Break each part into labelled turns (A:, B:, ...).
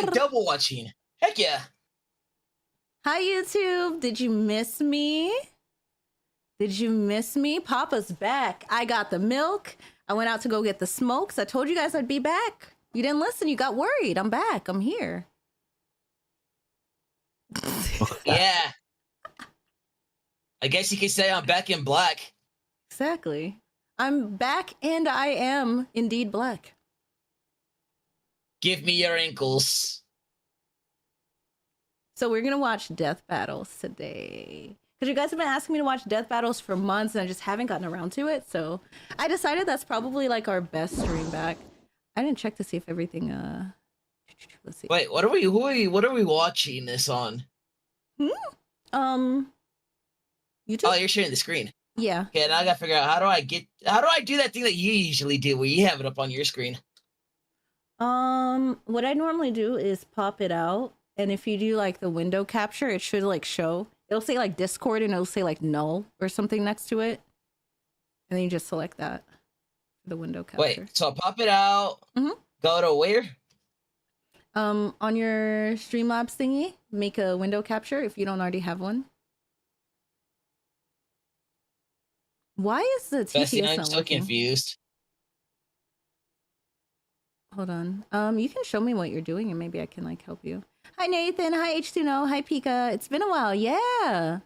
A: like double watching. Heck yeah.
B: Hi, YouTube. Did you miss me? Did you miss me? Papa's back. I got the milk. I went out to go get the smokes. I told you guys I'd be back. You didn't listen. You got worried. I'm back. I'm here.
A: Yeah. I guess you could say I'm back in black.
B: Exactly. I'm back and I am indeed black.
A: Give me your ankles.
B: So we're going to watch death battles today. Because you guys have been asking me to watch death battles for months and I just haven't gotten around to it. So I decided that's probably like our best stream back. I didn't check to see if everything, let's see.
A: Wait, what are we watching this on?
B: YouTube?
A: Oh, you're sharing the screen.
B: Yeah.
A: Okay, now I gotta figure out how do I do that thing that you usually do where you have it up on your screen?
B: What I normally do is pop it out, and if you do like the window capture, it should like show. It'll say like Discord and it'll say like null or something next to it. And then you just select that for the window capture.
A: Wait, so pop it out. Go to where?
B: On your Streamlabs thingy, make a window capture if you don't already have one. Why is the TTS
A: I'm
B: not
A: so
B: working?
A: confused.
B: Hold on. You can show me what you're doing and maybe I can like help you. Hi Nathan, hi H2No, hi Pika. It's been a while, yeah.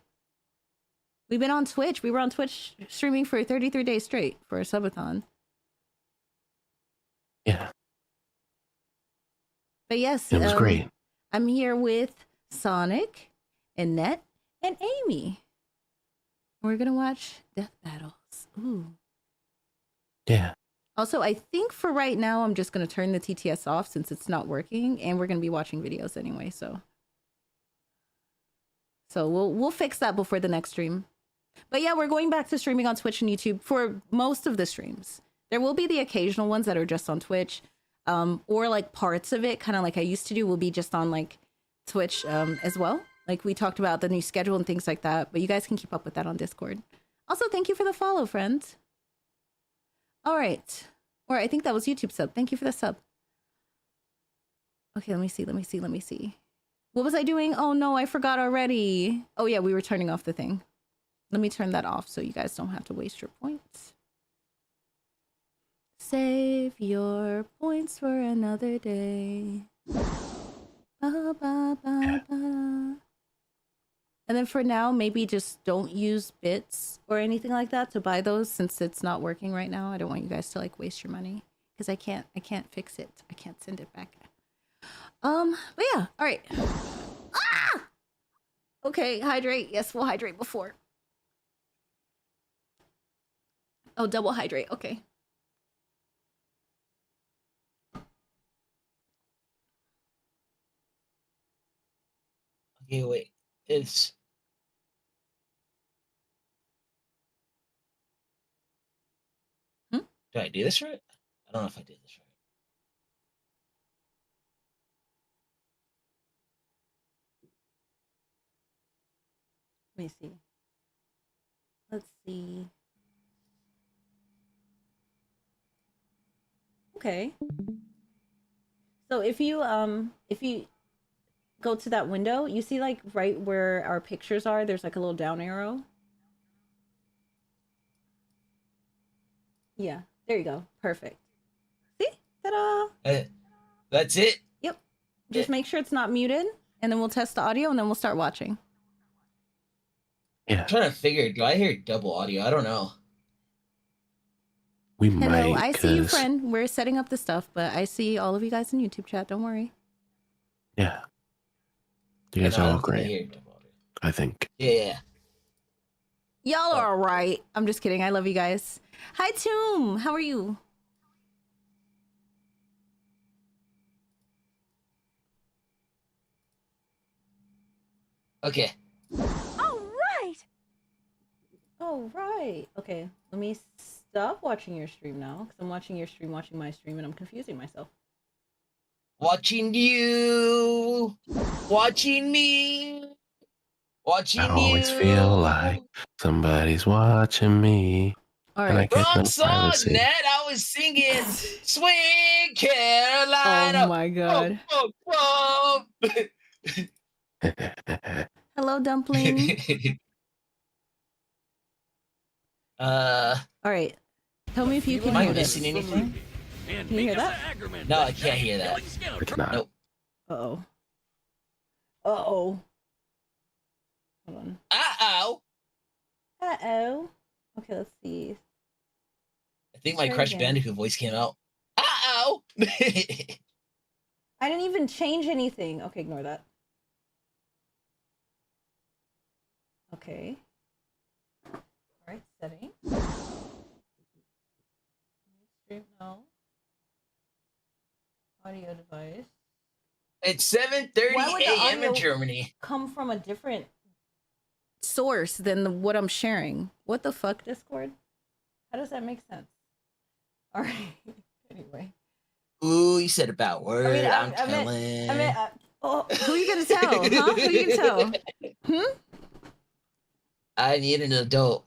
B: We've been on Twitch. We were on Twitch streaming for 33 days straight for a subathon.
C: Yeah.
B: But yes,
C: it was great.
B: I'm here with Sonic, Annette, and Amy. We're gonna watch death battles. Ooh.
C: Yeah.
B: Also, I think for right now, I'm just gonna turn the TTS off since it's not working, and we're gonna be watching videos anyway. So we'll fix that before the next stream. But yeah, we're going back to streaming on Twitch and YouTube for most of the streams. There will be the occasional ones that are just on Twitch, or like parts of it, kind of like I used to do, will be just on like Twitch as well. Like we talked about the new schedule and things like that, but you guys can keep up with that on Discord. Also, thank you for the follow, friends. All right. Or I think that was YouTube sub. Thank you for the sub. Okay, let me see. What was I doing? Oh no, I forgot already. Oh yeah, we were turning off the thing. Let me turn that off so you guys don't have to waste your points. Save your points for another day. Ba, ba, ba, ba. And then for now, maybe just don't use bits or anything like that to buy those since it's not working right now. I don't want you guys to like waste your money because I can't fix it. I can't send it back. But yeah, all right. Ah! Okay, hydrate. Yes, we'll hydrate before. Oh, double hydrate. Okay.
A: Okay, wait. It's Did I do this right? I don't know if I did this right.
B: Let me see. Let's see. Okay. So if you go to that window, you see like right where our pictures are, there's like a little down arrow. Yeah, there you go. Perfect. See? Ta-da!
A: That's it?
B: Yep. Just make sure it's not muted, and then we'll test the audio, and then we'll start watching.
C: Yeah.
A: I'm trying to figure, do I hear double audio? I don't know.
C: We
B: Hello,
C: might.
B: I see you, friend. We're setting up the stuff, but I see all of you guys in YouTube chat. Don't worry.
C: Yeah. You guys are all great. I think.
A: Yeah.
B: Y'all are all right. I'm just kidding. I love you guys. Hi, Tomb. How are you?
A: Okay.
B: All right. Okay, let me stop watching your stream now because I'm watching your stream, watching my stream, and I'm confusing myself.
A: Watching you. Watching me. Watching you.
C: I always feel like somebody's watching me.
B: All right.
A: Wrong song, Ned. I was singing Sweet Caroline. line
B: Oh
A: up.
B: my god.
A: Whoa,
B: Hello, dumpling.
A: uh,
B: All right. Tell me if you can
A: am I
B: hear
A: missing
B: this.
A: anything?
B: Can you hear that?
A: No, I can't hear that.
C: It's not.
A: Nope.
B: Uh-oh. Uh-oh. Hold on.
A: Uh-oh.
B: Uh-oh. Okay, let's see.
A: I think my
B: Try
A: Crash
B: again.
A: Bandicoot voice came out. Uh-oh.
B: I didn't even change anything. Okay, ignore that. Okay. All right, setting. Stream no. Audio device.
A: It's 7:30
B: Why would the
A: a.m. in
B: audio
A: Germany.
B: come from a different source than what I'm sharing? What the fuck, Discord? How does that make sense? All right. Anyway.
A: Ooh, you said about word. I'm
B: I
A: telling.
B: meant, oh, who are you gonna tell? Huh? Who you gonna tell?
A: I need an adult.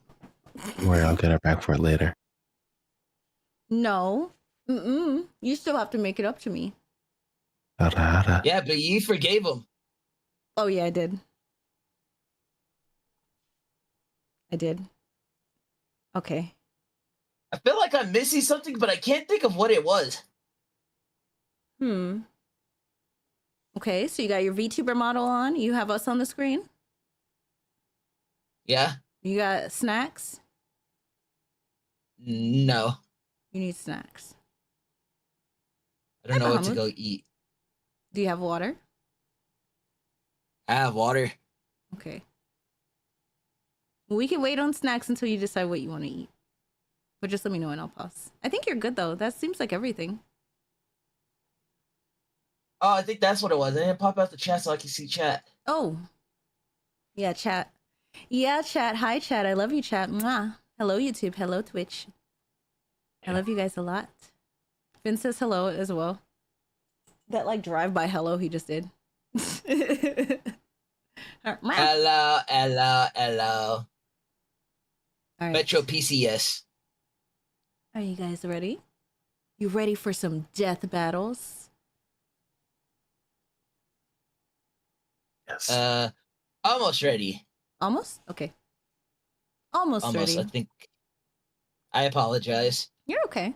C: Don't worry, I'll get her back for it later.
B: No. Mm-mm. You still have to make it up to me.
A: Yeah, but you forgave him.
B: Oh yeah, I did. Okay.
A: I feel like I'm missing something, but I can't think of what it was.
B: Okay, so you got your VTuber model on. You have us on the screen.
A: Yeah?
B: You got snacks.
A: No.
B: You need snacks.
A: I don't know what to go eat.
B: Do you have water?
A: I have water.
B: Okay. We can wait on snacks until you decide what you want to eat. But just let me know and I'll pause. I think you're good though. That seems like everything.
A: Oh, I think that's what it was. I didn't pop out the chat so I can see chat.
B: Oh. Yeah, chat. Yeah, chat. Hi, chat. I love you, chat. Mwah. Hello, YouTube. Hello, Twitch. I love you guys a lot. Finn says hello as well. That like drive-by hello he just did.
A: Hello, hello, hello.
B: All right.
A: Metro PCS.
B: Are you guys ready? You ready for some death battles?
C: Yes.
A: Almost ready.
B: Almost? Okay. Almost ready.
A: I think. I apologize.
B: You're okay.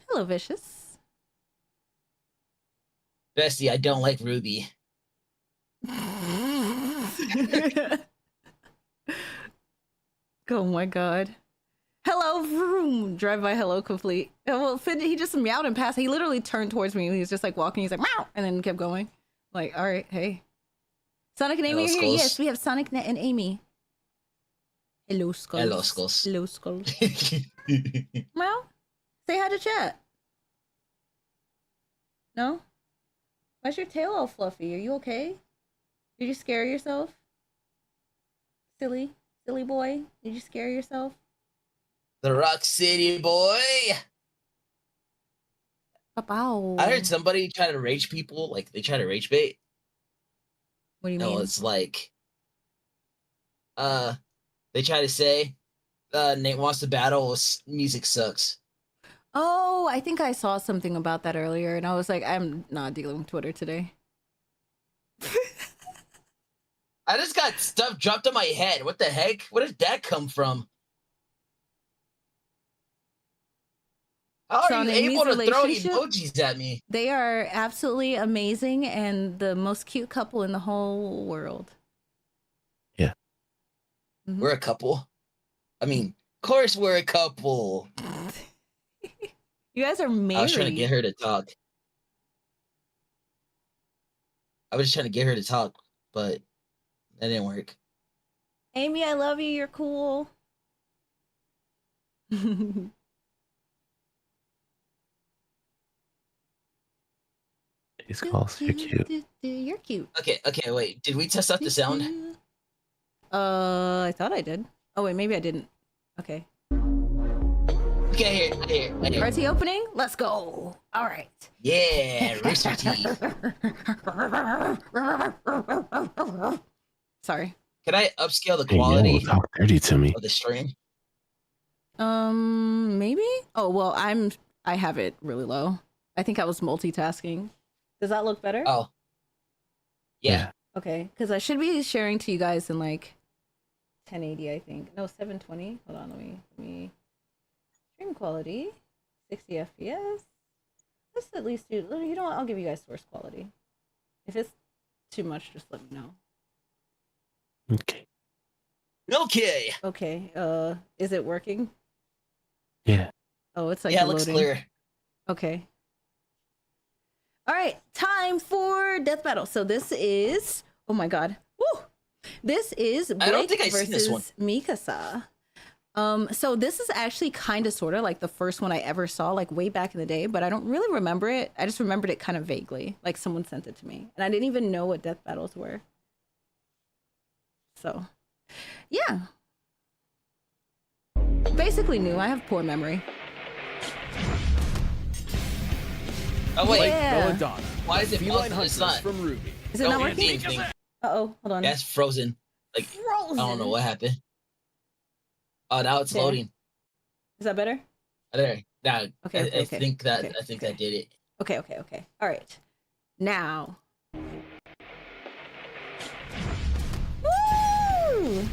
B: Hello, Vicious.
A: Bestie, I don't like Ruby.
B: Oh my god. Hello, vroom. Drive by hello complete. Well, Finn, he just meowed and passed. He literally turned towards me. He was just like walking. He's like, meow, and then kept going. Like, all right, hey. Sonic and Amy are here.
A: Skulls.
B: Yes, we have Sonic and Amy. Hello, Skulls.
A: Hello, Skulls.
B: Hello, Skulls. Meow. Say hi to chat. No? Why's your tail all fluffy? Are you okay? Did you scare yourself? Silly boy. Did you scare yourself?
A: The Rock City boy.
B: Pow.
A: I heard somebody try to rage people, like they try to rage bait.
B: What do you
A: No,
B: mean?
A: it's like, they try to say, Nate wants to battle. Music sucks.
B: Oh, I think I saw something about that earlier, and I was like, I'm not dealing with Twitter today.
A: I just got stuff dropped on my head. What the heck? Where did that come from? How are you able to throw emojis at me?
B: They are absolutely amazing and the most cute couple in the whole world.
C: Yeah.
B: Mm-hmm.
A: We're a couple. I mean, of course we're a couple.
B: You guys are married.
A: I was trying to get her to talk. I was just trying to get her to talk, but that didn't work.
B: Amy, I love you. You're cool.
C: These calls, you're cute.
B: You're cute.
A: Okay, wait. Did we test out the sound?
B: I thought I did. Oh, wait, maybe I didn't. Okay.
A: Okay, I hear.
B: RT opening? Let's go. All right.
A: Yeah, Rooster Teeth.
B: Sorry.
A: Can I upscale the
C: Hey,
A: quality
C: yo, talk dirty to me.
A: of the stream?
B: Maybe? Oh, well, I'm I have it really low. I think I was multitasking. Does that look better?
A: Oh. Yeah.
B: Okay, because I should be sharing to you guys in like 1080, I think. No, 720. Hold on, let me stream quality, 60 FPS. Let's at least do. You know what? I'll give you guys source quality. If it's too much, just let me know.
C: Okay.
A: Okay.
B: Okay. Is it working?
C: Yeah.
B: Oh, it's like
A: yeah, it looks
B: loading.
A: clear.
B: Okay. All right, time for death battle. So this is, oh my god, woo! This is Blake
A: I don't think I've seen this one.
B: versus Mikasa. So this is actually kind of sort of like the first one I ever saw, like way back in the day, but I don't really remember it. I just remembered it kind of vaguely, like someone sent it to me, and I didn't even know what death battles were. So, yeah. Basically new. I have poor memory.
A: Oh wait.
B: Yeah.
D: Belladonna,
A: Why is it frozen?
D: Feline
A: It's
D: Hunters
A: not.
D: from Ruby.
B: Is it not
A: Oh,
B: working?
A: anything.
B: Uh-oh, hold on.
A: That's frozen. Like
B: Frozen.
A: I don't know what happened. Oh, now it's
B: There.
A: loading.
B: Is that better?
A: There. Now,
B: Okay,
A: I think that
B: okay,
A: I think
B: okay.
A: that did it.
B: Okay. All right. Now. Woo!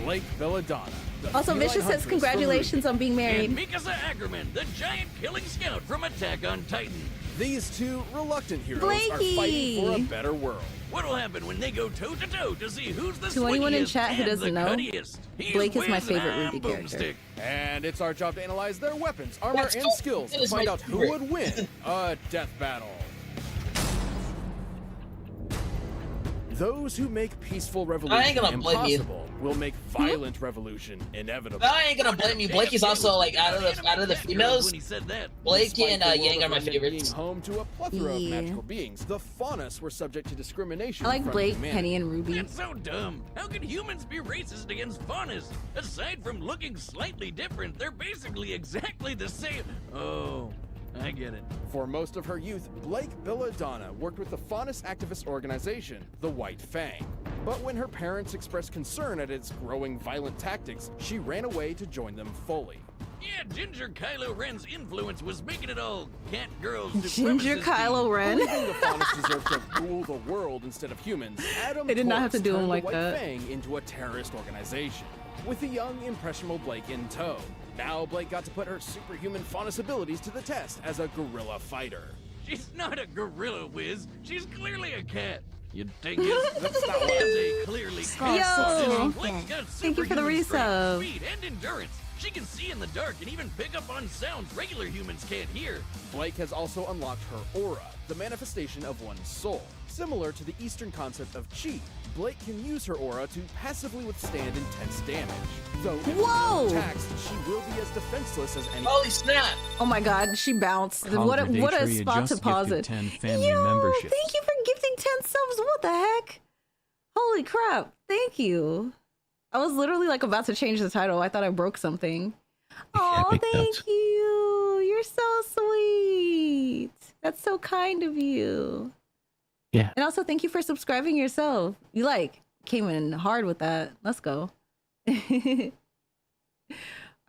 D: Blake Belladonna. the
B: Also,
D: Feline
B: Vicious says
D: Hunters from
B: congratulations
D: Ruby.
B: on being married.
E: And Mikasa Ackerman, the giant killing scout from Attack on Titan.
D: These two reluctant heroes
B: Blakey!
D: are fighting for a better world.
E: What'll happen when they go toe-to-toe to see who's the
B: To anyone in
E: swingiest
B: chat who
E: and
B: doesn't
E: the
B: know,
E: cuttiest? He's
B: Blake is my
E: Wiz
B: favorite
E: and
B: Ruby character.
E: Boomstick.
D: And it's our job to analyze their weapons, armor,
A: Let's
D: and
A: go.
D: skills
A: It
D: to
A: is
D: find
A: my
D: out who
A: favorite.
D: would win a death battle. Those who make peaceful revolution
A: gonna blame you.
D: impossible will make violent revolution inevitable.
A: I ain't gonna blame you. Blakey's also like out of the females.
E: When he said that.
A: Blakey
D: Despite
A: and
D: the world
A: Yang
D: of
A: are my
D: London
A: favorites.
D: Being home to a plethora
B: Yeah.
D: of magical beings, the Faunus were subject to discrimination.
B: I like
D: from
B: Blake,
D: humanity.
B: Penny, and Ruby.
E: That's so dumb. How can humans be racist against Faunus? Aside from looking slightly different, they're basically exactly the same. Oh, I get it.
D: For most of her youth, Blake Belladonna worked with the Faunus activist organization, the White Fang. But when her parents expressed concern at its growing violent tactics, she ran away to join them fully.
E: Yeah, Ginger Kylo Ren's influence was making it all cat girls.
B: Ginger Kylo Ren.
D: Believing the Faunus deserved to rule the world instead of humans, Adam
B: They did not have to
D: Taurus
B: do him
D: turned
B: like
D: the White
B: that.
D: Fang into a terrorist organization, with the young, impressionable Blake in tow. Now Blake got to put her superhuman Faunus abilities to the test as a guerrilla fighter.
E: She's not a gorilla, Wiz. She's clearly a cat. You dingus.
D: That's not what
E: Is a clearly
B: Yo!
E: Blake's got
B: Thank you for the
E: superhuman strength,
B: resub.
E: speed, and endurance. She can see in the dark and even pick up on sounds regular humans can't hear.
D: Blake has also unlocked her aura, the manifestation of one's soul. Similar to the Eastern concept of chi, Blake can use her aura to passively withstand intense damage. Though if
B: Whoa!
D: she attacks, she will be as defenseless as any.
A: Holy snap!
B: Oh my god, she bounced. What a spot to pause it.
F: 10 family
B: Yo,
F: memberships.
B: thank you for gifting 10 subs. What the heck? Holy crap. Thank you. I was literally like about to change the title. I thought I broke something. Oh,
C: big
B: thank
C: nuts.
B: you. You're so sweet. That's so kind of you.
C: Yeah.
B: And also thank you for subscribing yourself. You like came in hard with that. Let's go. All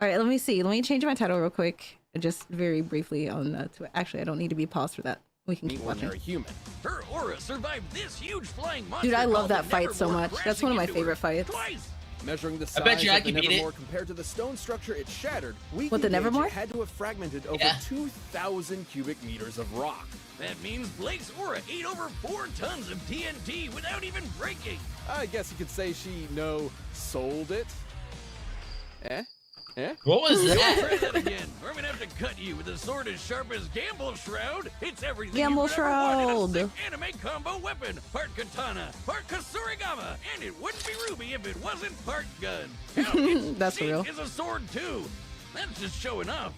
B: right, let me see. Let me change my title real quick. Just very briefly on actually, I don't need to be paused for that. We can keep watching.
D: ordinary human.
E: Her aura survived this huge flying monster.
B: Dude, I love
E: called
B: that
E: the
B: fight so
E: Nevermore
B: much. That's
E: crashing
B: one of my
E: into her
B: favorite fights.
E: Twice.
D: Measuring the
A: I
D: size
A: bet you I
D: of the
A: can beat it.
D: Nevermore compared to the stone structure it shattered, we
B: What, the
D: can gauge
B: Nevermore?
D: it had to have fragmented over
A: Yeah.
D: 2,000 cubic meters of rock.
E: That means Blake's aura ate over 4 tons of TNT without even breaking.
D: I guess you could say she, sold it. Eh?
A: What was that?
E: Try that again, or I'm gonna have to cut you with a sword as sharp as Gamble Shroud. It's everything
B: Gamble
E: you've ever wanted in a
B: Shroud.
E: sick anime combo weapon. Part katana, part kasurigama, and it wouldn't be Ruby if it wasn't part gun. Hell, its
B: That's
E: sheath
B: real.
E: is a sword too. That's just showing off,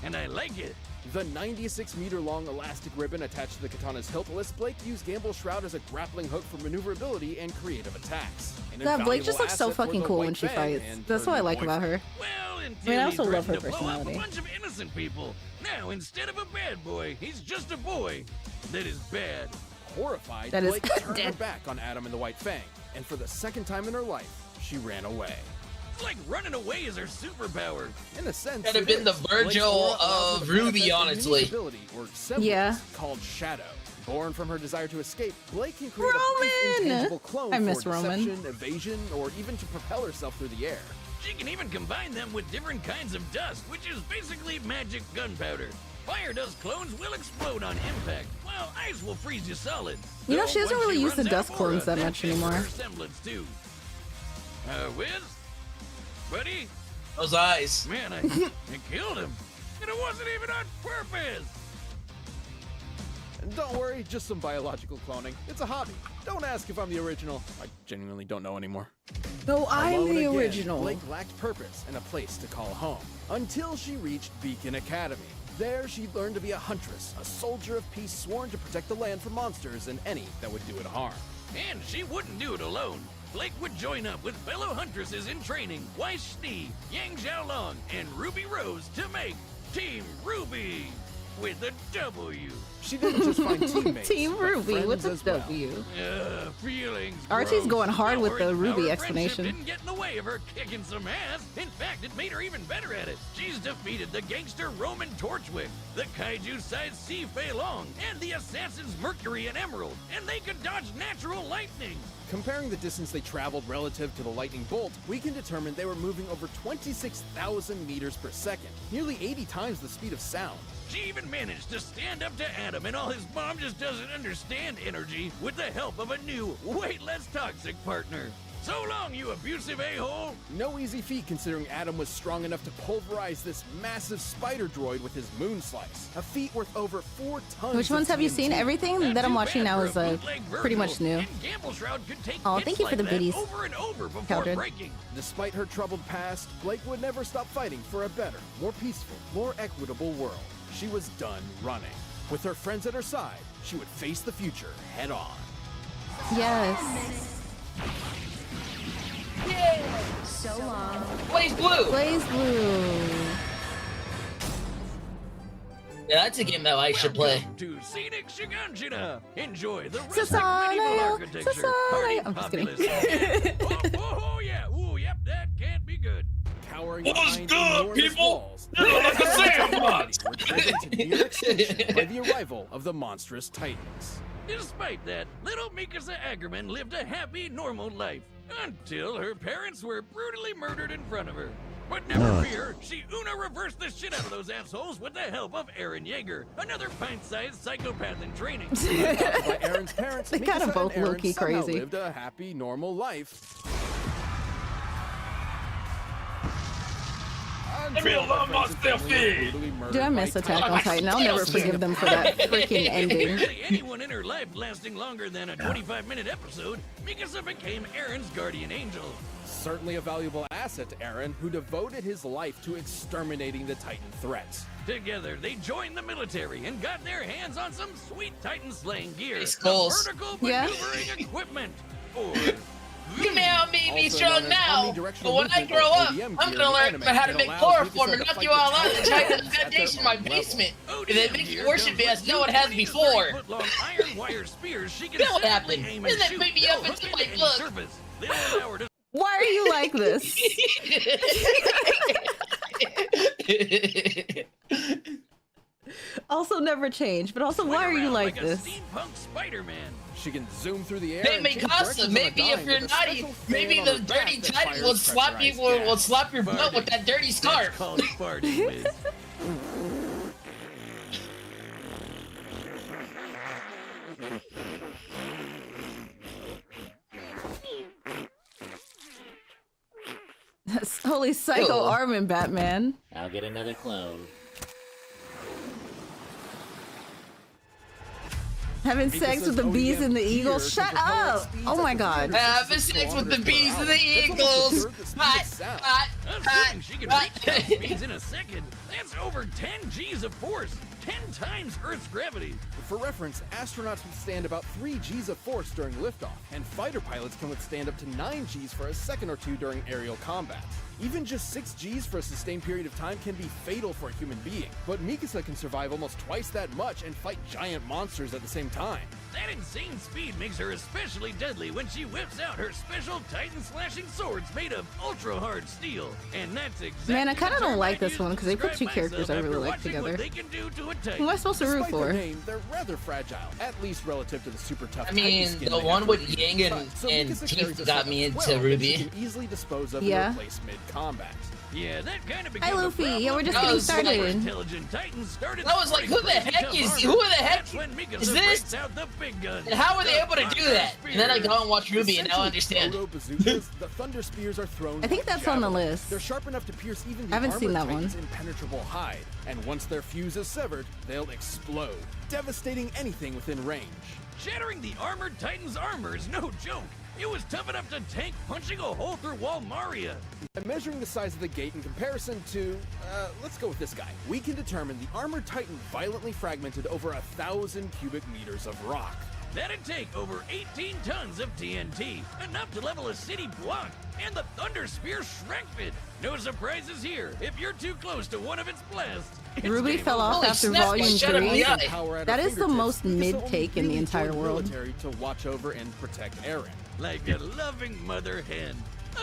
E: and I like it.
D: The 96-meter-long elastic ribbon attached to the katana's hilt lets Blake use Gamble Shroud as a grappling hook for maneuverability and creative attacks. An
B: God, Blake just
D: invaluable
B: looks so
D: asset for
B: fucking
D: the
B: cool
D: White
B: when she
D: Fang
B: fights.
D: and
B: That's
D: her
B: what I
D: new
B: like about her.
E: Well, until
B: I mean, I
E: he
B: also love her
E: threatened to blow up
B: personality.
E: a bunch of innocent people. Now, instead of a bad boy, he's just a boy that is bad.
D: Horrified,
B: That is
D: Blake turned her
B: dead.
D: back on Adam and the White Fang, and for the second time in her life, she ran away.
E: It's like running away is her superpower.
D: In a sense,
A: Could have been the Virgil of Ruby, honestly.
B: Yeah.
D: Called Shadow. Born from her desire to escape, Blake can create a
B: Roman!
D: intangible clone
B: I miss
D: for
B: Roman.
D: deception, evasion, or even to propel herself through the air.
E: She can even combine them with different kinds of dust, which is basically magic gunpowder. Fire dust clones will explode on impact, while ice will freeze you solid.
B: You know,
E: Though
B: she doesn't
E: once
B: really use the
E: runs out
B: dust
E: of
B: clones
E: aura,
B: that much
E: changes
B: anymore.
E: her semblance too. Wiz? Buddy?
A: Those eyes.
E: Man, I killed him. And it wasn't even on purpose.
D: And don't worry, just some biological cloning. It's a hobby. Don't ask if I'm the original. I genuinely don't know anymore.
B: No, I'm
D: Alone
B: the
D: again,
B: original.
D: Blake lacked purpose and a place to call home. Until she reached Beacon Academy. There, she learned to be a huntress, a soldier of peace sworn to protect the land from monsters and any that would do it harm.
E: And she wouldn't do it alone. Blake would join up with fellow huntresses in training, Weiss, Yang Xiaolong, and Ruby Rose to make Team Ruby with a W.
D: She didn't just find teammates,
B: Team
D: but
B: Ruby
D: friends
B: with a
D: as well.
B: W.
E: Feelings.
B: RT's
E: gross.
B: going hard with the
E: Our
B: Ruby
E: friendship
B: explanation.
E: didn't get in the way of her kicking some ass. In fact, it made her even better at it. She's defeated the gangster Roman Torchwick, the kaiju-sized Si Fei Long, and the assassins Mercury and Emerald, and they could dodge natural lightning.
D: Comparing the distance they traveled relative to the lightning bolt, we can determine they were moving over 26,000 meters per second, nearly 80 times the speed of sound.
E: She even managed to stand up to Adam and all his mom just doesn't understand energy with the help of a new, way less toxic partner. So long, you abusive a-hole!
D: No easy feat considering Adam was strong enough to pulverize this massive spider droid with his moon slice, a feat worth over 4 tons.
B: Which
D: of
B: ones have you
D: TNT.
B: seen? Everything
E: Not
B: that I'm
E: too
B: watching
E: bad
B: now
E: for
B: is
E: a bootleg
B: pretty much
E: Virgil,
B: new.
E: and Gamble Shroud could take
B: Aw,
E: hits
B: thank you for
E: like
B: the
E: that
B: biddies.
E: over and over before
B: Counted.
E: breaking.
D: Despite her troubled past, Blake would never stop fighting for a better, more peaceful, more equitable world. She was done running. With her friends at her side, she would face the future head on.
B: Yes.
F: So long.
A: Blaze Blue.
B: Blaze Blue.
A: Yeah, that's a game that I should play.
E: Welcome to Scenic Shiganshina. Enjoy the rustic
B: Sasana,
E: medieval architecture.
B: Sasana.
E: Hardy
B: I'm just kidding.
E: populace. Oh, yeah. Ooh, yep, that can't be good.
D: Cowering
A: What's
D: behind
A: good,
D: enormous
A: people?
D: walls,
A: Like a sandbox.
D: were driven to near extinction by the arrival of the monstrous titans.
E: Despite that, little Mikasa Ackerman lived a happy, normal life. Until her parents were brutally murdered in front of her. But never fear, she Una reversed the shit out of those assholes with the help of Eren Yeager, another pint-sized psychopath in training.
D: By Aaron's parents,
B: They kinda
D: Mikasa
B: both
D: and Eren
B: low-key
D: somehow
B: crazy.
D: lived a happy, normal life.
A: Feel love myself in.
B: Dude, I miss Attack on Titan. I'll never forgive them for that freaking ending.
E: Barely anyone in her life lasting longer than a 25-minute episode, Mikasa became Eren's guardian angel.
D: Certainly a valuable asset to Eren, who devoted his life to exterminating the Titan threats.
E: Together, they joined the military and got their hands on some sweet Titan slaying gear,
A: Hey,
E: the
A: Skulls.
E: vertical
B: Yeah.
E: maneuvering equipment, or
A: You may not be
D: Also
A: strong
D: known as
A: now, but
D: omnidirectional
A: when I
D: movement,
A: grow
D: or
A: up,
D: ODM
A: I'm
D: gear
A: gonna
D: in
A: learn
D: anime
A: how to
D: that
A: make
D: allows
A: chloroform
D: Mikasa
A: and
D: to
A: knock
D: fight
A: you
D: the
A: all out and
D: Titans
A: try to
D: at
A: the
D: their
A: foundation in my
D: own level.
A: basement. And
E: ODM
A: then make
E: gear
A: you worship
E: comes
A: me as
E: with
A: no one
E: two
A: has
E: 20 to
A: before.
E: 30-foot-long iron wire spears she can
A: Then what
E: separately
A: happened?
E: aim
A: And
E: and
A: then
E: shoot.
A: pick me
E: They'll
A: up
E: hook
A: into
E: into
A: my
E: any
A: book.
E: surface. They'll allow her to
B: Why are you like this? Also never change, but also why are you
E: around
B: like
E: a
B: this?
E: steampunk Spider-Man.
D: She can zoom through the air.
A: Hey,
D: and change
A: Mikasa,
D: directions on a
A: maybe if
D: dime
A: you're
D: with a
A: naughty,
D: special
A: maybe
D: fan
A: the
D: on her back
A: dirty
D: that
A: Titan
D: fires
A: will slap you
D: pressurized gas.
A: will slap your butt with that dirty
E: That's
A: scarf.
E: called farting, Wiz.
B: Holy psycho
A: Ew.
B: Armin Batman.
G: I'll get another clone.
B: Having sex with the bees and the eagles. Shut up! Oh my god.
A: Having sex with the bees and the eagles. Hot, hot,
E: Assuming she can
A: hot,
E: reach top
A: hot.
E: speeds in a second, that's over 10 G's of force, 10 times Earth's gravity.
D: For reference, astronauts withstand about 3 G's of force during liftoff, and fighter pilots can withstand up to 9 G's for a second or two during aerial combat. Even just 6 G's for a sustained period of time can be fatal for a human being, but Mikasa can survive almost twice that much and fight giant monsters at the same time.
E: That insane speed makes her especially deadly when she whips out her special Titan slashing swords made of ultra hard steel. And that's exactly
B: Man, I kind of
E: the
B: don't
E: term
B: like
E: I'd
B: this
E: use
B: one
E: to
B: because they put two
E: describe
B: characters I
E: myself
B: really
E: after
B: like
E: watching
B: together.
E: what they can do to a
B: Who
E: Titan.
B: am I supposed to root
D: Despite
B: for?
D: their name, they're rather fragile, at least relative to the super tough.
A: I
D: Titan
A: mean,
D: skin
A: the
D: they
A: one
D: have
A: with
D: for
A: Yang and
D: so Mikasa carries
A: Tifa
D: a
A: got
D: set
A: me
D: of
A: into
D: 12 that
A: Ruby.
D: she can easily dispose of
B: Yeah.
D: and replace mid-combat.
E: Yeah, that kind of
B: Hi,
E: became a
B: Luffy.
E: problem
B: Yeah, we're just
A: Oh,
B: getting
A: it's like-
B: started.
E: Intelligent Titans started
A: I was like, who the
E: spraying
A: heck
E: crazy
A: is-
E: tough
A: who
E: armor.
A: the heck
E: That's when Mikasa
A: is
E: breaks
A: this?
E: out the big guns.
A: And how were they
E: The
A: able to do
E: Thunder
A: that? And then I
E: Spears.
A: go and watch Ruby, and now I understand.
D: Proto bazookas, the thunder spears are thrown.
B: I think
D: like
B: that's on the
D: javelins.
B: list.
D: They're sharp enough to pierce even the
B: I haven't seen
D: armored
B: that one.
D: Titan's impenetrable hide, and once their fuse is severed, they'll explode, devastating anything within range.
E: Shattering the armored Titan's armor is no joke. It was tough enough to tank punching a hole through Walmaria.
D: And measuring the size of the gate in comparison to, let's go with this guy. We can determine the armored Titan violently fragmented over 1,000 cubic meters of rock.
E: That'd take over 18 tons of TNT, enough to level a city block, and the Thunder Spear shredded it. No surprises here. If you're too close to one of its blasts, it's
B: Ruby
E: game
B: fell
E: over.
B: off
A: Holy
B: after
A: snap,
B: volume
A: shut up,
B: 3.
A: yeah.
D: Power at
B: That
D: her
B: is the
D: fingertips,
B: most
D: Mikasa
B: mid
D: only
B: take in the
D: really
B: entire
D: joined
B: world.
D: military to watch over and protect Eren.
E: Like a loving mother hen.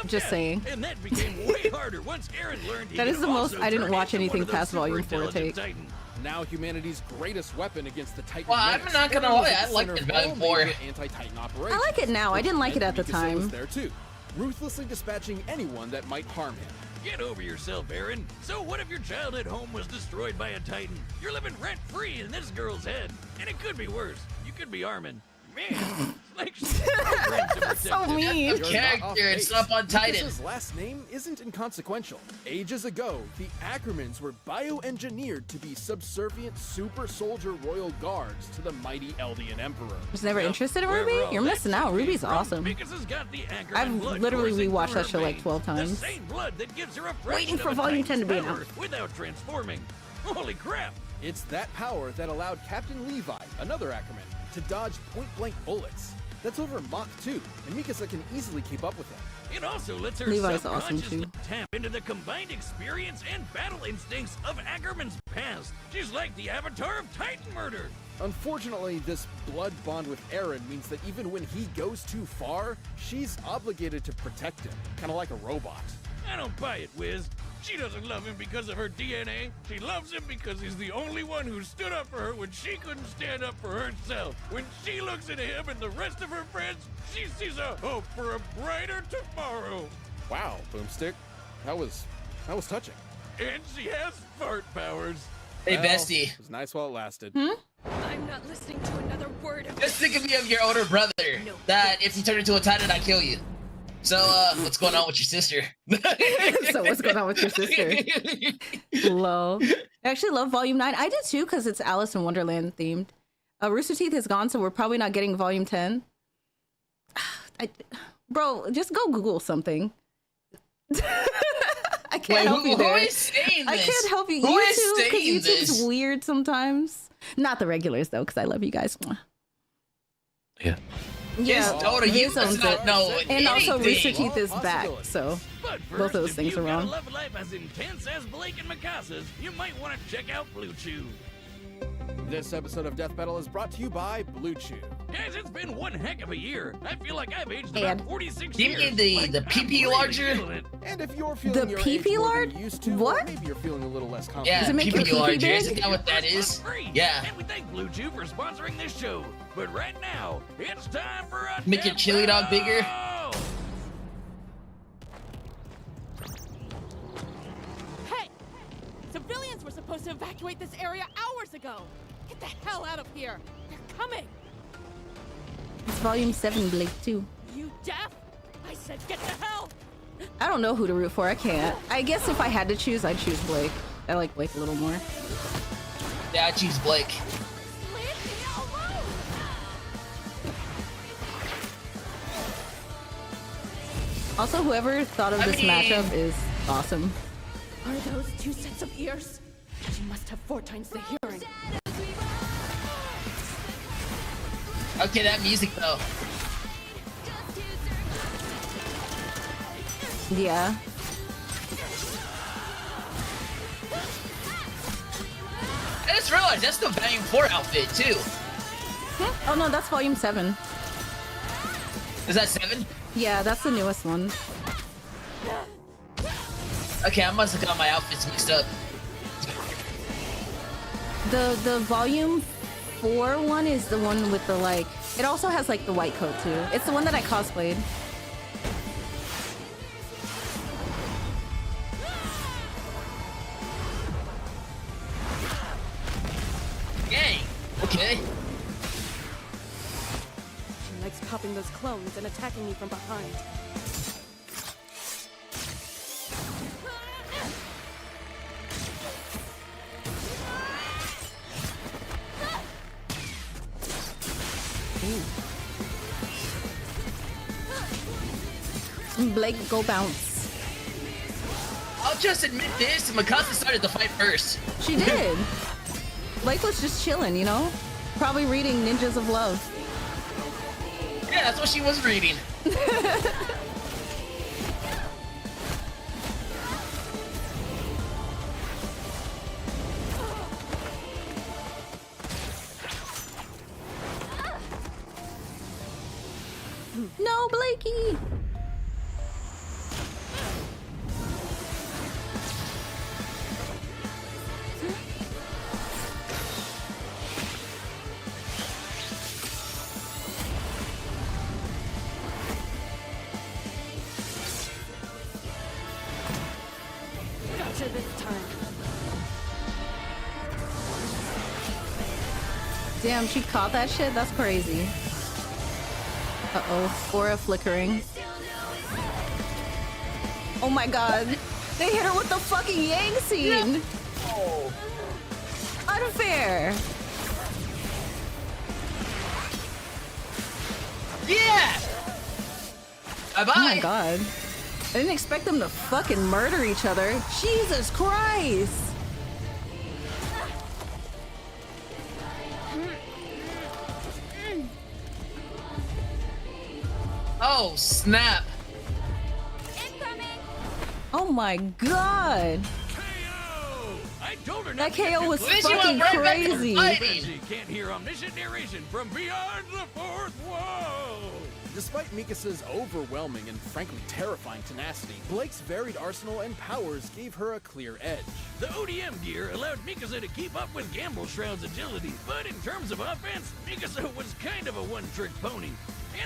B: Just saying.
E: And that became way harder once Eren learned he
B: That is
E: could
B: the most-
E: also
B: I didn't
E: turn
B: watch
E: into
B: anything
E: one of those
B: past volume
E: super
B: 4
E: intelligent
B: take.
E: Titans.
D: Now humanity's greatest weapon against the Titan.
A: Well, I'm
D: menace,
A: not gonna
D: Eren was
A: lie,
D: at
A: I
D: the
A: liked
D: center
A: it
D: of
A: back
D: all
A: before.
D: major anti-Titan
B: I
D: operations.
B: like it now. I didn't like it at the
D: Mikasa
B: time.
D: was there too, ruthlessly dispatching anyone that might harm him.
E: Get over yourself, Eren. So what if your childhood home was destroyed by a Titan? You're living rent-free in this girl's head. And it could be worse. You could be Armin. Man, like she's programmed to protect
B: So
E: him.
B: mean.
D: You're not
A: Character
D: off
A: and
D: base.
A: stuff on Titan.
D: Mikasa's last name isn't inconsequential. Ages ago, the Ackermans were bioengineered to be subservient super soldier royal guards to the mighty Eldian Emperor.
B: Was never
E: Well,
B: interested in
E: wherever
B: Ruby?
E: all
B: You're
E: that
B: missing out.
E: shit
B: Ruby's
E: came from,
B: awesome.
E: Mikasa's got the Ackerman
B: I've
E: blood
B: literally
E: coursing
B: rewatched
E: through
B: that
E: her
B: show like
E: veins.
B: 12
E: The
B: times.
E: same blood that gives her a
B: Waiting
E: fraction
B: for
E: of a
B: Volume 10 to be
E: Titan's power
B: announced.
E: without transforming. Holy crap!
D: It's that power that allowed Captain Levi, another Ackerman, to dodge point-blank bullets. That's over Mach 2, and Mikasa can easily keep up with him.
E: It also lets her
B: Levi's awesome,
E: subconsciously
B: too.
E: tap into the combined experience and battle instincts of Ackerman's past. She's like the avatar of Titan murder.
D: Unfortunately, this blood bond with Eren means that even when he goes too far, she's obligated to protect him, kind of like a robot.
E: I don't buy it, Wiz. She doesn't love him because of her DNA. She loves him because he's the only one who stood up for her when she couldn't stand up for herself. When she looks at him and the rest of her friends, she sees a hope for a brighter tomorrow.
D: Wow, Boomstick, that was touching.
E: And she has fart powers.
A: Hey,
D: Well,
A: bestie.
D: It was nice while it lasted.
F: I'm not listening to another word of
A: Just think of me of your older brother. That if you turn into a Titan, I kill you. So, what's going on with your sister?
B: So what's going on with your sister? Lol. I actually love Volume 9. I did too, because it's Alice in Wonderland themed. Rooster Teeth is gone, so we're probably not getting Volume 10. Bro, just go Google something. I can't
A: Wait,
B: help you
A: who
B: there.
A: is saying
B: I
A: this?
B: can't help you.
A: Who is
B: YouTube, because
A: saying
B: YouTube's
A: this?
B: weird sometimes. Not the regulars though, because I love you guys.
C: Yeah.
B: Yeah,
A: Dota, you
B: Viz
A: does
B: owns
A: not
B: it.
A: know
B: And also
A: anything.
B: Rooster Teeth is back, so
E: But first,
B: both those
E: if
B: things
E: you
B: are
E: gotta
B: wrong.
E: love a life as intense as Blake and Mikasa's, you might want to check out Blue Chew.
D: This episode of Death Battle is brought to you by Blue Chew.
E: Guys, it's been one heck of a year. I feel like I've aged
B: And
E: about 46
A: Give me
E: years.
A: the
E: Like,
A: PP
E: I'm really
A: larger.
E: feeling it.
D: And if you're feeling
B: The
D: your
B: pee-pee
D: age more than
B: lard?
D: you used to, or
B: What?
D: maybe you're feeling a little less confident.
A: Yeah,
B: Does it make your
A: PP
B: pee-pee
A: larger.
B: big?
A: Isn't that what that
E: Your
A: is?
E: first month free.
A: Yeah.
E: And we thank Blue Chew for sponsoring this show. But right now, it's time for a
A: Make your
E: Death
A: chili dog bigger?
E: Battle!
G: Hey! Civilians were supposed to evacuate this area hours ago! Get the hell out of here! They're coming!
B: it's Volume 7, Blake too.
G: You deaf? I said get the hell!
B: I don't know who to root for. I can't. I guess if I had to choose, I'd choose Blake. I like Blake a little more.
A: Yeah, I choose Blake.
G: Leave me alone!
B: Also, whoever thought of
A: I
B: this
A: mean-
B: matchup is awesome.
G: Are those 2 sets of ears? She must have 4 times the hearing.
A: Okay, that music though.
B: Yeah.
A: I just realized that's the Volume 4 outfit too.
B: Oh no, that's volume 7.
A: Is that 7?
B: Yeah, that's the newest one.
A: Okay, I must have got my outfits mixed up.
B: The volume 4 one is the one with the like. It also has like the white coat too. It's the one that I cosplayed.
A: Yay! Okay.
G: She likes popping those clones and attacking me from behind.
B: Blake, go bounce.
A: I'll just admit this, Mikasa started the fight first.
B: She did. Blake was just chilling, you know? Probably reading Ninjas of Love.
A: Yeah, that's what she was reading.
B: No, Blakey!
G: Gotcha this time.
B: Damn, she caught that shit? That's crazy. Uh-oh, aura flickering. Oh my god. They hit her with the fucking Yang scene!
A: Oh.
B: Unfair!
A: Yeah! Bye-bye!
B: Oh my god. I didn't expect them to fucking murder each other. Jesus Christ!
A: Oh, snap.
B: Oh my god!
E: I told her
B: That
E: not to get
B: KO
E: too
B: was
E: close.
A: She went
B: fucking
A: right back to
B: crazy.
A: fighting.
E: She can't hear omniscient narration from beyond the fourth wall.
D: Despite Mikasa's overwhelming and frankly terrifying tenacity, Blake's varied arsenal and powers gave her a clear edge.
E: The ODM gear allowed Mikasa to keep up with Gamble Shroud's agility, but in terms of offense, Mikasa was kind of a one-trick pony.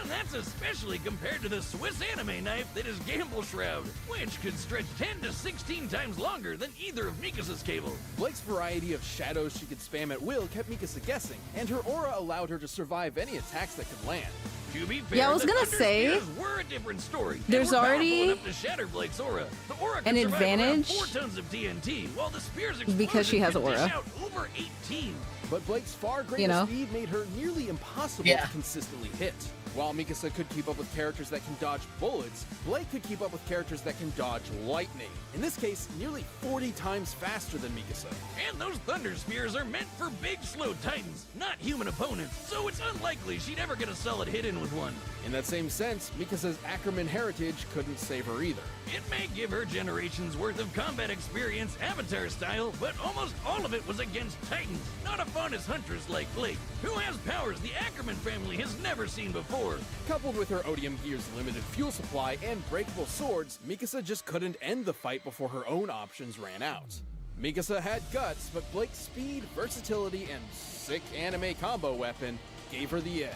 E: And that's especially compared to the Swiss anime knife that is Gamble Shroud, which could stretch 10 to 16 times longer than either of Mikasa's cable.
D: Blake's variety of shadows she could spam at will kept Mikasa guessing, and her aura allowed her to survive any attacks that could land.
E: To be fair,
B: Yeah, I was
E: the
B: gonna
E: Thunder
B: say,
E: Spears were a different story.
B: there's
E: They were
B: already
E: powerful enough to shatter Blake's aura. The aura could
B: an
E: survive around
B: advantage
E: 4 tons of TNT, while the spear's
B: because she has
E: explosion could
B: aura.
E: dish out over 18.
D: But Blake's far greater
B: You know?
D: speed made her nearly impossible to consistently hit. While Mikasa could keep up with characters that can dodge bullets, Blake could keep up with characters that can dodge lightning. In this case, nearly 40 times faster than Mikasa.
E: And those Thunder Spears are meant for big, slow titans, not human opponents, so it's unlikely she'd ever get a solid hit in with one.
D: In that same sense, Mikasa's Ackerman heritage couldn't save her either.
E: It may give her generations worth of combat experience, Avatar style, but almost all of it was against titans, not a Faunus huntress like Blake, who has powers the Ackerman family has never seen before.
D: Coupled with her Odium Gear's limited fuel supply and breakable swords, Mikasa just couldn't end the fight before her own options ran out. Mikasa had guts, but Blake's speed, versatility, and sick anime combo weapon gave her the edge.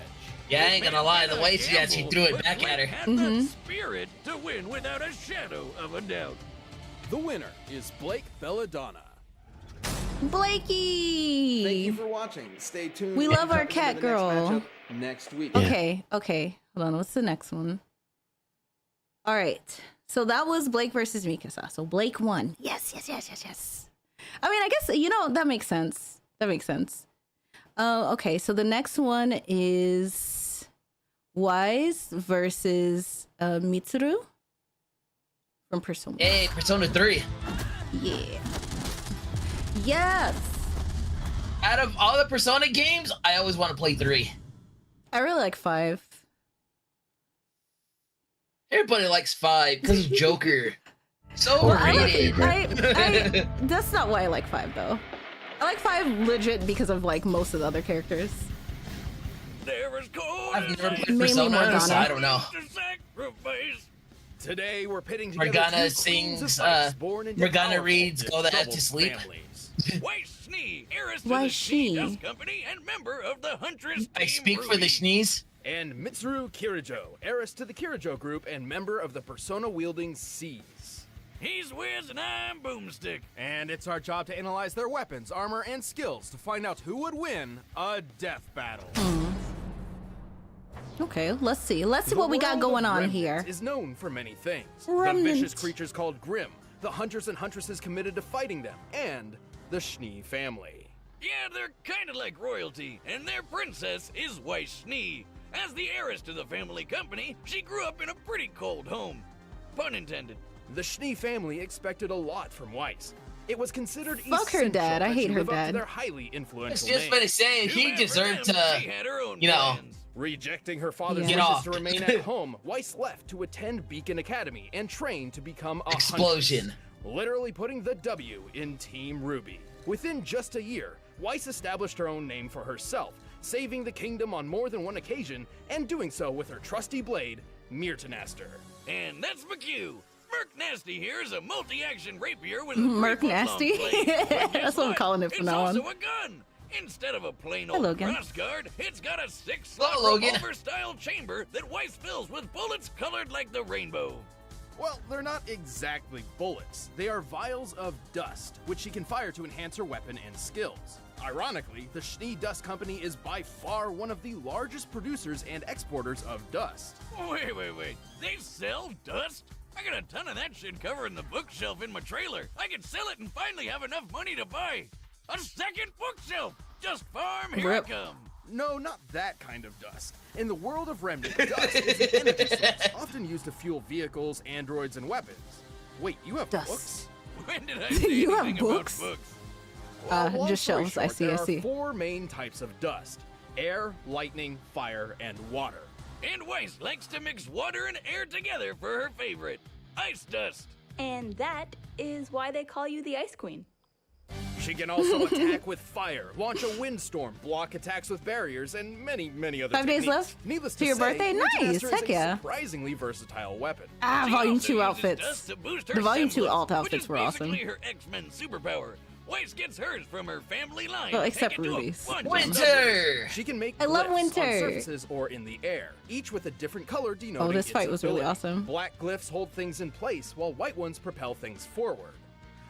A: Yeah, I ain't gonna lie, the way she threw it back at her.
E: Had the spirit to win without a shadow of a doubt.
D: The winner is Blake Belladonna.
B: Blakey!
H: Thank you for watching. Stay tuned.
B: We
H: We'll
B: love
H: be
B: our
H: jumping
B: cat
H: into the next
B: girl.
H: matchup next week.
B: Okay, okay. Hold on, what's the next one? All right. So that was Blake versus Mikasa. So Blake won. Yes, yes, yes, yes, yes. I mean, I guess, you know, that makes sense. That makes sense. Okay, so the next one is Weiss versus Mitsuru from Persona.
A: Hey, Persona 3.
B: Yeah. Yes.
A: Out of all the Persona games, I always want to play 3.
B: I really like 5.
A: Everybody likes 5 because of Joker. So
B: Well,
A: overrated.
B: That's not why I like 5 though. I like 5 legit because of like most of the other characters.
E: as cold
A: I've
E: as
A: never
E: ice.
A: played
B: Mainly
A: Persona, so
B: Morgana.
A: I don't know.
E: To sacrifice.
D: Today we're pitting together
A: Morgana
D: two queens
A: sings,
D: of ice born into
A: Morgana
D: powerful
A: reads
D: yet
A: Go the F
D: troubled
A: to Sleep.
D: families.
E: Weiss Schnee, heiress to
B: Why
E: the
B: she?
E: Dust Company and member of the Huntress
A: I
E: Team
A: speak for the
E: Ruby.
A: Schnees.
D: And Mitsuru Kirijo, heiress to the Kirijo group and member of the Persona-wielding Seas.
E: He's Wiz and I'm Boomstick.
D: And it's our job to analyze their weapons, armor, and skills to find out who would win a death battle.
B: Okay, let's see. Let's see what we got going on here.
D: Is known for many things.
B: Remnant.
D: The vicious creatures called Grimm, the hunters and huntresses committed to fighting them, and the Schnee family.
E: Yeah, they're kind of like royalty, and their princess is Weiss Schnee. As the heiress to the family company, she grew up in a pretty cold home. Pun intended.
D: The Schnee family expected a lot from Weiss. It was considered
B: Fuck her
D: essential
B: dad. I
D: that
B: hate
D: she
B: her
D: live up to
B: dad.
D: their highly
A: It's
D: influential
A: just
D: name.
A: been saying
E: Too
A: he
E: bad for
A: deserved
E: them,
A: to,
E: she had her own
A: you know,
E: plans.
D: Rejecting her father's
B: Yeah.
A: Get
D: wishes
A: off.
D: to remain at home, Weiss left to attend Beacon Academy and train to become a
A: explosion.
D: huntress, literally putting the W in Team Ruby. Within just a year, Weiss established her own name for herself, saving the kingdom on more than one occasion, and doing so with her trusty blade, Myrtanaster.
E: And that's McHugh. Merc Nasty here is a multi-action rapier with a
B: Merc
E: 3-foot-long
B: Nasty?
E: blade. But guess
B: That's what I'm
E: what?
B: calling it from
E: It's
B: now on.
E: also a gun. Instead of a plain
B: Hi,
E: old
B: Logan.
E: crossguard, it's got a 6-slot
A: Hello, Logan.
E: revolver-style chamber that Weiss fills with bullets colored like the rainbow.
D: Well, they're not exactly bullets. They are vials of dust, which she can fire to enhance her weapon and skills. Ironically, the Schnee Dust Company is by far one of the largest producers and exporters of dust.
E: Wait. They sell dust? I got a ton of that shit covering the bookshelf in my trailer. I could sell it and finally have enough money to buy a second bookshelf. Just farm, here
B: Rip.
E: I come.
D: No, not that kind of dust. In the world of Remnant, dust is an energy source, often used to fuel vehicles, androids, and weapons. Wait, you have
B: Dust.
D: books?
E: When did I say
B: You have
E: anything about
B: books?
E: books?
D: Long
B: just
D: story
B: shelves. I
D: short,
B: see,
D: there
B: I see.
D: are 4 main types of dust: air, lightning, fire, and water.
E: And Weiss likes to mix water and air together for her favorite, ice dust.
I: And that is why they call you the Ice Queen.
D: She can also attack with fire, launch a windstorm, block attacks with barriers, and many, many other
B: 5 days
D: techniques.
B: left
D: Needless
B: to
D: to
B: your
D: say,
B: birthday?
D: Myrtanaster
B: Nice.
D: is
B: Heck
D: a
B: yeah.
D: surprisingly versatile weapon.
B: Ah,
E: She
B: Volume
E: also
B: 2
E: uses
B: outfits.
E: dust to boost her
B: The Volume 2
E: semblance,
B: alt
E: which
B: outfits
E: is
B: were awesome.
E: basically her X-Men superpower. Weiss gets hers from her family line.
B: Well, except
E: taken to a
B: Ruby's.
E: bunch of
A: Winter.
D: She can make
B: I love
D: glyphs
B: winter.
D: on surfaces or in the air, each with a different color denoting
B: Oh, this
D: its
B: fight was really
D: ability.
B: awesome.
D: Black glyphs hold things in place, while white ones propel things forward.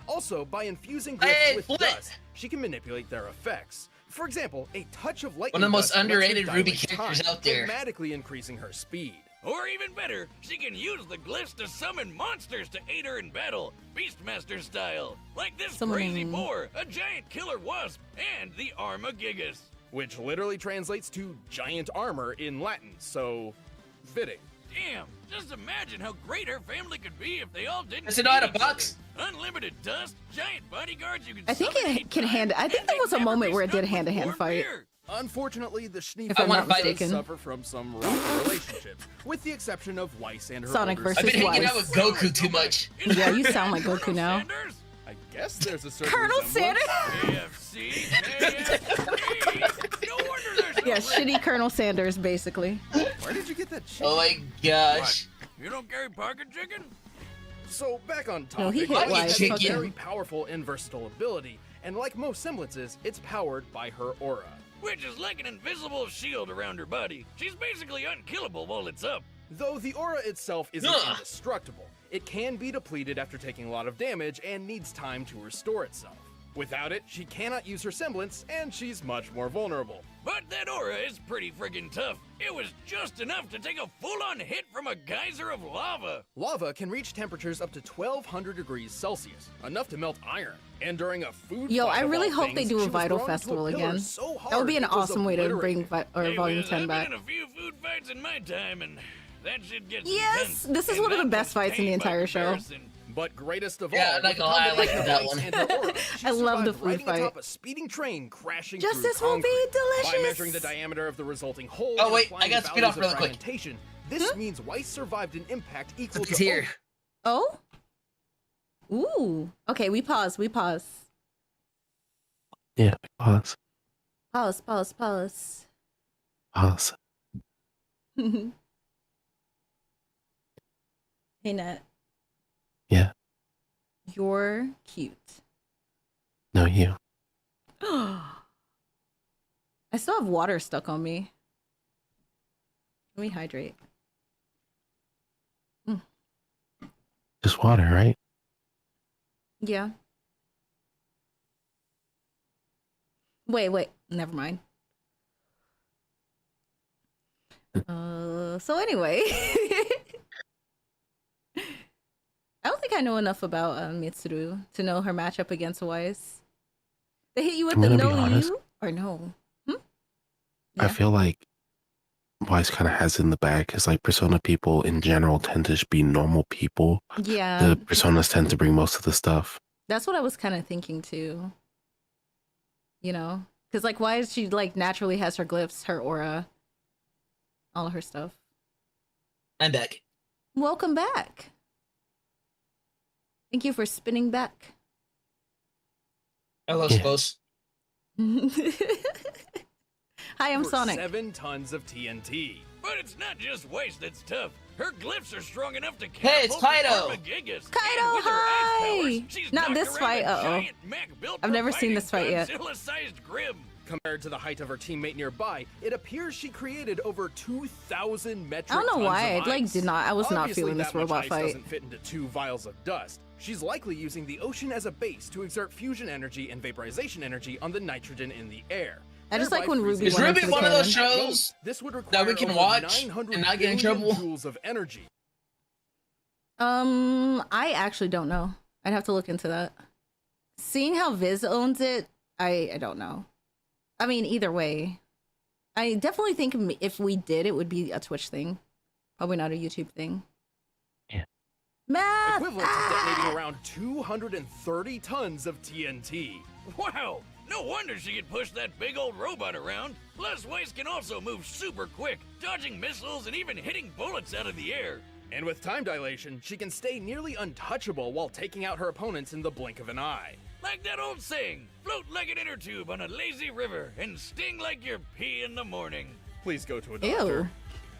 D: Also, by infusing glyphs
A: Hey,
D: with
A: Flint.
D: dust, she can manipulate their effects. For example, a touch of lightning
A: One of the most
D: dust lets her
A: underrated Ruby
D: dilate
A: characters
D: time,
A: out there.
D: dramatically increasing her speed.
E: Or even better, she can use the glyphs to summon monsters to aid her in battle, Beastmaster style. Like this crazy
B: Summoning.
E: boar, a giant killer wasp, and the Armagigas.
D: Which literally translates to giant armor in Latin, so fitting.
E: Damn, just imagine how great her family could be if they all didn't
A: Does it know how
E: need
A: to
E: each
A: box?
E: other. Unlimited dust, giant bodyguards you can
B: I think
E: summon
B: it can
E: anytime,
B: hand. I think
E: and
B: there
E: they'd
B: was a
E: never
B: moment
E: be
B: where it did
E: stuck with
B: hand-to-hand
E: warm
B: fight.
E: beer.
D: Unfortunately, the Schnee
B: If I'm
D: family
B: not mistaken.
D: suffer from some rocky relationships, with the exception of Weiss and her
B: Sonic
D: older
B: versus
A: I've been hanging out
B: Weiss.
A: with Goku too much.
B: Yeah, you sound like Goku
E: Colonel
B: now.
E: Sanders?
D: I guess there's a certain
B: Colonel
D: resemblance.
B: Sanders?
E: AFC, AFC. No wonder there's no
B: Yeah,
E: red.
B: shitty Colonel Sanders, basically.
D: Where did you get that shit?
A: Oh my gosh.
E: You don't carry pocket chicken?
D: So back on topic,
B: No, he hit
A: Weiss.
D: has a
A: Chicken.
D: very powerful and versatile ability, and like most semblances, it's powered by her aura.
E: Which is like an invisible shield around her body. She's basically unkillable while it's up.
D: Though the aura itself isn't
A: Ugh.
D: indestructible, it can be depleted after taking a lot of damage and needs time to restore itself. Without it, she cannot use her semblance, and she's much more vulnerable.
E: But that aura is pretty friggin' tough. It was just enough to take a full-on hit from a geyser of lava.
D: Lava can reach temperatures up to 1200 degrees Celsius, enough to melt iron. And during a food
B: Yo,
D: fight
B: I
D: of
B: really
D: all
B: hope they
D: things,
B: do a
D: she was
B: Vital
D: thrown into a
B: Festival
D: pillar
B: again.
D: so
B: That would be an
D: hard it was
B: awesome way to bring
D: obliterated.
B: Volume
E: Wiz,
B: 10
E: I've
B: back.
E: been in a few food fights in my time, and that shit gets
B: Yes,
E: intense.
B: this is
E: And
B: one of the
E: not
B: best fights in the
E: contained by
B: entire show.
E: comparison.
D: But greatest of
A: Yeah,
D: all,
A: I'm not
D: with the
A: gonna lie, I
D: combination
A: liked
D: of
A: that
D: Weiss
A: one.
D: and her aura, she
B: I love the
D: survived
B: food
D: riding
B: fight.
D: atop a speeding train crashing
B: Justice
D: through
B: will be
D: concrete. By
B: delicious.
D: measuring the diameter of the resulting hole
A: Oh,
D: and
A: wait,
D: applying
A: I gotta
D: the
A: speed off
D: values of
A: really quick.
D: fragmentation, this means Weiss survived an impact equal
A: It's
D: to
A: here.
B: Oh? Ooh. Okay, we pause.
C: Yeah, pause.
B: Pause.
C: Pause.
B: Hey, Nat.
C: Yeah.
B: You're cute.
C: No, you.
B: I still have water stuck on me. Let me hydrate.
C: Just water, right?
B: Yeah. Wait. Never mind. So anyway. I don't think I know enough about Mitsuru to know her matchup against Weiss. They hit you with
C: I'm
B: the
C: gonna be
B: no
C: honest.
B: you or no?
C: I
B: Yeah.
C: feel like Weiss kind of has it in the bag because like Persona people in general tend to just be normal people.
B: Yeah.
C: The Personas tend to bring most of the stuff.
B: That's what I was kind of thinking too. You know? Because like Weiss, she like naturally has her glyphs, her aura, all of her stuff.
A: I'm back.
B: Welcome back. Thank you for spinning back.
A: Hello,
C: Yeah.
A: Skulls.
B: Hi, I'm
D: For
B: Sonic.
D: 7 tons of TNT.
E: But it's not just Weiss that's tough. Her glyphs are strong enough to
A: Hey, it's
E: catapult
A: Kaido.
E: Armageddon.
B: Kaido,
E: And with her ice
B: hi!
E: powers, she's
B: Not
E: knocked
B: this
E: around
B: fight,
E: a
B: uh-oh.
E: giant mech built
B: I've
E: for
B: never seen this fight yet.
E: Godzilla-sized Grim.
D: Compared to the height of her teammate nearby, it appears she created over 2,000 metric
B: I don't know
D: tons
B: why.
D: of
B: I like
D: ice.
B: did not. I was not
D: Obviously,
B: feeling this
D: that much
B: robot
D: ice
B: fight.
D: doesn't fit into 2 vials of dust. She's likely using the ocean as a base to exert fusion energy and vaporization energy on the nitrogen in the air.
B: I just like when Ruby
A: Is
B: went
A: Ruby
B: into the
A: one of those
B: cannon.
A: shows
D: This would
A: that we
D: require
A: can
D: over
A: watch
D: 900
A: and not get in
D: billion
A: trouble?
D: joules of energy.
B: I actually don't know. I'd have to look into that. Seeing how Viz owns it, I don't know. I mean, either way, I definitely think if we did, it would be a Twitch thing, probably not a YouTube thing.
C: Yeah.
B: Math.
D: Equivalent to detonating around 230 tons of TNT.
E: Wow! No wonder she could push that big old robot around. Plus, Weiss can also move super quick, dodging missiles and even hitting bullets out of the air.
D: And with time dilation, she can stay nearly untouchable while taking out her opponents in the blink of an eye.
E: Like that old saying, float like an inner tube on a lazy river and sting like your pee in the morning.
D: Please go to a
B: Ew.
D: doctor.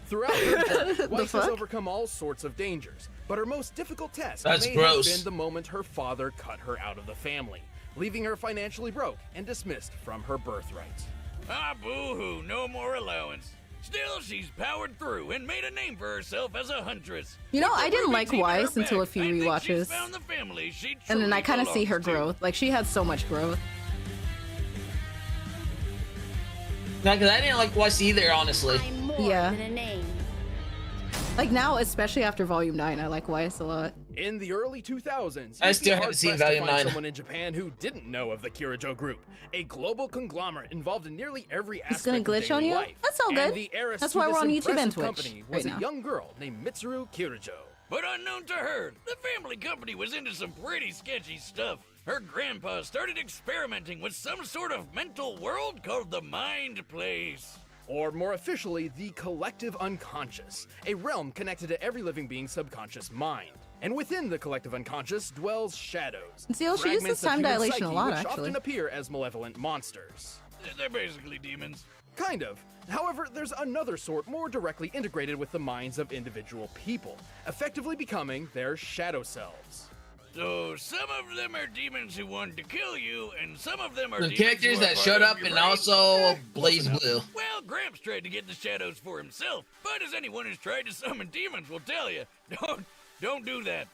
D: Throughout her journey,
B: The
D: Weiss has
B: fuck?
D: overcome all sorts of dangers, but her most difficult test
A: That's
D: may
A: gross.
D: have been the moment her father cut her out of the family, leaving her financially broke and dismissed from her birthright.
E: Ah, boo-hoo, no more allowance. Still, she's powered through and made a name for herself as a huntress.
B: You know,
E: With the
B: I didn't
E: Ruby
B: like
E: team at her
B: Weiss until a
E: back,
B: few
E: I think she's
B: rewatches.
E: found the family she
B: And then I
E: truly
B: kind of see her
E: belongs to.
B: growth. Like she had so much growth.
A: No, because I didn't like Weiss either, honestly.
F: I'm more
B: Yeah.
F: than a name.
B: Like now, especially after Volume 9, I like Weiss a lot.
D: In the early 2000s,
A: I
D: you'd
A: still
D: be
A: haven't seen
D: hard-pressed to
A: Volume
D: find
A: 9.
D: someone in Japan who didn't know of the Kirijo Group, a global conglomerate involved in nearly every
B: It's
D: aspect
B: gonna
D: of
B: glitch on
D: daily
B: you?
D: life.
B: That's all
D: And
B: good.
D: the heiress
B: That's
D: to
B: why
D: this
B: we're on YouTube and
D: impressive
B: Twitch
D: company was
B: right
D: a
B: now.
D: young girl named Mitsuru Kirijo.
E: But unknown to her, the family company was into some pretty sketchy stuff. Her grandpa started experimenting with some sort of mental world called the Mind Place.
D: Or more officially, the collective unconscious, a realm connected to every living being's subconscious mind. And within the collective unconscious dwells shadows.
B: See, oh, she uses
D: fragments of
B: time
D: human
B: dilation a
D: psyche
B: lot,
D: which
B: actually.
D: often appear as malevolent monsters.
E: They're basically demons.
D: Kind of. However, there's another sort more directly integrated with the minds of individual people, effectively becoming their shadow selves.
E: So some of them are demons who wanted to kill you, and some of them are
A: The
E: demons
A: characters
E: who are
A: that
E: part
A: showed
E: of
A: up
E: your
A: and
E: brain.
A: also Blaze
D: close enough.
A: Blue.
E: Well, Gramps tried to get the shadows for himself, but as anyone who's tried to summon demons will tell you, don't do that.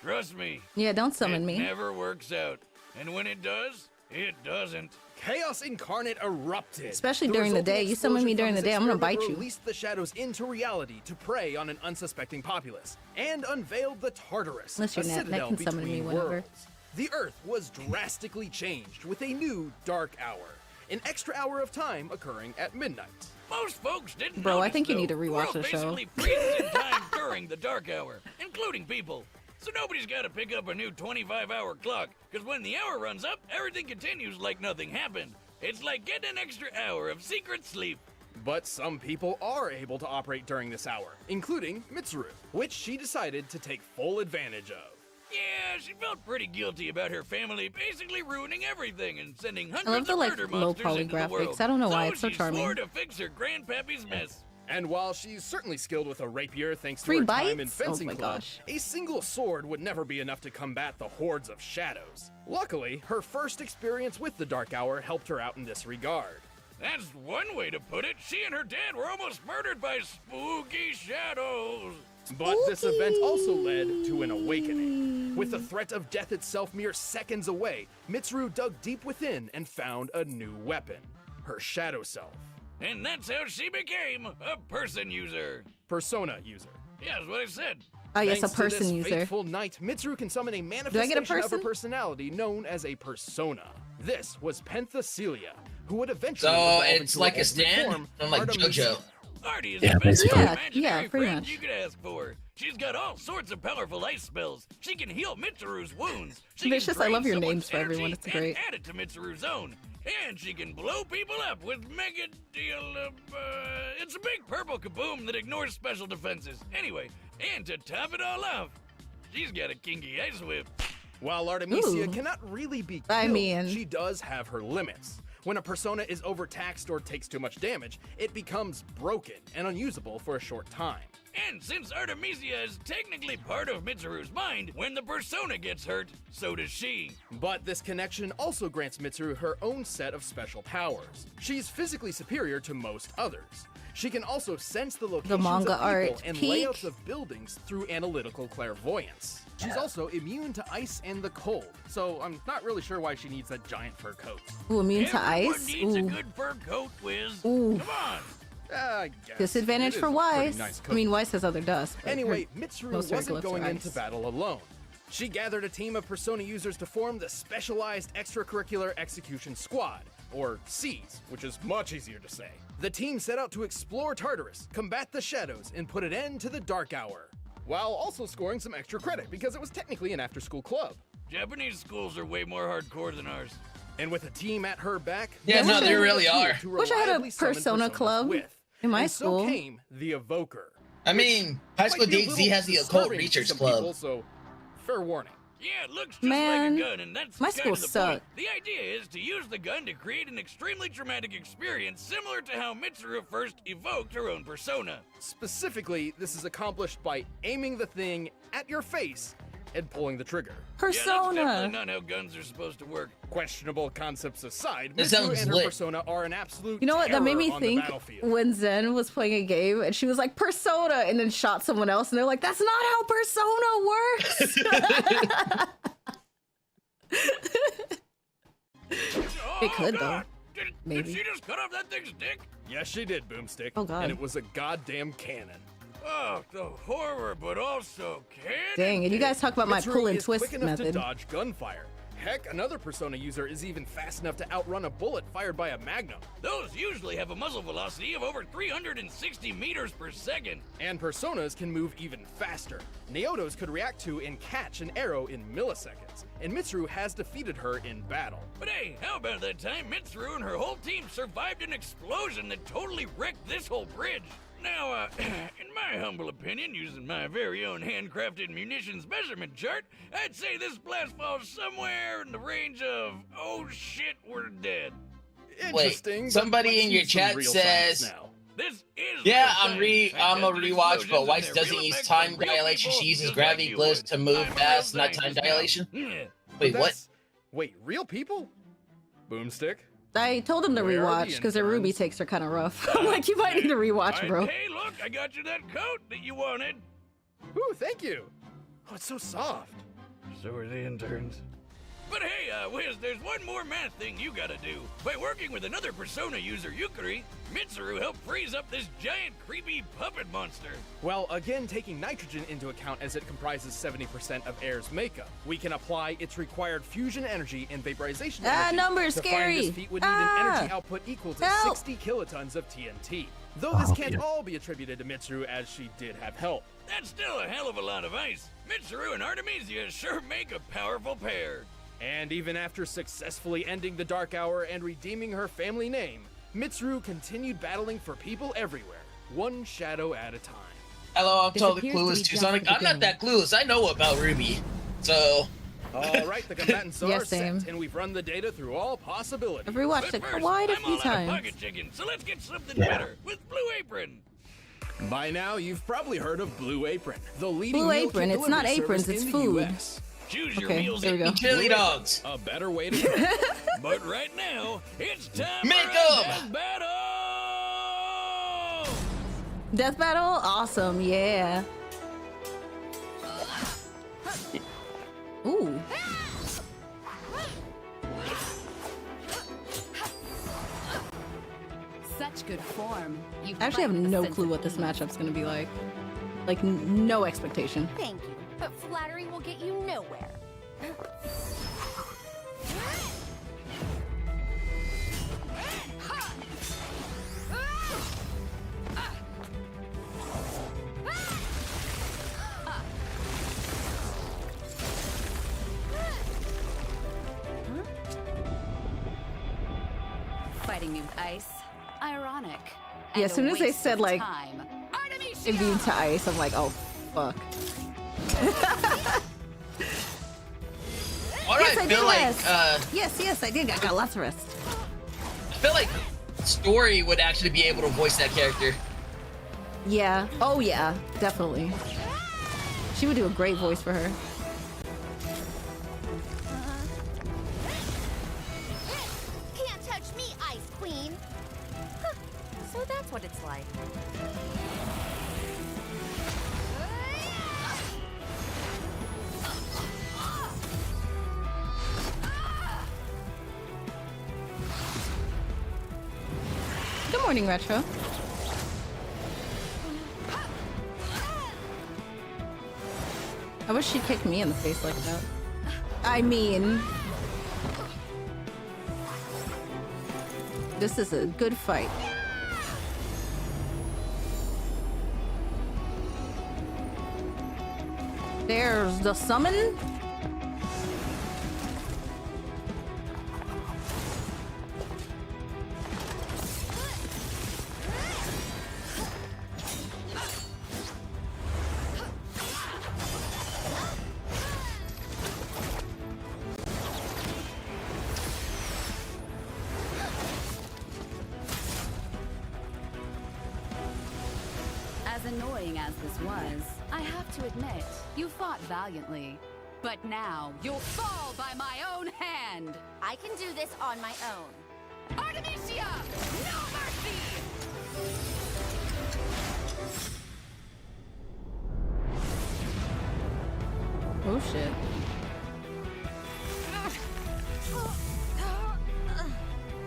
E: Trust me.
B: Yeah, don't summon
E: It
B: me.
E: never works out. And when it does, it doesn't.
D: Chaos Incarnate erupted.
B: Especially during the day.
D: resulting
B: You summon me
D: explosion
B: during
D: from
B: the
D: this
B: day, I'm gonna
D: experiment
B: bite you.
D: Released the shadows into reality to prey on an unsuspecting populace, and unveiled the Tartarus,
B: Unless
D: a
B: you're Nat, Nat
D: citadel
B: can summon me
D: between
B: whenever.
D: worlds. The Earth was drastically changed with a new dark hour, an extra hour of time occurring at midnight.
E: Most folks didn't
B: Bro, I
E: notice,
B: think you
E: though.
B: need to rewatch
E: World
B: the show.
E: basically freezes in time during the dark hour, including people. So nobody's got to pick up a new 25-hour clock, because when the hour runs up, everything continues like nothing happened. It's like getting an extra hour of secret sleep.
D: But some people are able to operate during this hour, including Mitsuru, which she decided to take full advantage of.
E: Yeah, she felt pretty guilty about her family basically ruining everything and sending
B: love
E: hundreds
B: the,
E: of
B: like,
E: murder
B: low
E: monsters
B: poly
E: into the
B: graphics.
E: world.
B: I don't know why, it's so
E: she
B: charming.
E: swore to fix her grandpappy's mess.
D: And while she's certainly skilled with a rapier thanks to
B: 3
D: her time in
B: bites?
D: fencing
B: Oh my
D: club,
B: gosh.
D: a single sword would never be enough to combat the hordes of shadows. Luckily, her first experience with the Dark Hour helped her out in this regard.
E: That's one way to put it. She and her dad were almost murdered by spooky shadows.
D: But this event also led to an awakening. With the threat of death itself mere seconds away, Mitsuru dug deep within and found a new weapon, her shadow self.
E: And that's how she became a person user.
D: Persona user.
E: Yeah, that's what I said.
B: Oh, yes, a
D: Thanks
B: person
D: to this
B: user.
D: fateful night, Mitsuru can summon a
B: I get a
D: manifestation of her
B: person?
D: personality known as a persona. This was Phantasy, who would eventually
A: So
D: evolve
A: it's
D: into
A: like
D: her
A: a
D: ultimate
A: stand?
D: form,
A: I'm like
D: Artemisia.
A: JoJo.
E: Artie is
C: Yeah,
E: the best
C: basically.
E: imaginary
B: Yeah, pretty
E: friend
B: much.
E: you could ask for. She's got all sorts of powerful ice spells. She can heal Mitsuru's wounds. She
B: Vicious,
E: can
B: I love
E: drain
B: your
E: someone's
B: names for everyone,
E: energy
B: it's great.
E: And add it to Mitsuru's own. And she can blow people up with mega deal of, it's a big purple kaboom that ignores special defenses. Anyway, and to top it all off, she's got a kinky ice whip.
D: While Artemisia
B: Ooh.
D: cannot really be killed,
B: I mean-
D: she does have her limits. When a persona is overtaxed or takes too much damage, it becomes broken and unusable for a short time.
E: And since Artemisia is technically part of Mitsuru's mind, when the persona gets hurt, so does she.
D: But this connection also grants Mitsuru her own set of special powers. She's physically superior to most others. She can also sense the locations
B: manga
D: of people
B: art
D: and
B: peak.
D: layouts of buildings through analytical clairvoyance. She's also immune to ice and the cold, so I'm not really sure why she needs that giant fur coat.
B: Ooh, immune to
E: Everyone
B: ice?
E: needs a
B: Ooh.
E: good fur coat, Wiz.
B: Ooh.
E: Come on.
D: I guess.
B: Disadvantage
D: It
B: for
D: is a pretty
B: Weiss.
D: nice
B: I
D: coat.
B: mean, Weiss has other dust. but
D: Anyway,
B: her-
D: Mitsuru
B: most of her
D: wasn't
B: glyphs
D: going
B: are
D: into
B: ice.
D: battle alone. She gathered a team of Persona users to form the Specialized Extracurricular Execution Squad, or SEAS, which is much easier to say. The team set out to explore Tartarus, combat the shadows, and put an end to the Dark Hour, while also scoring some extra credit because it was technically an after-school club.
E: Japanese schools are way more hardcore than ours.
D: And with a team at her back,
A: Yeah,
D: Mitsuru
A: no, they
D: had a
A: really
D: tool
A: are.
D: to
B: Wish I had a
D: reliably summon
B: Persona
D: personas
B: club
D: with.
B: in my
D: And
B: school.
D: so came the Evoker.
A: I mean, High School
D: Might be a
A: DxD
D: little
A: has the Occult
D: disturbing to
A: Research
D: some
A: Club.
D: people, so fair warning.
E: Yeah, it looks just
B: Man,
E: like a gun, and that's
B: my
E: kind
B: school
E: of the
B: sucked.
E: point. The idea is to use the gun to create an extremely traumatic experience, similar to how Mitsuru first evoked her own persona.
D: Specifically, this is accomplished by aiming the thing at your face and pulling the trigger.
E: Yeah, that's
B: Persona.
E: definitely not how guns are supposed to work.
D: Questionable concepts aside,
A: That
D: Mitsuru
A: sounds
D: and her
A: lit.
D: persona are an absolute
B: You know what? That made me
D: terror on the
B: think
D: battlefield.
B: when Zen was playing a game and she was like, Persona, and then shot someone else, and they're like, that's not how Persona works. It could, though.
E: God. Did
B: Maybe.
E: she just cut off that thing's dick?
D: Yes, she did, Boomstick.
B: Oh, God.
D: And it was a goddamn cannon.
E: Oh, the horror, but also canon.
B: Dang, and you guys talk about my
D: Mitsuru
B: pull and
D: is
B: twist
D: quick enough to
B: method.
D: dodge gunfire. Heck, another Persona user is even fast enough to outrun a bullet fired by a Magnum.
E: Those usually have a muzzle velocity of over 360 meters per second.
D: And Personas can move even faster. Naotos could react to and catch an arrow in milliseconds, and Mitsuru has defeated her in battle.
E: But hey, how about that time Mitsuru and her whole team survived an explosion that totally wrecked this whole bridge? Now, in my humble opinion, using my very own handcrafted munitions measurement chart, I'd say this blast falls somewhere in the range of, oh shit, we're dead.
D: Interesting.
A: Wait,
D: but
A: somebody
D: let's
A: in your
D: use some
A: chat
D: real science
A: says-
D: now.
E: This is
A: Yeah,
E: real
A: I'm
E: science.
A: a
E: Fantastic
A: rewatch, but
E: explosions
A: Weiss
E: and their
A: doesn't
E: real
A: use
E: effects
A: time
E: on real
A: dilation.
E: people,
A: She uses
E: just
A: gravity
E: like you
A: bliss
E: would.
A: to move
E: I'm a real
A: fast, not time
E: scientist now.
A: dilation.
E: Yeah.
A: Wait, what?
D: That's- Wait, real people? Boomstick?
B: I told him to
D: Where are the
B: rewatch because their Ruby
D: interns?
B: takes are kind of rough. I'm like, you might need to rewatch, bro.
E: Hey, look, I got you that coat that you wanted.
D: Ooh, thank you. Oh, it's so soft.
E: So are the interns. But hey, Wiz, there's one more math thing you gotta do. By working with another Persona user, Yukari, Mitsuru helped freeze up this giant, creepy puppet monster.
D: Well, again, taking nitrogen into account as it comprises 70% of air's makeup, we can apply its required fusion energy and vaporization energy.
B: numbers,
D: to find
B: scary.
D: this feat would need an energy
B: Ah.
D: output equal to
B: Help.
D: 60 kilotons of TNT. Though this
C: Oh,
D: can't
C: yeah.
D: all be attributed to Mitsuru, as she did have help.
E: That's still a hell of a lot of ice. Mitsuru and Artemisia sure make a powerful pair.
D: And even after successfully ending the Dark Hour and redeeming her family name, Mitsuru continued battling for people everywhere, one shadow at a time.
A: Hello, I'm
J: This
A: totally
J: appears to
A: clueless
J: be
A: too,
J: just
A: Sonic.
J: the
A: I'm not that clueless. I know about Ruby. So,
D: All right, the combatants
B: Yeah,
D: are
B: same.
D: set, and we've run the data through all possibilities.
B: I've rewatched
E: But
B: it
E: first,
B: quite a
E: I'm
B: few
E: all out of
B: times.
E: pocket chicken, so let's get something better with Blue Apron.
D: By now, you've probably heard of Blue Apron, the leading
B: Blue
D: meal
B: Apron,
D: kit
B: it's not
D: delivery
B: aprons,
D: service
B: it's
D: in the
B: food.
D: US.
E: Choose your
B: Okay,
E: meals
B: there we go.
A: Chili dogs.
D: A better way to cook.
E: But right now, it's time
A: Make
E: for a
A: 'em!
E: death battle!
B: Death battle? Awesome, yeah. Ooh.
J: Such good form.
B: I actually have no clue what this matchup's gonna be like. Like, no expectation.
F: Thank you, but flattery will get you nowhere.
J: Fighting me with ice. Ironic.
B: Yeah, as
J: And
B: soon
J: a
B: as they
J: waste
B: said,
J: of
B: like,
J: time.
B: immune to ice, I'm like, oh, fuck.
A: Why do
B: Yes,
A: I
B: I
A: feel
B: did
A: like
B: rest. Yes, I did. I got lots of rest.
A: I feel like Story would actually be able to voice that character.
B: Yeah. Oh, yeah. Definitely. She would do a great voice for her.
F: Can't touch me, Ice Queen. Huh. So that's what it's like.
B: Good morning, Retro. I wish she kicked me in the face like that. I mean... This is a good fight. There's the summon.
J: As annoying as this was, I have to admit, you fought valiantly. But now, you'll fall by my own hand!
F: I can do this on my own.
J: Artemisia! No mercy!
B: Oh shit.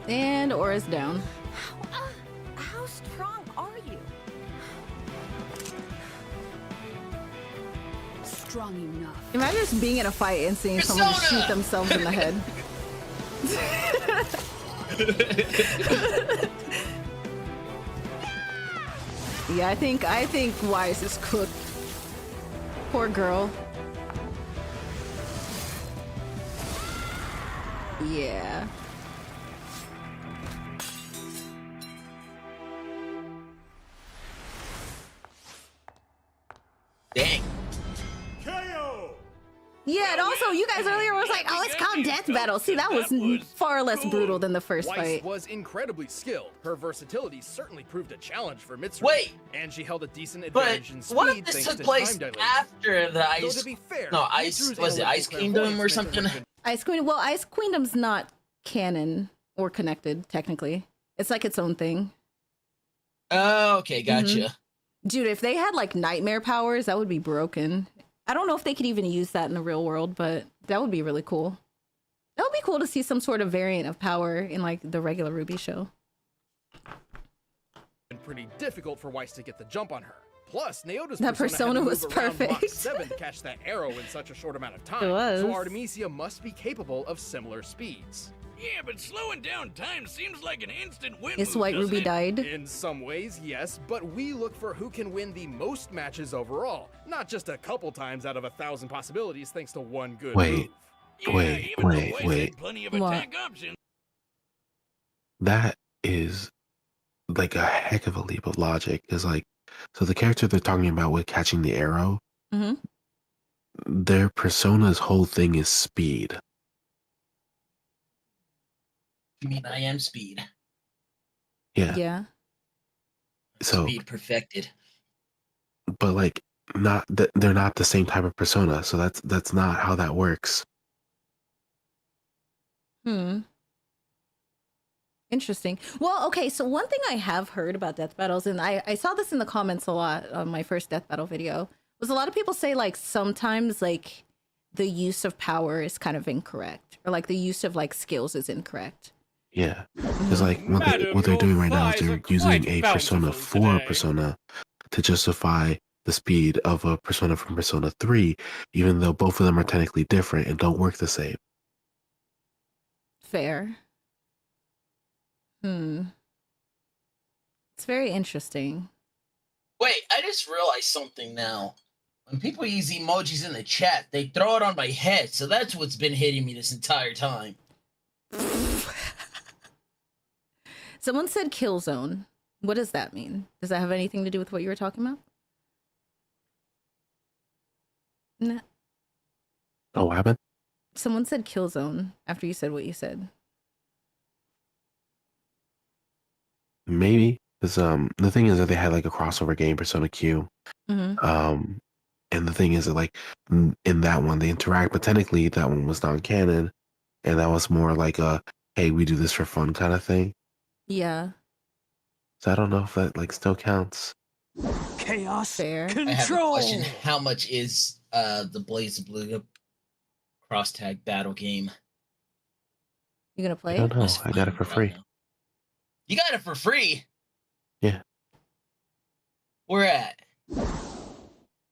B: And Aura's down.
F: How strong are you?
J: Strong enough.
B: Imagine just being in a fight and seeing someone just
A: Persona!
B: shoot themselves in the head. Yeah, I think Weiss is cooked. Poor girl. Yeah.
A: Dang.
B: Yeah, and also you guys earlier was like, oh, it's called Death Battle. See, that was far less brutal than the first
D: Weiss
B: fight.
D: was incredibly skilled. Her versatility certainly proved a challenge for Mitsuru.
A: Wait!
D: And she held a decent
A: But
D: advantage in speed
A: what if this
D: thanks
A: took
D: to
A: place
D: time dilation.
A: after the
D: Though
A: ice?
D: to be fair,
A: No, ice
D: Mitsuru's
A: was it
D: analytical
A: Ice Kingdom or
D: clairvoyance meant her
A: something?
B: Ice Queen. Well, Ice Queendom's not canon or connected technically. It's like its own thing.
A: Oh, okay, gotcha.
B: Dude, if they had like nightmare powers, that would be broken. I don't know if they could even use that in the real world, but that would be really cool. That would be cool to see some sort of variant of power in like the regular Ruby show.
D: been pretty difficult for Weiss to get the jump on her. Plus, Naota's
B: That persona
D: had to
B: was
D: move around Block
B: perfect.
D: 7 to catch that arrow in such a short amount of time.
B: It was.
D: So Artemisia must be capable of similar speeds.
E: Yeah, but slowing down time seems like an instant win.
B: Guess
E: move,
B: White
E: doesn't
B: Ruby
E: it?
B: died.
D: In some ways, yes, but we look for who can win the most matches overall, not just a couple times out of 1,000 possibilities thanks to one good
C: Wait.
D: move.
E: Yeah,
C: Wait,
E: even though
C: wait,
E: Weiss
C: wait.
E: had plenty of
B: What?
E: attack options.
C: That is like a heck of a leap of logic. Is like, so the character they're talking about with catching the arrow,
B: Mm-hmm.
C: their persona's whole thing is speed.
A: You mean I am speed?
C: Yeah.
B: Yeah.
C: So
A: Speed perfected.
C: but like not that they're not the same type of persona, so that's not how that works.
B: Interesting. Well, okay, so one thing I have heard about death battles, and I saw this in the comments a lot on my first death battle video, was a lot of people say like sometimes like the use of power is kind of incorrect, or like the use of like skills is incorrect.
C: Yeah, because like what they're doing right now is they're using a Persona 4 persona to justify the speed of a persona from Persona 3, even though both of them are technically different and don't work the same.
B: Fair. It's very interesting.
A: Wait, I just realized something now. When people use emojis in the chat, they throw it on my head, so that's what's been hitting me this entire time.
B: Someone said kill zone. What does that mean? Does that have anything to do with what you were talking about? Nah.
C: Oh, what happened?
B: Someone said kill zone after you said what you said.
C: Maybe. Because the thing is that they had like a crossover game, Persona Q. And the thing is that like in that one they interact, but technically that one was non-canon, and that was more like a hey, we do this for fun kind of thing.
B: Yeah.
C: So I don't know if that like still counts.
K: Chaos
B: Fair.
A: I have a question. How much is the Blaze of Blue cross tag battle game?
B: You gonna play
C: I
B: it?
C: don't know. I got it for free.
A: You got it for free?
C: Yeah.
A: Where at?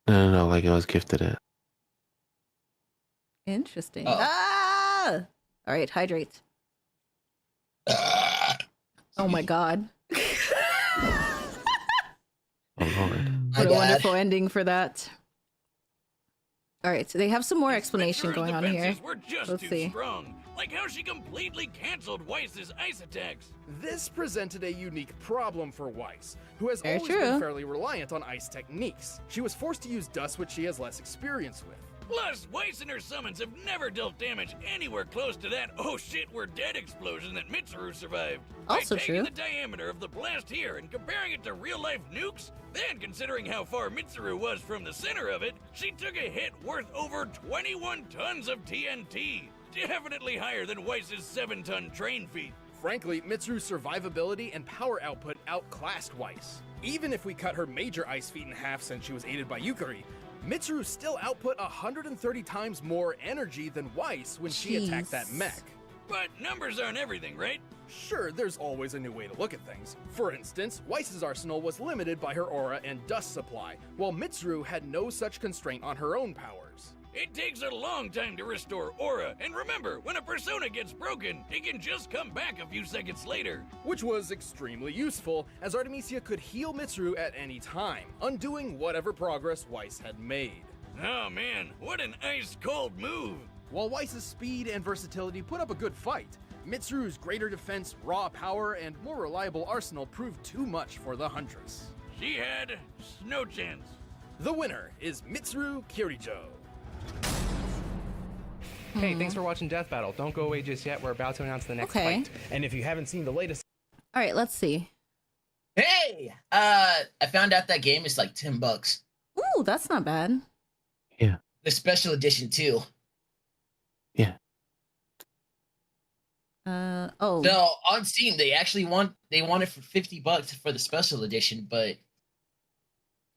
C: No, like I was gifted it.
B: Interesting.
A: Oh.
B: Ah! All right, hydrate. Oh my god.
C: Oh Lord.
B: What a wonderful ending for that. All right, so they have some more explanation going on here. Let's see.
E: Strong. Like how she completely canceled Weiss's ice attacks.
D: This presented a unique problem for Weiss, who has
B: Very
D: always
B: true.
D: been fairly reliant on ice techniques. She was forced to use dust, which she has less experience with.
E: Plus, Weiss and her summons have never dealt damage anywhere close to that oh shit we're dead explosion that Mitsuru survived.
B: Also
E: By taking
B: true.
E: the diameter of the blast here and comparing it to real-life nukes, then considering how far Mitsuru was from the center of it, she took a hit worth over 21 tons of TNT. Definitely higher than Weiss's 7-ton train feat.
D: Frankly, Mitsuru's survivability and power output outclassed Weiss. Even if we cut her major ice feat in half since she was aided by Yukari, Mitsuru still output 130 times more energy than Weiss when she attacked that mech.
E: But numbers aren't everything, right?
D: Sure, there's always a new way to look at things. For instance, Weiss's arsenal was limited by her aura and dust supply, while Mitsuru had no such constraint on her own powers.
E: It takes a long time to restore aura, and remember, when a persona gets broken, it can just come back a few seconds later.
D: Which was extremely useful, as Artemisia could heal Mitsuru at any time, undoing whatever progress Weiss had made.
E: Oh man, what an ice-cold move!
D: While Weiss's speed and versatility put up a good fight, Mitsuru's greater defense, raw power, and more reliable arsenal proved too much for the Huntress.
E: She had no chance.
D: The winner is Mitsuru Kirijo.
L: Hey, thanks for watching Death Battle. Don't go away just yet. We're about to announce the next fight. And if you haven't seen the latest...
B: All right, let's see.
A: Hey! I found out that game is like $10.
B: Ooh, that's not bad.
C: Yeah.
A: The special edition too.
C: Yeah.
B: Oh.
A: No, on Steam they actually want it for $50 for the special edition, but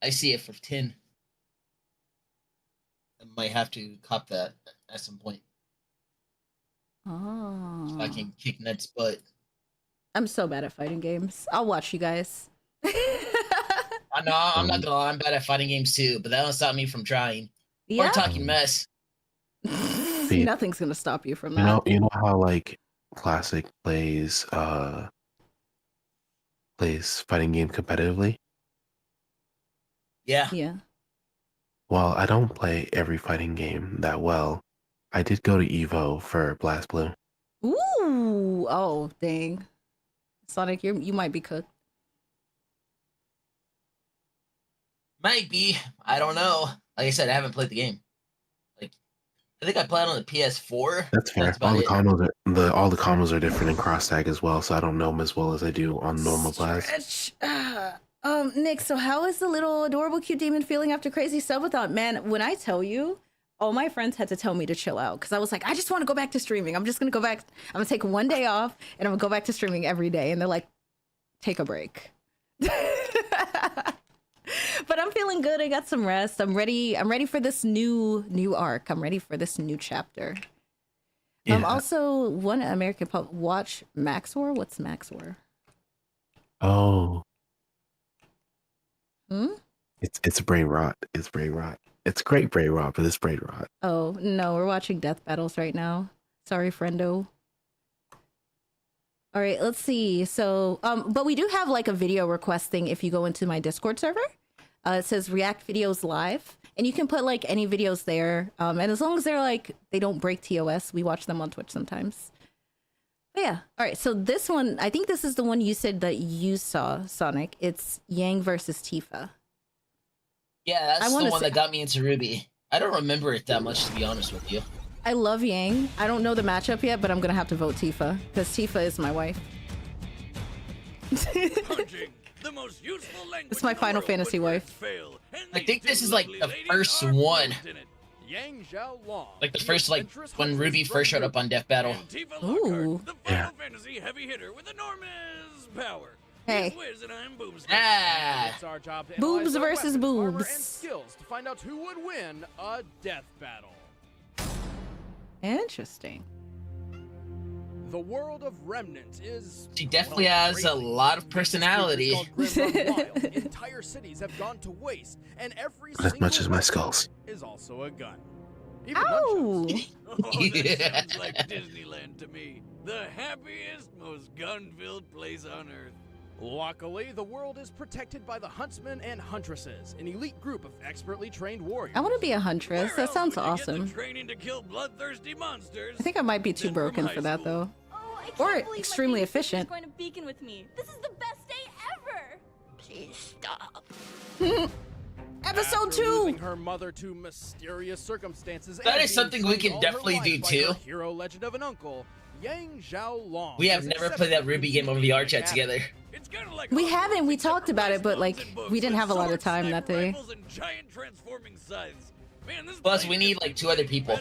A: I see it for 10. I might have to cop that at some point.
B: Oh.
A: So I can kick Ned's butt.
B: I'm so bad at fighting games. I'll watch you guys.
A: I know, I'm not gonna lie, I'm bad at fighting games too, but that don't stop me from trying.
B: Yeah.
A: We're talking mess.
B: Nothing's gonna stop you from that.
C: You know how like Classic plays fighting game competitively?
A: Yeah.
B: Yeah.
C: Well, I don't play every fighting game that well. I did go to Evo for Blast Blue.
B: Ooh. Oh, dang. Sonic, you might be cooked.
A: Might be. I don't know. Like I said, I haven't played the game. Like, I think I played on the PS4.
C: That's fair. All the combos are different in cross tag as well, so I don't know them as well as I do on normal Blast.
B: Nick, so how is the little adorable cute demon feeling after crazy subathon? Man, when I tell you, all my friends had to tell me to chill out because I was like, I just want to go back to streaming. I'm just gonna go back. I'm gonna take one day off and I'm gonna go back to streaming every day. And they're like, take a break. But I'm feeling good. I got some rest. I'm ready. I'm ready for this new arc. I'm ready for this new chapter.
C: Yeah.
B: Also, one American pub watch Max War. What's Max War?
C: Oh.
B: Hmm?
C: It's brain rot. It's brain rot. It's great brain rot, but it's brain rot.
B: Oh no, we're watching death battles right now. Sorry, friendo. All right, let's see. So, but we do have like a video request thing if you go into my Discord server. It says React Videos Live, and you can put like any videos there. And as long as they're like, they don't break TOS, we watch them on Twitch sometimes. But yeah. All right, so this one, I think this is the one you said that you saw, Sonic. It's Yang versus Tifa.
A: Yeah, that's the one that got me into Ruby. I don't remember it that much, to be honest with you.
B: I love Yang. I don't know the matchup yet, but I'm gonna have to vote Tifa because Tifa is my wife.
E: The most useful language
B: It's my Final Fantasy wife.
A: I think this is like the first one. Like the first, like, when Ruby first showed up on Death Battle.
B: Ooh.
E: The Final Fantasy heavy hitter with enormous power.
B: Hey.
A: Ah.
D: It's our job to
B: Boobs
D: analyze their
B: versus
D: weapons, armor, and
B: boobs.
D: skills to find out who would win a death battle.
B: Interesting.
D: The world of Remnant is...
A: She definitely has a lot of personality.
D: Entire cities have gone to waste, and every
C: As much as my skulls.
D: is also a gun. Even
B: Ow!
E: Oh, that sounds like Disneyland to me. The happiest, most gun-filled place on Earth.
D: Luckily, the world is protected by the Huntsmen and Huntresses, an elite group of expertly trained warriors.
B: I want to be a huntress. That sounds awesome.
E: Training to kill bloodthirsty monsters.
B: I think I might be too broken for that though.
I: Oh, I
B: Or
I: can't believe
B: extremely
I: my babysister's
B: efficient.
I: going to Beacon with me. This is the best day ever. Please stop.
B: Episode
D: After
B: 2.
D: losing her mother to mysterious circumstances.
A: That
D: and
A: is
D: being
A: something we
D: trained
A: can
D: all her
A: definitely
D: life
A: do
D: by
A: too.
D: her hero legend of an uncle, Yang Xiaolong.
A: We have
D: was
A: never
D: accepted
A: played that
D: into
A: Ruby game over the
D: Academy.
A: R chat together.
E: Like
B: We haven't. We talked about it, but like we didn't have a lot of time that day.
E: Man,
A: Plus, we need like 2 other people.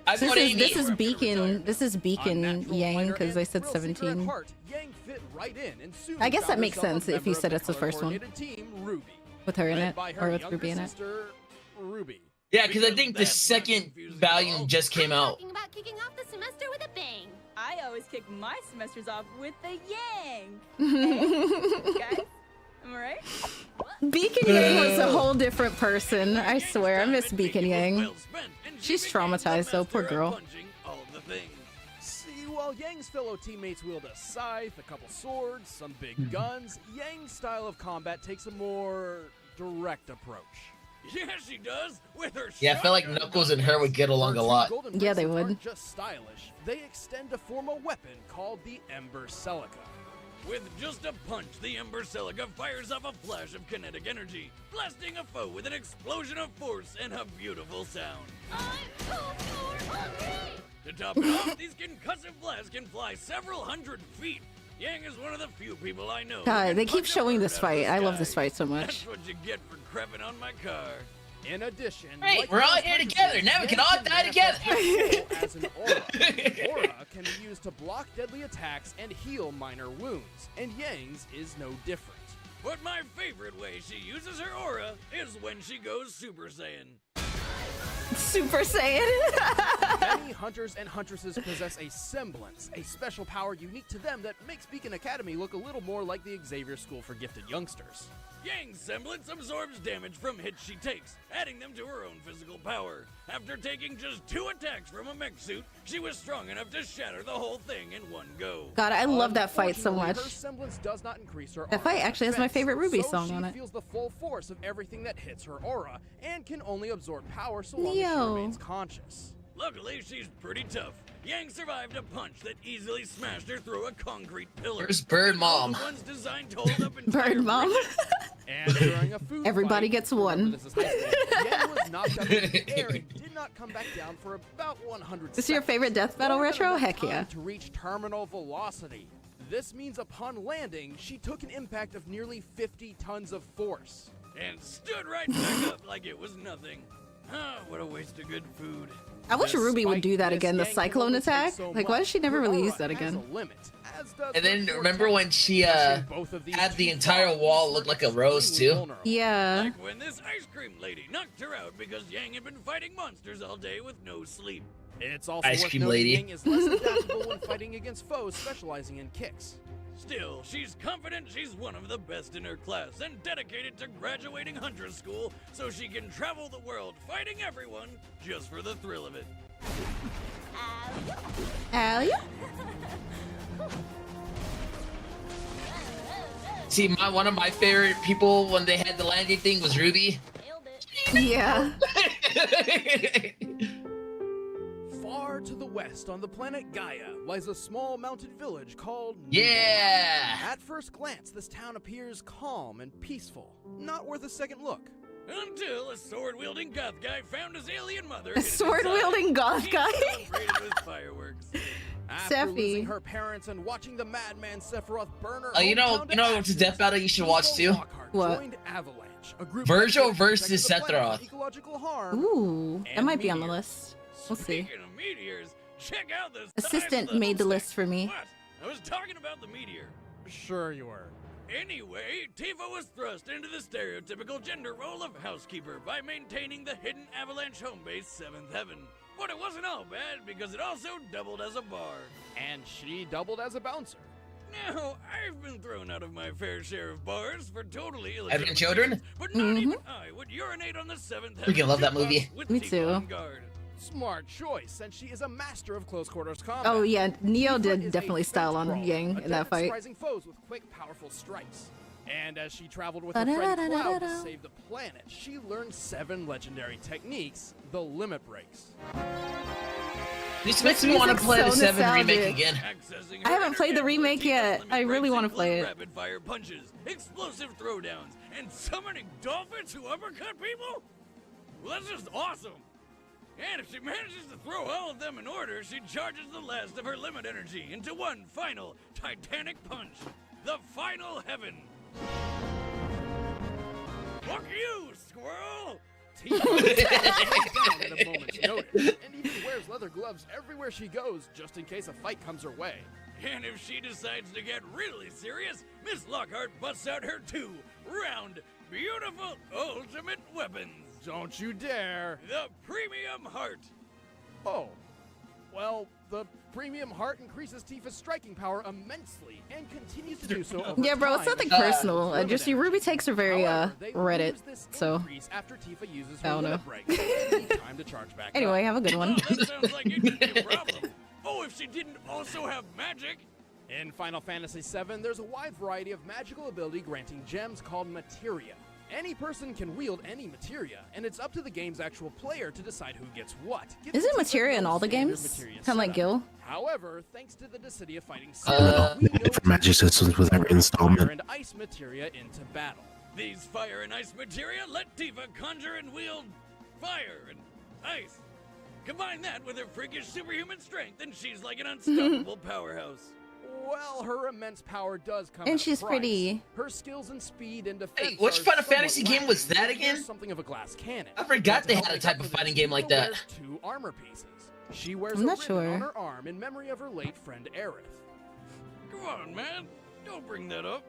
A: I
B: This
A: vote
B: is,
A: Amy.
B: this is Beacon. This is Beacon Yang because they said 17. I guess that makes sense if you said it's the first one. With her in it, or with Ruby in it.
A: Yeah, because I think the second volume just came out.
F: Talking about kicking off the semester with a bang.
I: I always kick my semesters off with the Yang. Hey, guys, am I right?
B: Beacon Yang was a whole different person. I swear, I miss Beacon Yang. She's traumatized though, poor girl.
D: See, while Yang's fellow teammates wield a scythe, a couple swords, some big guns, Yang's style of combat takes a more direct approach.
E: Yeah, she does. With her
A: Yeah, I feel like Knuckles and her would get along a lot.
B: Yeah, they would.
D: Aren't just stylish, they extend to form a weapon called the Ember Celica.
E: With just a punch, the Ember Celica fires off a flash of kinetic energy, blasting a foe with an explosion of force and a beautiful sound. To top it off, these concussive blasts can fly several hundred feet. Yang is one of the few people I know.
B: God, they keep showing this fight. I love this fight so much.
E: That's what you get for crepping on my car.
D: In addition,
A: Hey,
D: like
A: we're all
D: most
A: here
D: huntresses,
A: together. Now we can all
D: Yang
A: die together.
D: as an aura. Aura can be used to block deadly attacks and heal minor wounds, and Yang's is no different.
E: But my favorite way she uses her aura is when she goes Super Saiyan.
B: Super Saiyan.
D: Many hunters and huntresses possess a semblance, a special power unique to them that makes Beacon Academy look a little more like the Xavier School for Gifted Youngsters.
E: Yang's semblance absorbs damage from hits she takes, adding them to her own physical power. After taking just 2 attacks from a mech suit, she was strong enough to shatter the whole thing in one go.
B: God, I love that fight so much.
D: Her semblance does not increase her
B: That fight
D: aura's
B: actually has my
D: defense,
B: favorite Ruby
D: so
B: song
D: she
B: on it.
D: feels the full force of everything that hits her aura and can only absorb power so long as she
B: Neo.
D: remains conscious.
E: Luckily, she's pretty tough. Yang survived a punch that easily smashed her through a concrete pillar.
A: Where's Bird Mom?
E: The ones designed to hold up entire
B: Bird Mom.
D: And during a food
B: Everybody
D: fight,
B: gets one.
D: this is high school, Yang was knocked up into the air and did not come back down for about 100
B: This is your favorite death battle
D: Only
B: retro?
D: enough
B: Heck
D: time
B: yeah.
D: To reach terminal velocity. This means upon landing, she took an impact of nearly 50 tons of force.
E: And stood right back up like it was nothing. Ah, what a waste of good food.
B: I wish Ruby would do that again, the cyclone attack. Like, why does she never really use that again?
A: And then remember when she had the entire wall look like a rose too?
B: Yeah.
E: Like when this ice cream lady knocked her out because Yang had been fighting monsters all day with no sleep.
D: It's also
A: Ice
D: worth
A: cream
D: noting
A: lady.
D: Yang is less adaptable when fighting against foes specializing in kicks.
E: Still, she's confident she's one of the best in her class and dedicated to graduating Huntress School so she can travel the world fighting everyone just for the thrill of it.
B: Alia?
A: See, one of my favorite people when they had the landing thing was Ruby.
B: Yeah.
D: Far to the west on the planet Gaia lies a small mountain village called
A: Yeah!
D: At first glance, this town appears calm and peaceful, not worth a second look.
E: Until a sword-wielding goth guy found his alien mother.
B: A sword-wielding goth guy?
E: Celebrated with fireworks.
D: After losing her parents and watching the madman Sephiroth burn her
A: you know what's a death battle you should watch too?
B: What?
A: Virgil versus Sephiroth.
B: Ooh, that might be on the list. We'll see.
E: Speaking of meteors, check out this.
B: Assistant made the list for me.
E: What? I was talking about the meteor.
D: Sure you were.
E: Anyway, Tifa was thrust into the stereotypical gender role of housekeeper by maintaining the hidden avalanche home base 7th Heaven. But it wasn't all bad because it also doubled as a bar.
D: And she doubled as a bouncer.
E: Now, I've been thrown out of my fair share of bars for totally illegitimate
A: Advent Children?
E: reasons, but not even I would urinate on the 7th Heaven.
A: Freaking love that movie.
E: With
B: Me
E: Tifa
B: too.
E: on guard.
D: Smart choice, since she is a master of close quarters combat.
B: Oh yeah, Neo
D: Tifa
B: did
D: is
B: definitely
D: a
B: style on
D: brawler,
B: Yang in
D: adept
B: that
D: at
B: fight.
D: surprising foes with quick, powerful strikes. And as she traveled with her friend Cloud to save the planet, she learned 7 legendary techniques, the limit breaks.
A: This makes me want to play the 7
B: nostalgic.
A: remake again.
B: I haven't played the remake yet. I really want to play it.
E: Rapid fire punches, explosive throwdowns, and summoning dolphins who uppercut people? Well, that's just awesome. And if she manages to throw all of them in order, she charges the last of her limit energy into one final titanic punch. The final heaven. Fuck you, squirrel!
D: Tifa down at a moment's notice, and even wears leather gloves everywhere she goes, just in case a fight comes her way.
E: And if she decides to get really serious, Miss Lockhart busts out her 2 round, beautiful ultimate weapons.
D: Don't you dare!
E: The Premium Heart.
D: Oh. Well, the Premium Heart increases Tifa's striking power immensely, and continues to do so over
B: Yeah, bro, it's
D: time
B: nothing
D: as she
B: personal.
D: limit
B: Just your
D: energy.
B: Ruby takes are very
D: However, they
B: Reddit,
D: lose this
B: so
D: increase after Tifa uses
B: I
D: her
B: don't know.
D: limit break, and need time to charge back
B: Anyway,
D: up.
B: have a good one.
E: Oh, that sounds like it could be a problem. Oh, if she didn't also have magic.
D: In Final Fantasy VII, there's a wide variety of magical ability granting gems called materia. Any person can wield any materia, and it's up to the game's actual player to decide who gets what. Give
B: Is it
D: Tifa
B: materia in
D: no
B: all the
D: standard
B: games?
D: materia
B: Kind of like
D: setup.
B: Gil?
D: However, thanks to the Dissidia fighting
C: Different magic systems with every
D: fire
C: installment.
D: and ice materia into battle.
E: These fire and ice materia let Tifa conjure and wield fire and ice. Combine that with her freakish superhuman strength, and she's like an unstoppable powerhouse.
D: Well, her immense power does come
B: And
D: at a
B: she's
D: price.
B: pretty.
D: Her skills and speed and defense.
A: Hey, which
D: are
A: Final
D: somewhat
A: Fantasy game was
D: lacking.
A: that again?
D: Here's something of a glass cannon.
A: I forgot
D: To
A: they
D: help
A: had a
D: make
A: type
D: up
A: of
D: for this,
A: fighting game like
D: Tifa
A: that.
D: wears 2 armor pieces. She wears
B: I'm
D: a
B: not
D: ribbon
B: sure.
D: on her arm in memory of her late friend Aerith,
E: Come on, man. Don't bring that up.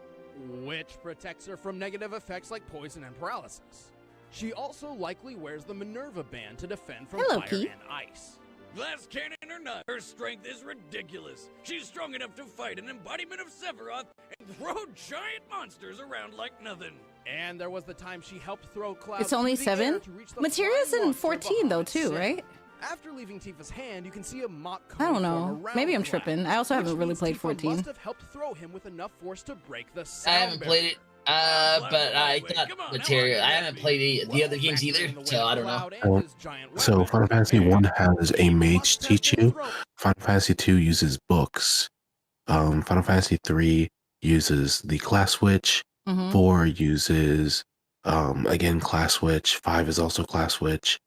D: which protects her from negative effects like poison and paralysis. She also likely wears the Minerva band to defend from
B: Hello,
D: fire
B: Pete.
D: and ice.
E: Glass cannon or not, her strength is ridiculous. She's strong enough to fight an embodiment of Sephiroth and throw giant monsters around like nothing.
D: And there was the time she helped throw Cloud
B: It's only
D: through the air
B: 7?
D: to reach the
B: Materia's
D: flying
B: in
D: monster
B: 14 though
D: behind
B: too,
D: Sith.
B: right?
D: After leaving Tifa's hand, you can see a mock
B: I
D: cone
B: don't know.
D: form around
B: Maybe I'm
D: Cloud,
B: tripping. I also
D: which
B: haven't really
D: means
B: played
D: Tifa
B: 14.
D: must have helped throw him with enough force to break the
A: I
D: sound
A: haven't played it. But I thought material. I haven't played the other games either, so I don't know.
C: So Final Fantasy 1 has a mage teach you. Final Fantasy 2 uses books. Final Fantasy 3 uses the class switch. 4 uses again class switch. 5 is also class switch.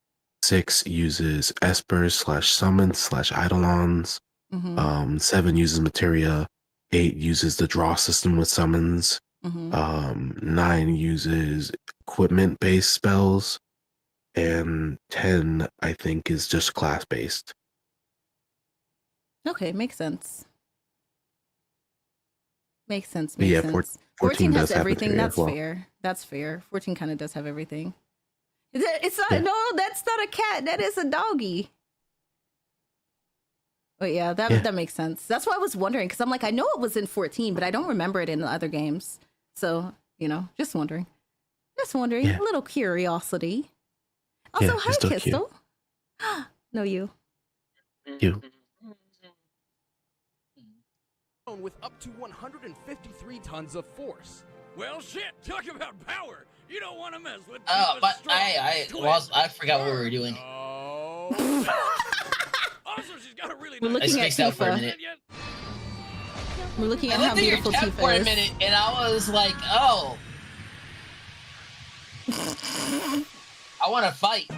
C: 6 uses espers /summons /eidolons. 7 uses materia. 8 uses the draw system with summons. 9 uses equipment-based spells. And 10, I think, is just class-based.
B: Okay, makes sense. Makes sense.
C: But
B: Makes
C: yeah,
B: sense.
C: 14
B: has
C: does have
B: everything.
C: materia
B: That's
C: as well.
B: fair. That's fair. 14 kind of does have everything. It's not. No, that's not a cat. That is a doggy. But yeah, that makes sense. That's why I was wondering, because I'm like, I know it was in 14, but I don't remember it in the other games. So, you know, just wondering. Just wondering.
C: Yeah.
B: A little curiosity. Also,
C: Yeah,
B: hi,
C: still
B: Kistel. No, you.
C: You.
D: With up to 153 tons of force.
E: Well, shit, talk about power. You don't want to mess with
A: Oh,
E: Tifa's
A: but
E: strong
A: I forgot what we were doing.
E: Also, she's got a really
B: We're
E: nice
B: looking at
A: spaced out for a
B: Tifa.
A: minute.
B: We're looking at
A: I
B: how
A: looked at your
B: beautiful
A: cat
B: Tifa
A: for a
B: is.
A: minute, and I was like, oh. I want to fight.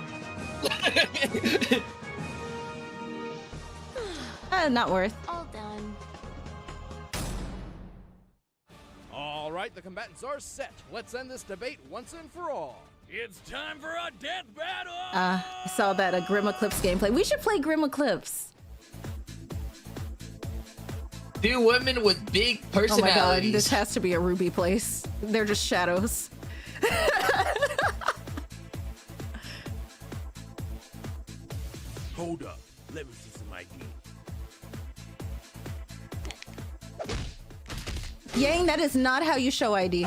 B: Not worth.
F: All done.
D: All right, the combatants are set. Let's end this debate once and for all.
E: It's time for a death battle!
B: I saw that a Grim Eclipse gameplay. We should play Grim Eclipse.
A: 2 women with big
B: Oh my god,
A: personalities.
B: this has to be a Ruby place. They're just shadows.
E: Hold up. Let me see some ID.
B: Yang, that is not how you show ID.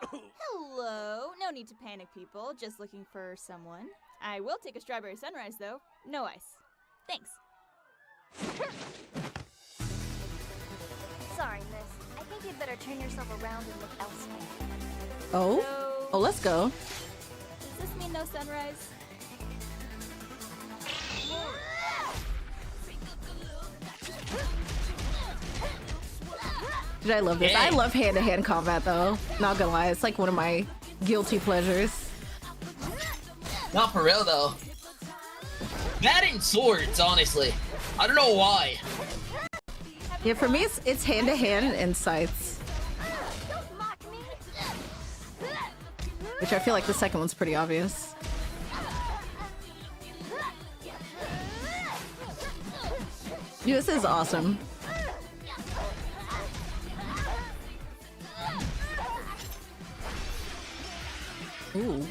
I: Hello. No need to panic, people. Just looking for someone. I will take a strawberry sunrise, though. No ice. Thanks.
F: Sorry, miss. I think you'd better turn yourself around and look elsewhere.
B: Oh?
I: So,
B: Oh, let's go.
I: does this mean no sunrise?
B: Dude, I love this.
A: Yeah.
B: I love hand-to-hand combat, though. Not gonna lie, it's like one of my guilty pleasures.
A: Not for real, though. That and swords, honestly. I don't know why.
B: Yeah, for me, it's hand-to-hand and scythes. Which I feel like the second one's pretty obvious. Dude, this is awesome. Ooh.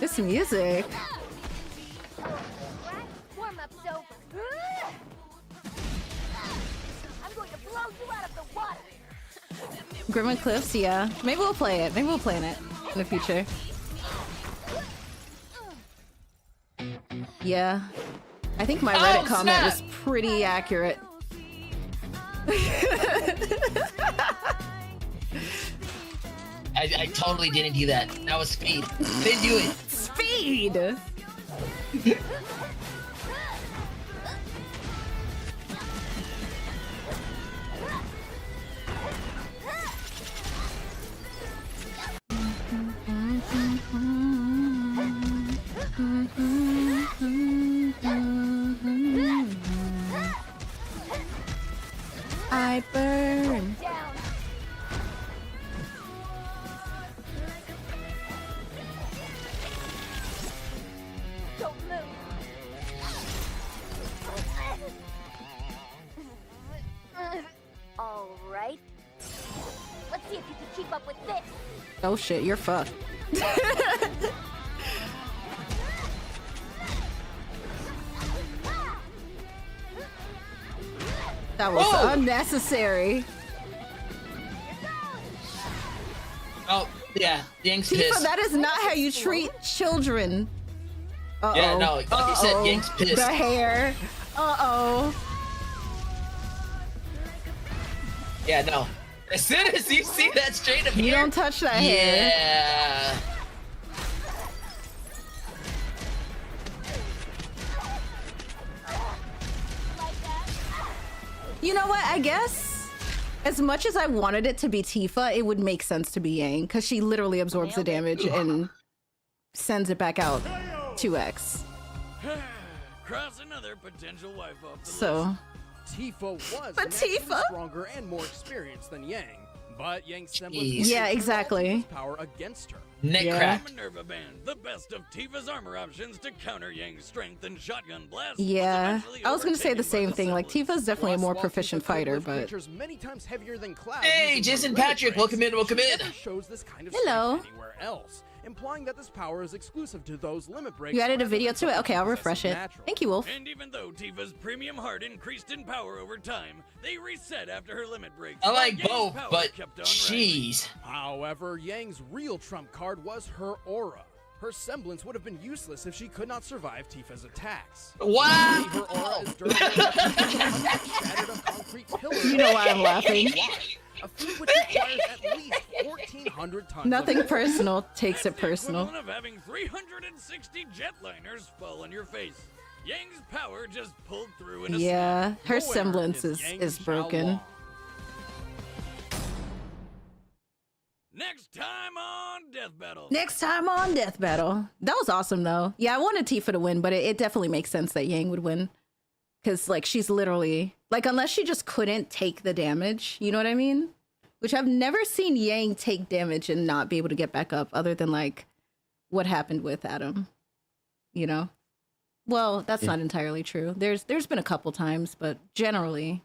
B: This music.
F: Warm-up's over. I'm going to blow you out of the water.
B: Grim Eclipse, yeah. Maybe we'll play it. Maybe we'll play it in the future. Yeah. I think my Reddit comment was pretty accurate.
A: I totally didn't do that. That was speed. Didn't do it.
B: Speed! I burn.
F: Don't move. All right. Let's see if you can keep up with this.
B: Oh shit, you're fucked. That was unnecessary.
A: Oh, yeah. Yang's
B: Tifa,
A: pissed.
B: that is not how you treat children. Uh-oh.
A: Yeah, no, like you said, Yang's pissed.
B: The hair. Uh-oh.
A: Yeah, no. As soon as you see that straight up
B: You
A: here,
B: don't touch that hair.
A: Yeah.
B: You know what? I guess as much as I wanted it to be Tifa, it would make sense to be Yang because she literally absorbs the damage and sends it back out 2x.
E: Cross another potential wife off the
B: So,
E: list.
D: Tifa was
B: But
D: naturally
B: Tifa?
D: stronger and more experienced than Yang, but Yang's semblance
A: Jeez.
D: was
B: Yeah,
D: her
B: exactly.
D: ultimate power against her.
A: Neck
B: Yeah.
A: crack.
E: Minerva Band, the best of Tifa's armor options to counter Yang's strength and shotgun blast.
B: Yeah, I was gonna say the
E: overtaken by
B: same thing. Like
E: semblance.
B: Tifa's definitely a
D: Plus,
B: more
D: while
B: proficient
D: Tifa could
B: fighter,
D: lift
B: but
D: creatures many times heavier than Cloud
A: Hey,
D: using her
A: Jason
D: limit
A: Patrick,
D: breaks,
A: welcome in, welcome
D: she
A: in.
D: never shows this kind of
B: Hello.
D: strength anywhere else, implying that this power is exclusive to those limit breaks.
B: you added a
D: rather
B: video
D: than
B: to it.
D: something
B: Okay, I'll
D: possessed
B: refresh it.
D: naturally.
B: Thank you, Wolf.
E: And even though Tifa's premium heart increased in power over time, they reset after her limit breaks.
A: I like
E: Yang's
A: both,
E: power
A: but
E: kept on rising.
A: jeez.
D: However, Yang's real trump card was her aura. Her semblance would have been useless if she could not survive Tifa's attacks.
A: Wow.
D: Her aura is durable enough to shattered a concrete pillar.
B: You know why I'm laughing.
D: A feat which requires at least 1,400 tons.
B: Nothing
D: of
B: personal takes it
E: That's the
B: personal.
E: equivalent of having 360 jetliners fall on your face. Yang's power just pulled through in a
B: Yeah,
E: snap.
B: her
D: The winner
B: semblance
D: Yang
B: is broken.
D: Xiaolong.
E: Next time on Death Battle.
B: Next time on Death Battle. That was awesome, though. Yeah, I wanted Tifa to win, but it definitely makes sense that Yang would win. Because, like, she's literally... Like, unless she just couldn't take the damage, you know what I mean? Which I've never seen Yang take damage and not be able to get back up, other than, like, what happened with Adam. You know? Well, that's not entirely true. There's been a couple times, but generally...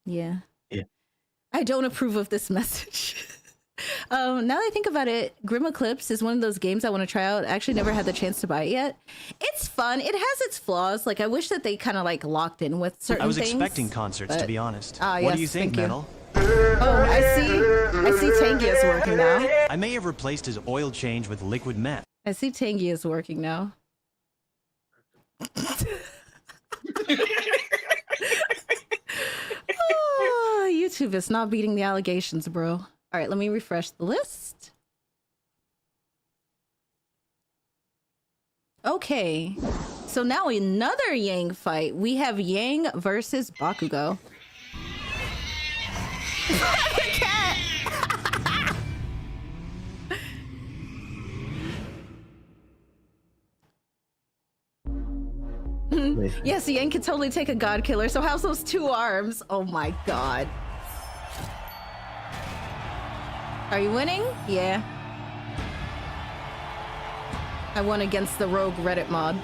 B: Yeah. I don't approve of this message. Now that I think about it, Grim Eclipse is one of those games I want to try out. I actually never had the chance to buy it yet. It's fun. It has its flaws. Like, I wish that they kind of like locked in with certain things.
K: I was expecting concerts, to be honest.
B: Ah,
K: What
B: yes,
K: do you think,
B: thank you.
K: Metal?
B: Oh, I see Tangy is working now.
K: I may have replaced his oil change with liquid meth.
B: I see Tangy is working now. Oh, YouTube is not beating the allegations, bro. All right, let me refresh the list. Okay, so now another Yang fight. We have Yang versus Bakugo. Cat. Yes, Yang can totally take a god killer. So how's those 2 arms? Oh my god. Are you winning? Yeah. I won against the rogue Reddit mod.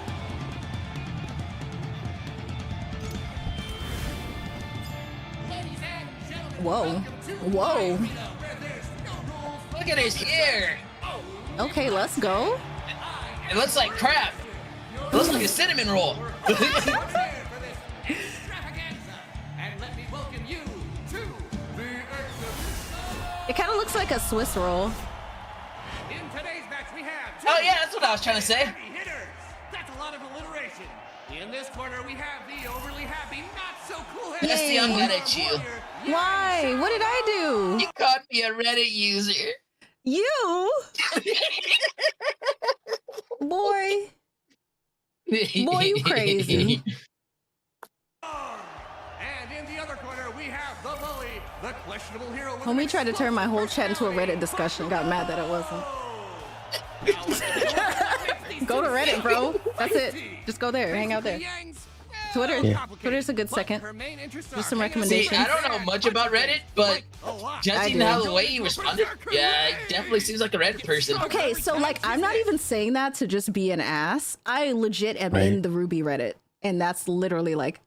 B: Whoa. Whoa.
A: Look at his hair.
B: Okay, let's go.
A: It looks like crap. It looks like a cinnamon roll.
B: It kind of looks like a Swiss roll.
M: In today's match, we have
A: Oh yeah, that's what I was trying to say.
M: heavy hitters. That's a lot of alliteration. In this corner, we have the overly happy, not so cool headed.
A: Bestie, I'm mad at you.
B: Why? What did I do?
A: You caught me a Reddit user.
B: You? Boy. Boy, you crazy.
M: And in the other corner, we have the bully, the questionable hero. with
B: Homie
M: an
B: tried to turn my whole chat into a Reddit discussion. Got mad that it wasn't. Go to Reddit, bro. That's it. Just go there. Hang out there. Twitter.
A: Yeah.
B: Twitter's a good second. Just some recommendations.
A: See, I don't know much about Reddit, but judging
B: I
A: how
B: do.
A: the way he responded, yeah, he definitely seems like a Reddit person.
B: Okay, so like I'm not even saying that to just be an ass. I legit am in the Ruby Reddit, and that's literally like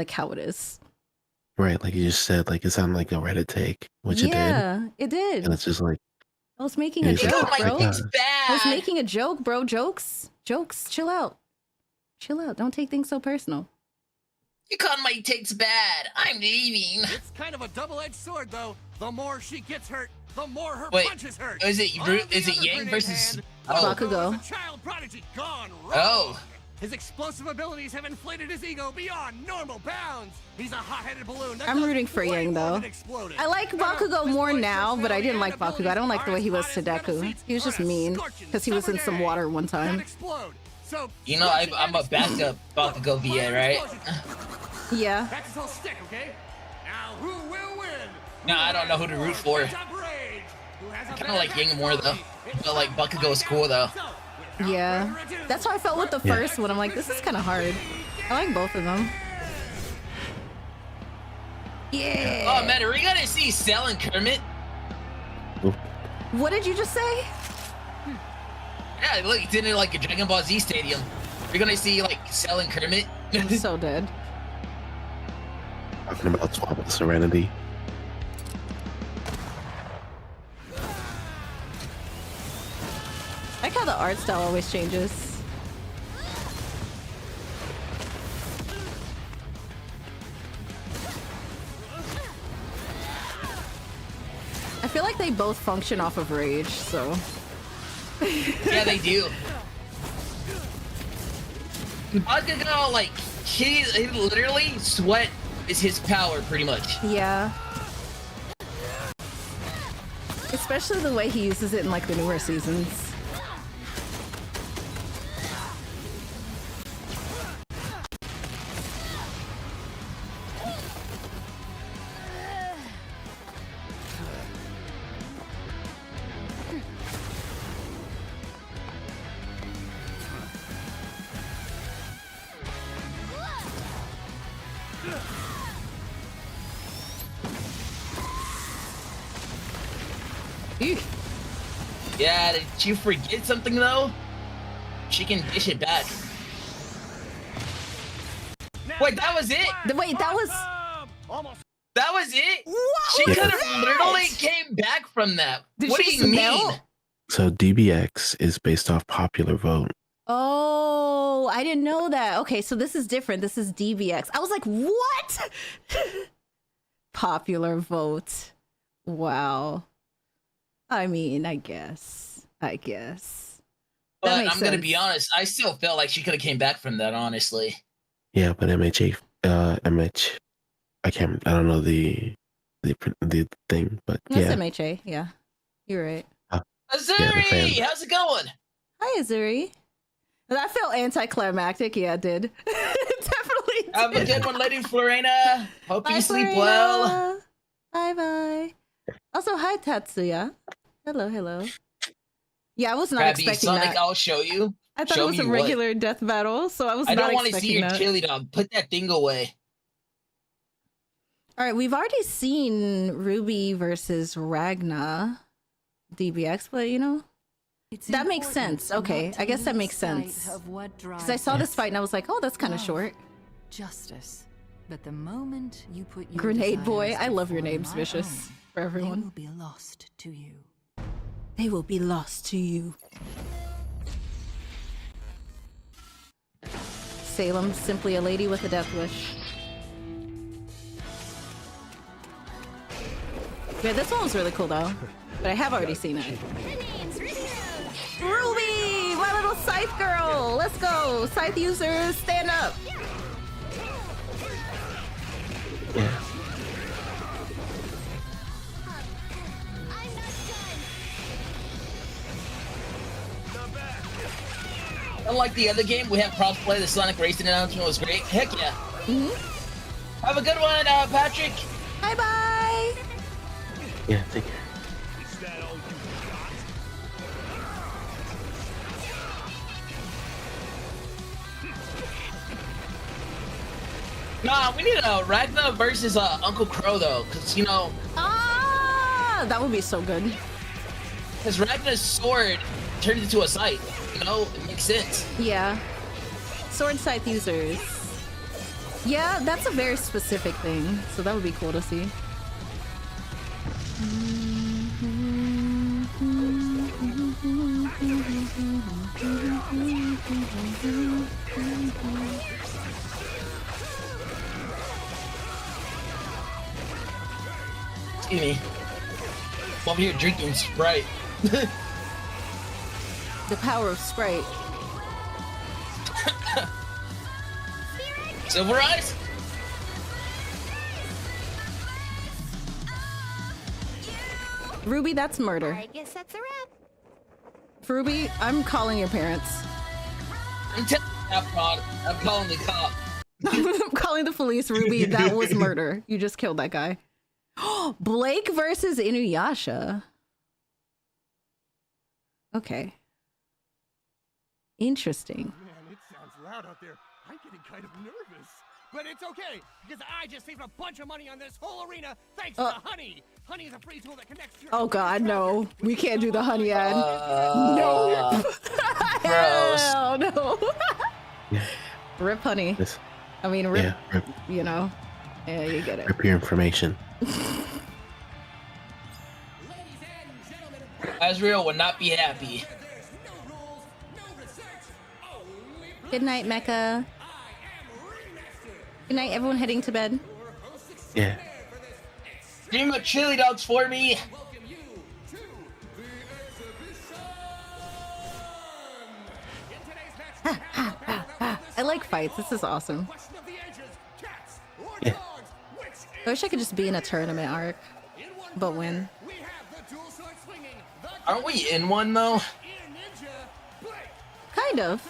B: how it is.
C: Right, like you just said, like it sounded like a Reddit take, which it did.
B: Yeah, it did.
C: And it's just like
B: I was making a
C: it's just
B: joke,
C: like,
B: bro.
C: it's
B: I was making a joke, bro. Jokes. Chill out. Chill out. Don't take things so personal.
A: You called my takes bad. I'm leaving.
M: It's kind of a double-edged sword, though. The more she gets hurt, the more her
A: Wait,
M: punches hurt.
A: is it Yang versus
B: Bakugo?
M: A child prodigy gone wrong.
A: Oh.
M: His explosive abilities have inflated his ego beyond normal bounds. He's a hot-headed balloon.
B: I'm rooting for Yang though. I like Bakugo more now, but I didn't like Bakugo. I don't like the way he was to Deku. He was just mean because he was in some water one time.
A: You know, I'm a backup Bakugo VA, right?
B: Yeah.
M: That's his whole stick, okay? Now who will win?
A: No, I don't know who to root for. I kind of like Yang more though. But like Bakugo is cool though.
B: Yeah. That's how I felt with the first one. I'm like, this is kind of hard. I like both of them. Yeah.
A: Oh man, are we gonna see Cell and Kermit?
B: What did you just say?
A: Yeah, look, it's in like a Dragon Ball Z stadium. We're gonna see like Cell and Kermit.
B: I'm so dead.
C: Talking about Swap of Serenity.
B: I like how the art style always changes. I feel like they both function off of rage, so.
A: Yeah, they do. Bakugo, like, he literally, sweat is his power, pretty much.
B: Yeah. Especially the way he uses it in, like, the newer seasons.
A: Yeah, did you forget something though? She can dish it back. Wait, that was it?
B: Wait, that was...
A: That was it?
B: What
A: she
B: was
A: could have
B: that?
A: literally came back from that.
B: Did
A: what do
B: she
A: you mean?
B: smell?
C: So DBX is based off popular vote.
B: Oh, I didn't know that. Okay, so this is different. This is DBX. I was like, what? Popular vote. Wow. I mean, I guess. That
A: But
B: makes
A: I'm gonna
B: sense.
A: be honest, I still felt like she could have came back from that, honestly.
C: Yeah, but MH, I don't know the thing, but
B: That's
C: yeah.
B: MHA, yeah. You're right.
A: Azuri, how's it going?
B: Hi, Azuri. That felt anticlimactic. Yeah, it did. Definitely did.
A: Have a good one, Lady Florena. Hope
B: Bye,
A: you sleep
B: Florena.
A: well.
B: Bye-bye. Also, hi, Tatsuya. Hello. Yeah, I was not
A: Krabby
B: expecting
A: Sonic,
B: that.
A: I'll show you.
B: I thought
A: Show
B: it was
A: me
B: a
A: what.
B: regular death battle, so I was
A: I
B: not
A: don't want to see
B: expecting
A: your
B: that.
A: chili dog. Put that thing away.
B: All right, we've already seen Ruby versus Ragna DBX, but you know, that makes sense. Okay, I guess that makes sense. Because I saw this fight and I was like, oh, that's kind of short.
J: Justice. But the moment you put your
B: Grenade Boy,
J: desires
B: I love your
J: before
B: names,
J: my
B: Vicious,
J: own,
B: for everyone.
J: They will be lost to you.
B: They will be lost to you. Salem, simply a lady with a death wish. Yeah, this one was really cool though, but I have already seen it. Ruby, my little scythe girl. Let's go, scythe users, stand up.
C: Yeah.
A: Unlike the other game, we have cross-play. The Sonic Racing announcement was great. Heck yeah. Have a good one, Patrick.
B: Bye-bye.
C: Yeah, take care.
A: Nah, we need Ragna versus Uncle Crow though, because you know.
B: That would be so good.
A: Because Ragna's sword turned into a scythe. You know, it makes sense.
B: Yeah. Sword scythe users. Yeah, that's a very specific thing, so that would be cool to see.
A: Excuse me. I'm over here drinking Sprite.
B: The power of Sprite.
A: Silver Eyes?
B: Ruby, that's murder.
F: I guess that's a wrap.
B: Ruby, I'm calling your parents.
A: I'm calling the cop.
B: I'm calling the police, Ruby. That was murder. You just killed that guy. Blake versus Inuyasha. Okay. Interesting.
M: Man, it sounds loud out there. I'm getting kind of nervous. But it's okay, because I just saved a bunch of money on this whole arena thanks to Honey. Honey is a free tool that connects your...
B: Oh god, no. We can't do the honey ad. No. Hell no. Rip honey. I mean, rip, you know. Yeah, you get it.
C: Rip your information.
A: Azrael would not be happy.
B: Good night, Mecca. Good night, everyone heading to bed.
C: Yeah.
A: Dream of chili dogs for me.
B: I like fights. This is awesome.
C: Yeah.
B: I wish I could just be in a tournament arc, but win.
A: Aren't we in one though?
B: Kind of.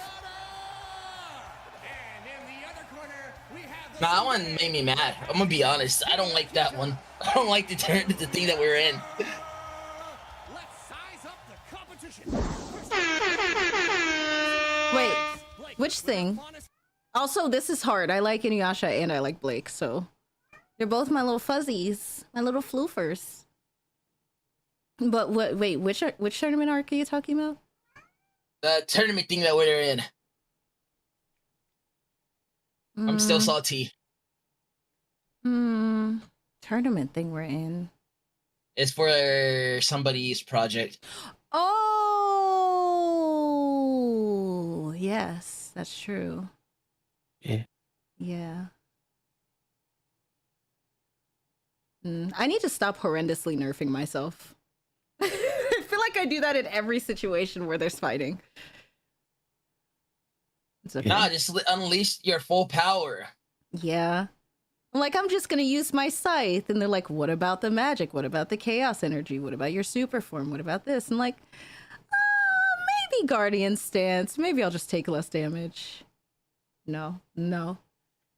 A: Nah, that one made me mad. I'm gonna be honest. I don't like that one. I don't like the thing that we're in.
B: Wait, which thing? Also, this is hard. I like Inuyasha and I like Blake, so they're both my little fuzzies, my little floofers. But what? Wait, which tournament arc are you talking about?
A: The tournament thing that we're in. I'm still salty.
B: Tournament thing we're in.
A: It's for somebody's project.
B: Oh, yes, that's true.
C: Yeah.
B: Yeah. I need to stop horrendously nerfing myself. I feel like I do that in every situation where there's fighting. It's okay.
A: Nah, just unleash your full power.
B: Yeah. Like, I'm just gonna use my scythe, and they're like, what about the magic? What about the chaos energy? What about your super form? What about this? And like, maybe Guardian stance. Maybe I'll just take less damage. No,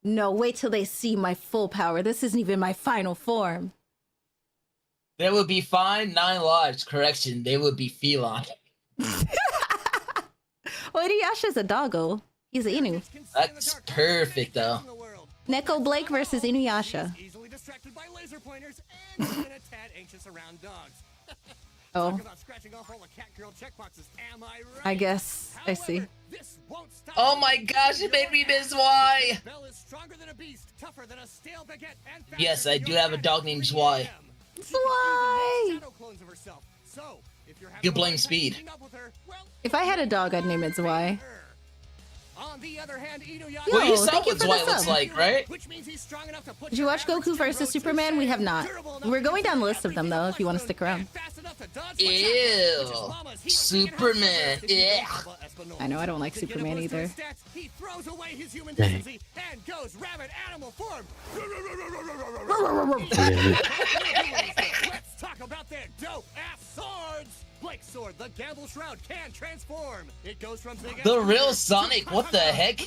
B: wait till they see my full power. This isn't even my final form.
A: They would be fine. 9 lives. Correction, they would be feline.
B: Well, Inuyasha's a doggo. He's an Inu.
A: That's perfect, though.
B: Neko Blake versus Inuyasha.
M: Easily distracted by laser pointers and even a tad anxious around dogs.
B: Oh.
M: Talk about scratching off all the cat girl checkboxes. Am I right?
B: I guess. I see.
M: This won't stop.
A: Oh my gosh, it made me miss why.
M: Belle is stronger than a beast, tougher than a stale baguette, and
A: Yes, I do have a dog named Zwei.
B: Zwei!
M: So, if you're
A: You blame speed.
B: If I had a dog, I'd name it Zwei.
M: On the other hand, Inuyasha.
A: Well, you saw what Zwei looks like, right?
B: Did you watch Goku versus Superman? We have not. We're going down the list of them, though, if you want to stick around.
A: Ew. Superman. Yeah.
B: I know, I don't like Superman either.
M: He throws away his human decency and goes rabbit animal form. Let's talk about their dope-ass swords. Blake's sword, the Gamble Shroud, can transform. It goes from big
A: The real Sonic, what the heck?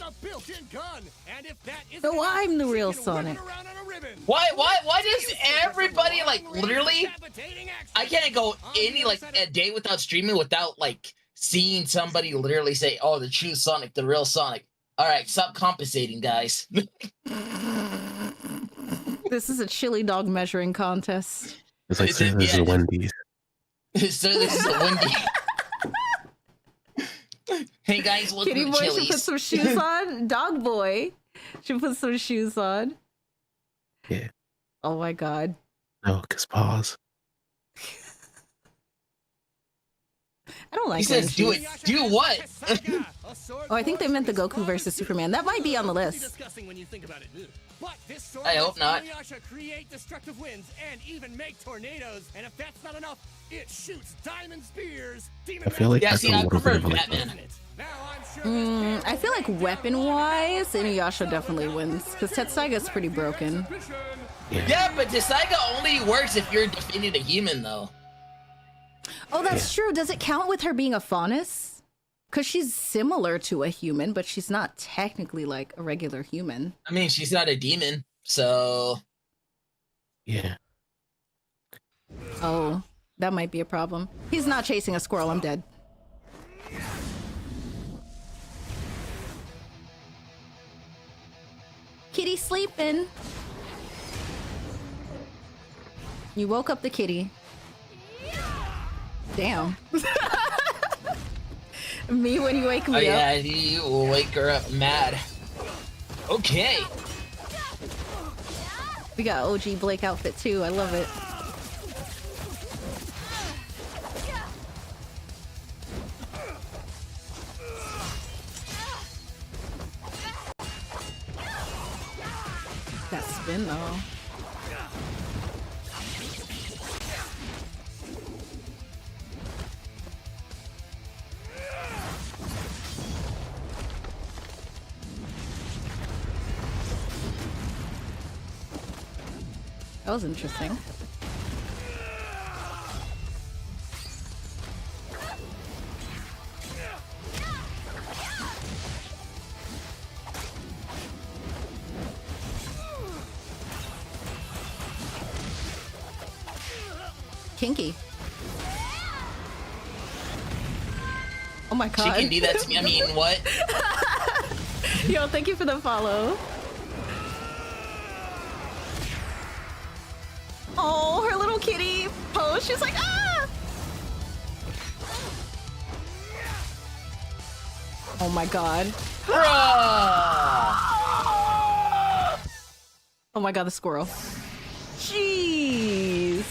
B: So I'm the real Sonic.
A: Why does everybody, like, literally, I can't go any, like, a day without streaming without, like, seeing somebody literally say, oh, the true Sonic, the real Sonic. All right, stop compensating, guys.
B: This is a chili dog measuring contest.
C: It's like saying this is a Wendy's.
A: So this is a Wendy. Hey guys, welcome
B: Kitty
A: to
B: boy
A: Chili's.
B: should put some shoes on. Dog boy should put some shoes on.
C: Yeah.
B: Oh my god.
C: No, cause pause.
B: I don't like.
A: He says, "Do it. Do what?"
B: Oh, I think they meant the Goku versus Superman. That might be on the list.
A: I hope not.
M: Create destructive winds and even make tornadoes. And if that's not enough, it shoots diamond spears.
C: I feel like that's
A: see,
C: a
A: I
C: little
A: prefer
C: bit of a
A: Batman.
B: I feel like weapon-wise, Inuyasha definitely wins because Tetsaiga's pretty broken.
A: Yeah, but Tetsaiga only works if you're defending a human, though.
B: Oh, that's true. Does it count with her being a faunus? Because she's similar to a human, but she's not technically like a regular human.
A: I mean, she's not a demon, so...
C: Yeah.
B: Oh, that might be a problem. He's not chasing a squirrel. I'm dead. Kitty sleeping. You woke up the kitty. Damn. Me when you wake me up.
A: Yeah, you will wake her up mad. Okay.
B: We got OG Blake outfit too. I love it. That spin though. That was interesting. Kinky. Oh my god.
A: She can do that to me. I mean, what?
B: Yo, thank you for the follow. Oh, her little kitty pose. She's like, ah! Oh my god. Oh my god, the squirrel. Jeez.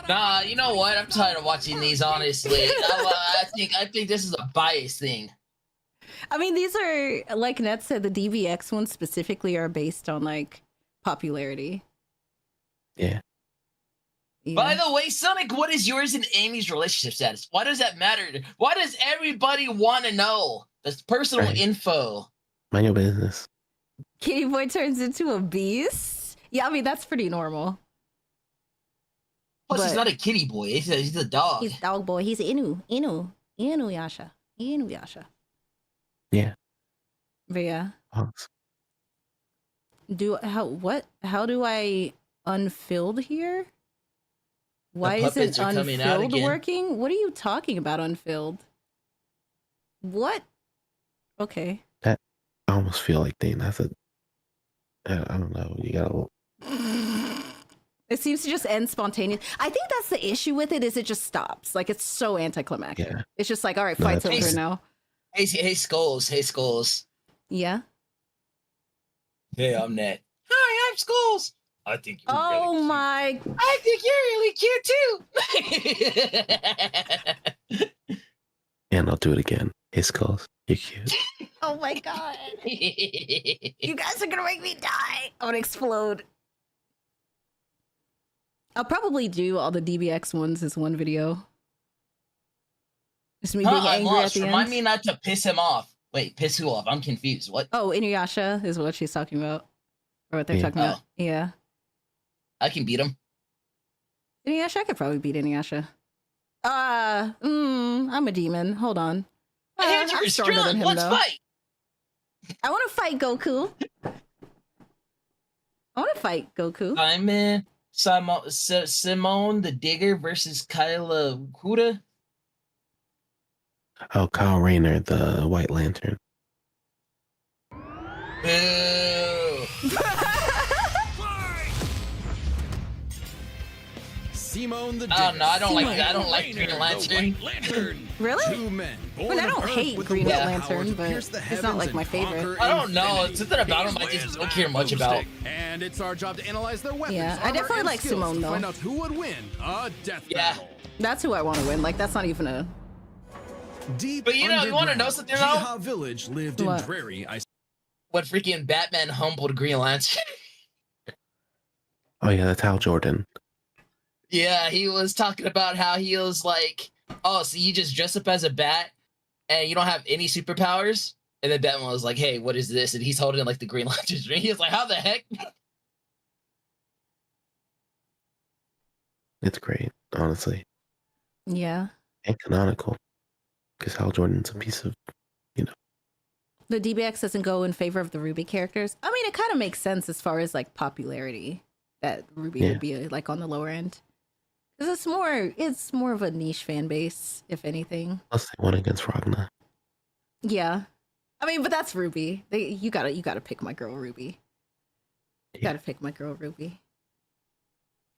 A: Nah, you know what? I'm tired of watching these, honestly. I think this is a bias thing.
B: I mean, these are, like Ned said, the DBX ones specifically are based on, like, popularity.
C: Yeah.
A: By the way, Sonic, what is yours and Amy's relationship status? Why does that matter? Why does everybody want to know? That's personal info.
C: Mind your business.
B: Kitty boy turns into a beast? Yeah, I mean, that's pretty normal.
A: Plus, he's not a kitty boy. He's a dog.
B: He's dog boy. He's Inuyasha.
C: Yeah.
B: But yeah.
C: Honks.
B: How do I unfilled here? Why isn't unfilled working? What are you talking about, unfilled? What? Okay.
C: That I almost feel like that's a. I don't know. You gotta.
B: It seems to just end spontaneous. I think that's the issue with it. Is it just stops? Like it's so anticlimactic. Yeah. It's just like, all right, fight's over now.
A: Hey, Skulls. Hey, Skulls.
B: Yeah.
A: Hey, I'm Ned. Hi, I'm Skulls. I think you're really cute.
B: My!
A: I think you're really cute too.
C: And I'll do it again. Hey, Skulls, you're cute.
B: Oh my god! You guys are gonna make me die. I'm gonna explode. I'll probably do all the DBX ones as one video. Just me being angry at the end.
A: Remind me not to piss him off. Wait, piss who off? I'm confused. What?
B: Oh, Inuyasha is what she's talking about. Or what they're talking about. Yeah.
A: I can beat him.
B: Inuyasha? I could probably beat Inuyasha. I'm a demon. Hold on. I'm stronger than him, though.
A: Fight!
B: I want to fight Goku.
A: I'm in Simone the Digger versus Kyla Kuda.
C: Oh, Kyle Rayner, the White Lantern.
A: Boo!
D: Simone the
A: Digger. Oh no, I don't like Green Lantern.
B: Really? I mean, I don't hate Green Lantern, but it's not like my favorite.
A: I don't know. Something about him I just don't care much about.
D: And it's our job to analyze their weapons.
B: Yeah, I definitely like Simone though.
D: Find out who would win a death battle.
B: That's who I want to win. Like that's not even a.
A: But you want to know something though?
D: Village lived in dreary
A: what freaking Batman humbled Green Lantern.
C: Oh yeah, that's Hal Jordan.
A: Yeah, he was talking about how he was like, oh, so you just dress up as a bat and you don't have any superpowers? And then Batman was like, hey, what is this? And he's holding like the Green Lantern's ring. He was like, how the heck?
C: It's great, honestly.
B: Yeah.
C: And canonical. Because Hal Jordan's a piece of,
B: The DBX doesn't go in favor of the Ruby characters. I mean, it kind of makes sense as far as like popularity that Ruby would be like on the lower end. Because it's more of a niche fan base, if anything.
C: Plus they won against Ragna.
B: Yeah. I mean, but that's Ruby. You gotta pick my girl Ruby. You gotta pick my girl Ruby.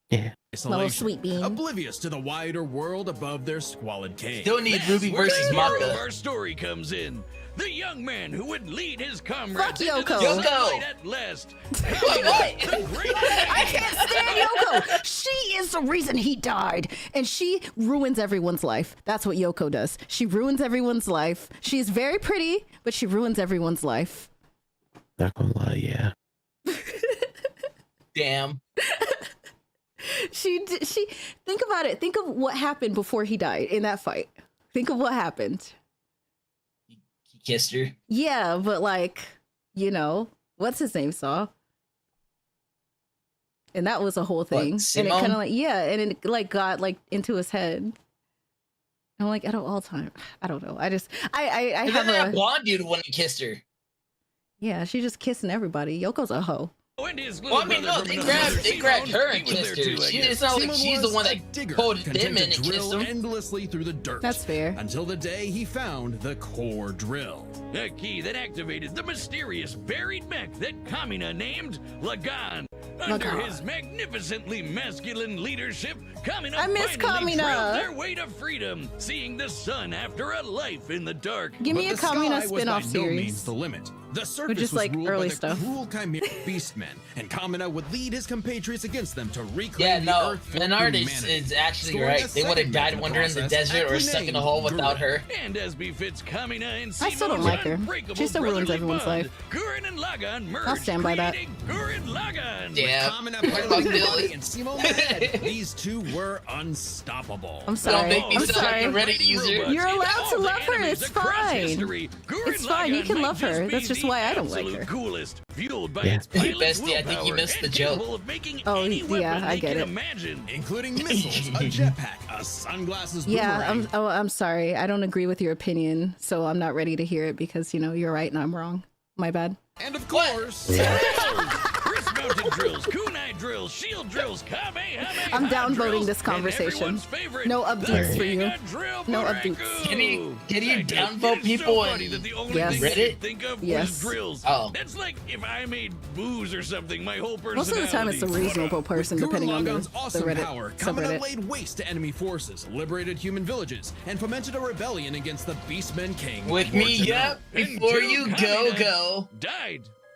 C: Yeah.
B: My little sweet bean.
M: Oblivious to the wider world above their squalid cave.
A: Still need Ruby versus
E: Maka.
A: Maka.
E: Our story comes in. The young man who would lead his comrades
B: Fuck
E: into
B: Yoko.
E: the sunlight at last.
B: I can't stand Yoko. She is the reason he died, and she ruins everyone's life. That's what Yoko does. She ruins everyone's life. She's very pretty, but she ruins everyone's life.
C: Not gonna lie, yeah.
A: Damn.
B: She think about it. Think of what happened before he died in that fight. Think of what happened.
A: He kissed her.
B: Yeah, but like, you know, what's his name saw? And that was a whole thing.
A: What,
B: and it
A: Simone?
B: kind of like, yeah, and it like got like into his head. And I'm like, at all time, I don't know. I
A: And
B: have
A: then that
B: a
A: blonde dude when he kissed her.
B: yeah. She's just kissing everybody. Yoko's a hoe.
A: Well, I mean, no, they grabbed her and kissed her. It's not like she's the one that pulled him in and kissed him.
M: Endlessly through the dirt.
B: That's fair.
M: Until the day he found the core drill.
E: A key that activated the mysterious buried mech that Kamina named Lagan. Under
B: Lagan.
E: his magnificently masculine leadership, Kamina
B: I miss
E: finally
B: Kamina.
E: trailed their way to freedom, seeing the sun after a life in the dark.
B: Give me
M: But
B: a
M: the sky
B: Kamina
M: was
B: spin-off
M: by no
B: series.
M: means the limit. The surface
B: just
M: was
B: like
M: ruled
B: early
M: by the
B: stuff.
M: cruel chimera beastmen, and Kamina would lead his compatriots against them to reclaim
A: Yeah,
M: the
A: no,
M: earth for
A: Menard
M: humanity.
A: is actually
M: Scoring
A: right.
M: a
A: They would have
M: second
A: died
M: in the
A: wandering in the
M: process,
A: desert or
M: aptly
A: stuck in a
M: named
A: hole without
M: Gurren.
A: her.
E: And as befits Kamina and
B: I still don't
E: Simon's
B: like her.
E: unbreakable
B: She still ruins
E: brotherly
B: everyone's
E: bond,
B: life.
E: Gurren and Lagan merged,
B: I'll stand by that.
E: creating Gurren Lagan.
A: Damn.
M: Kamina
A: Fuck
M: piloting the
A: Dylan.
M: body and Simone head, these two were unstoppable.
B: I'm sorry.
A: make me
B: I'm
A: sound like
B: sorry.
A: a Reddit user.
B: You're allowed to love her. It's fine. It's fine. You can love her. That's just why I don't like her.
E: Coolest, fueled by
B: Yeah.
E: its pilot's
A: Bestie, I think you
E: willpower
A: missed the
E: and
A: joke.
E: capable of making
B: Oh,
E: any weapon
B: yeah, I
E: they
B: get
E: can
B: it.
E: imagine.
M: Including missiles, a jetpack, a sunglasses
B: Yeah,
M: boomerang.
B: I'm sorry. I don't agree with your opinion, so I'm not ready to hear it because, you know, you're right and I'm wrong. My bad.
M: And of course,
E: Wrist mounted drills, kunai drills, shield drills, kamehameha
B: I'm downvoting
E: drills,
B: this
E: and
B: conversation.
E: everyone's favorite,
B: No
E: the
B: updates for you.
E: Mega Drill
B: No
E: Buraku.
B: updates.
A: Can you
E: It's
A: downvote
E: so
A: people
E: funny
A: and
E: that the only
B: Yes.
E: thing they
A: Reddit?
E: could think of
B: Yes.
E: was drills.
A: Oh.
E: That's like if I made booze or something, my whole personality.
B: Most of the time it's a reasonable person,
M: Gurren
B: depending on
M: Lagan's
B: the
M: awesome
B: Reddit
M: power, Kamina
B: subreddit.
M: laid waste to enemy forces, liberated human villages, and fomented a rebellion against the Beastmen King.
A: with me,
M: Fortunato.
A: yep, before
E: Until
A: you
E: Kamina
A: go.
E: died.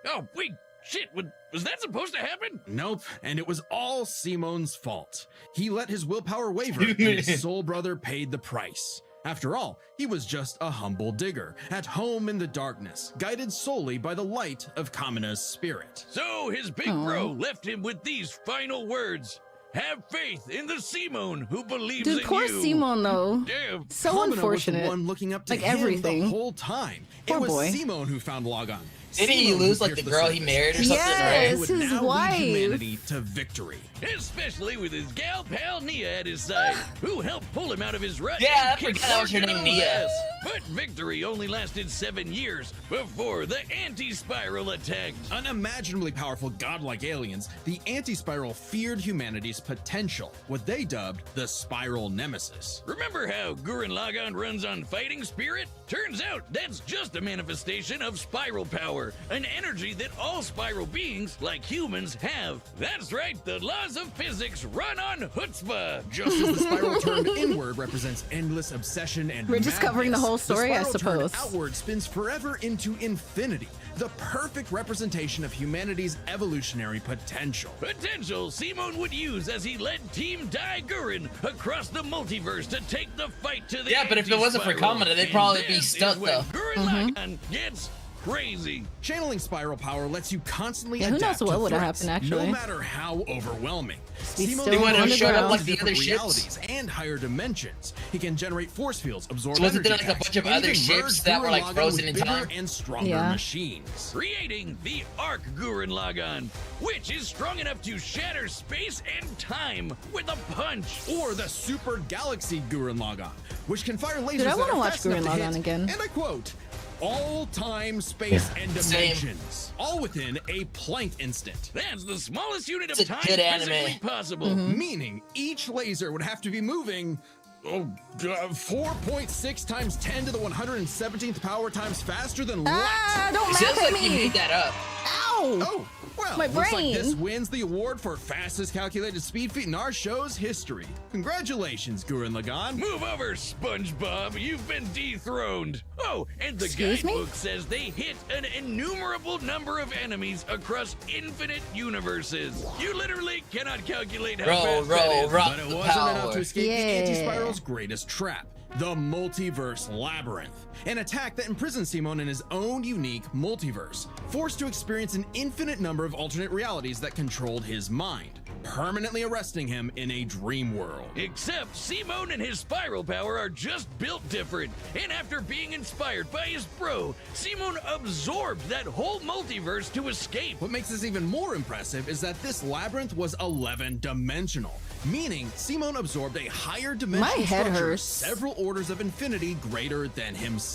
E: Oh, wait, shit, was that supposed to happen?
M: Nope, and it was all Simone's fault. He let his willpower waver, and his soul brother paid the price. After all, he was just a humble digger, at home in the darkness, guided solely by the light of Kamina's spirit.
E: So his big bro left him with these final words. Have faith in the Simone who believes
B: Dude,
E: in
B: poor
E: you.
B: Simone though.
E: Damn.
B: So
M: Kamina
B: unfortunate.
M: was the one looking up to
B: Like
M: him
B: everything.
M: the whole time.
B: Poor
M: it was
B: boy.
M: Simone who found Logon.
A: Didn't he
M: Simone who
A: lose like the
M: pierced
A: girl he
M: surface.
A: married or something?
B: Yes.
M: Who would
B: his
M: now
B: wife.
M: lead humanity to victory.
E: Especially with his gal pal Nia at his side, who helped pull him out of his rut.
A: Yeah,
E: and
A: I forgot
E: kick
A: that was her name,
E: Markino's
A: Nia.
E: ass. But victory only lasted 7 years before the anti-spiral attacked.
M: Unimaginably powerful godlike aliens, the anti-spiral feared humanity's potential, what they dubbed the spiral nemesis.
E: Remember how Gurren Lagann runs on fighting spirit? Turns out that's just a manifestation of spiral power, an energy that all spiral beings, like humans, have. That's right, the laws of physics run on chutzpah.
M: Just as the spiral turned inward represents endless obsession and
B: We're just covering the
M: madness,
B: whole story, I
M: the spiral turned
B: suppose.
M: outward spins forever into infinity, the perfect representation of humanity's evolutionary potential.
E: Potential Simone would use as he led Team Dai Gurren across the multiverse to take the fight to the
A: Yeah, but if it wasn't for
E: anti-spiral.
A: Kamina, they'd
E: And
A: probably be
E: this
A: stuck,
E: is when
A: though.
E: Gurren Lagann gets crazy.
M: Channeling spiral power lets you constantly
B: Yeah, who knows
M: adapt
B: what
M: to
B: would have
M: threats,
B: happened, actually.
M: no matter how overwhelming.
B: Be
M: Simone
B: still They wouldn't have
M: can
B: showed up
M: travel
B: like
M: to
A: the other
M: different
A: ships.
M: realities and higher dimensions. He can generate force fields, absorb
A: So wasn't there
M: energy
A: like a
M: packs,
A: bunch of
M: and
A: other
M: even
A: ships
M: merge
A: that were,
M: Gurren
A: like,
M: Lagann
A: frozen
M: with
A: in
M: bigger
A: time?
M: and stronger
B: Yeah.
M: machines.
E: Creating the Arc Gurren Lagann, which is strong enough to shatter space and time with a punch.
M: Or the Super Galaxy Gurren Lagann, which can fire lasers
B: Dude, I
M: that
B: wanna
M: are
B: watch
M: fast enough
B: Gurren
M: to
B: Lagann
M: hit,
B: again.
M: And I quote, all time, space, and
A: Same.
M: dimensions, all within a Planck instant.
E: That's the smallest unit
A: It's
E: of
A: a
E: time
A: good anime.
E: physically possible.
B: Mm-hmm.
M: Meaning each laser would have to be moving 4.6 times 10 to the 117th power times faster than light.
B: Don't
A: Sounds
B: laugh at
A: like you
B: me.
A: made that up.
B: Ow!
M: Oh, well,
B: My
M: looks
B: brain.
M: like this wins the award for fastest calculated speed feat in our show's history. Congratulations, Gurren Lagann.
E: Move over, SpongeBob. You've been dethroned. Oh, and the
B: Excuse me?
E: guidebook says they hit an innumerable number of enemies across infinite universes. You literally cannot calculate how fast that is.
A: rock
M: But it
A: the
M: wasn't
A: power.
M: enough to escape the
B: Yeah.
M: Anti-Spiral's greatest trap, the Multiverse Labyrinth. An attack that imprisons Simone in his own unique multiverse, forced to experience an infinite number of alternate realities that controlled his mind, permanently arresting him in a dream world.
E: Except Simone and his spiral power are just built different. And after being inspired by his bro, Simone absorbed that whole multiverse to escape.
M: What makes this even more impressive is that this labyrinth was 11-dimensional, meaning Simone absorbed a higher dimensional
B: My head
M: structure
B: hurts.
M: several orders of infinity greater than himself.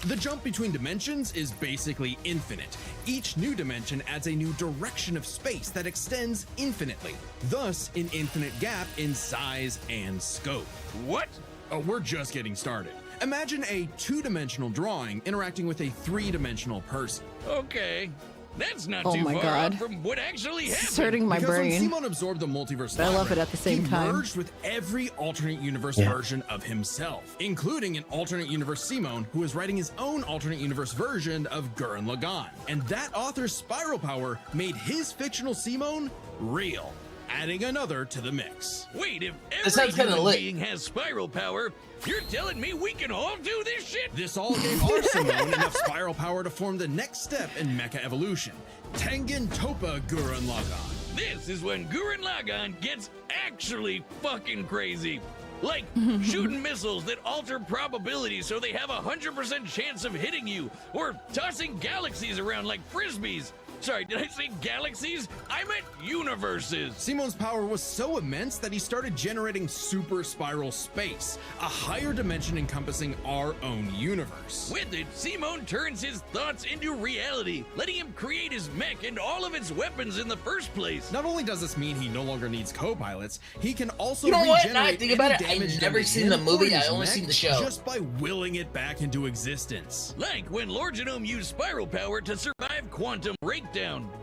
M: The jump between dimensions is basically infinite. Each new dimension adds a new direction of space that extends infinitely, thus an infinite gap in size and scope.
E: What?
M: Oh, we're just getting started. Imagine a two-dimensional drawing interacting with a three-dimensional person.
E: Okay. That's not
B: Oh
E: too
B: my
E: far
B: God.
E: off from what actually
B: It's
E: happened.
B: hurting my
M: Because when
B: brain.
M: Simone absorbed the multiverse
B: But I love it at the same
M: he
B: time.
M: merged with every alternate universe version of himself, including an alternate universe Simone, who is writing his own alternate universe version of Gurren Lagann. And that author's spiral power made his fictional Simone real, adding another to the mix.
E: Wait, if
A: This
E: every
A: sounds kinda
E: human
A: lit.
E: being has spiral power, you're telling me we can all do this shit?
M: This all gave our Simone enough spiral power to form the next step in mecha evolution, Tengen Toppa Gurren Lagann.
E: This is when Gurren Lagann gets actually fucking crazy. Like shooting missiles that alter probabilities so they have a 100% chance of hitting you, or tossing galaxies around like frisbees. Sorry, did I say galaxies? I meant universes.
M: Simone's power was so immense that he started generating super spiral space, a higher dimension encompassing our own universe.
E: With it, Simone turns his thoughts into reality, letting him create his mech and all of its weapons in the first place.
M: Not only does this mean he no longer needs co-pilots, he can also
A: You know what? Now I
M: regenerate
A: think
M: any
A: about it,
M: damage
A: I've
M: done
A: never
M: to
A: seen
M: him
A: the movie,
M: or his
A: I only
M: mech
A: seen the show.
M: just by willing it back into existence.
E: Like when Lord Genome used spiral power to survive quantum breakdown.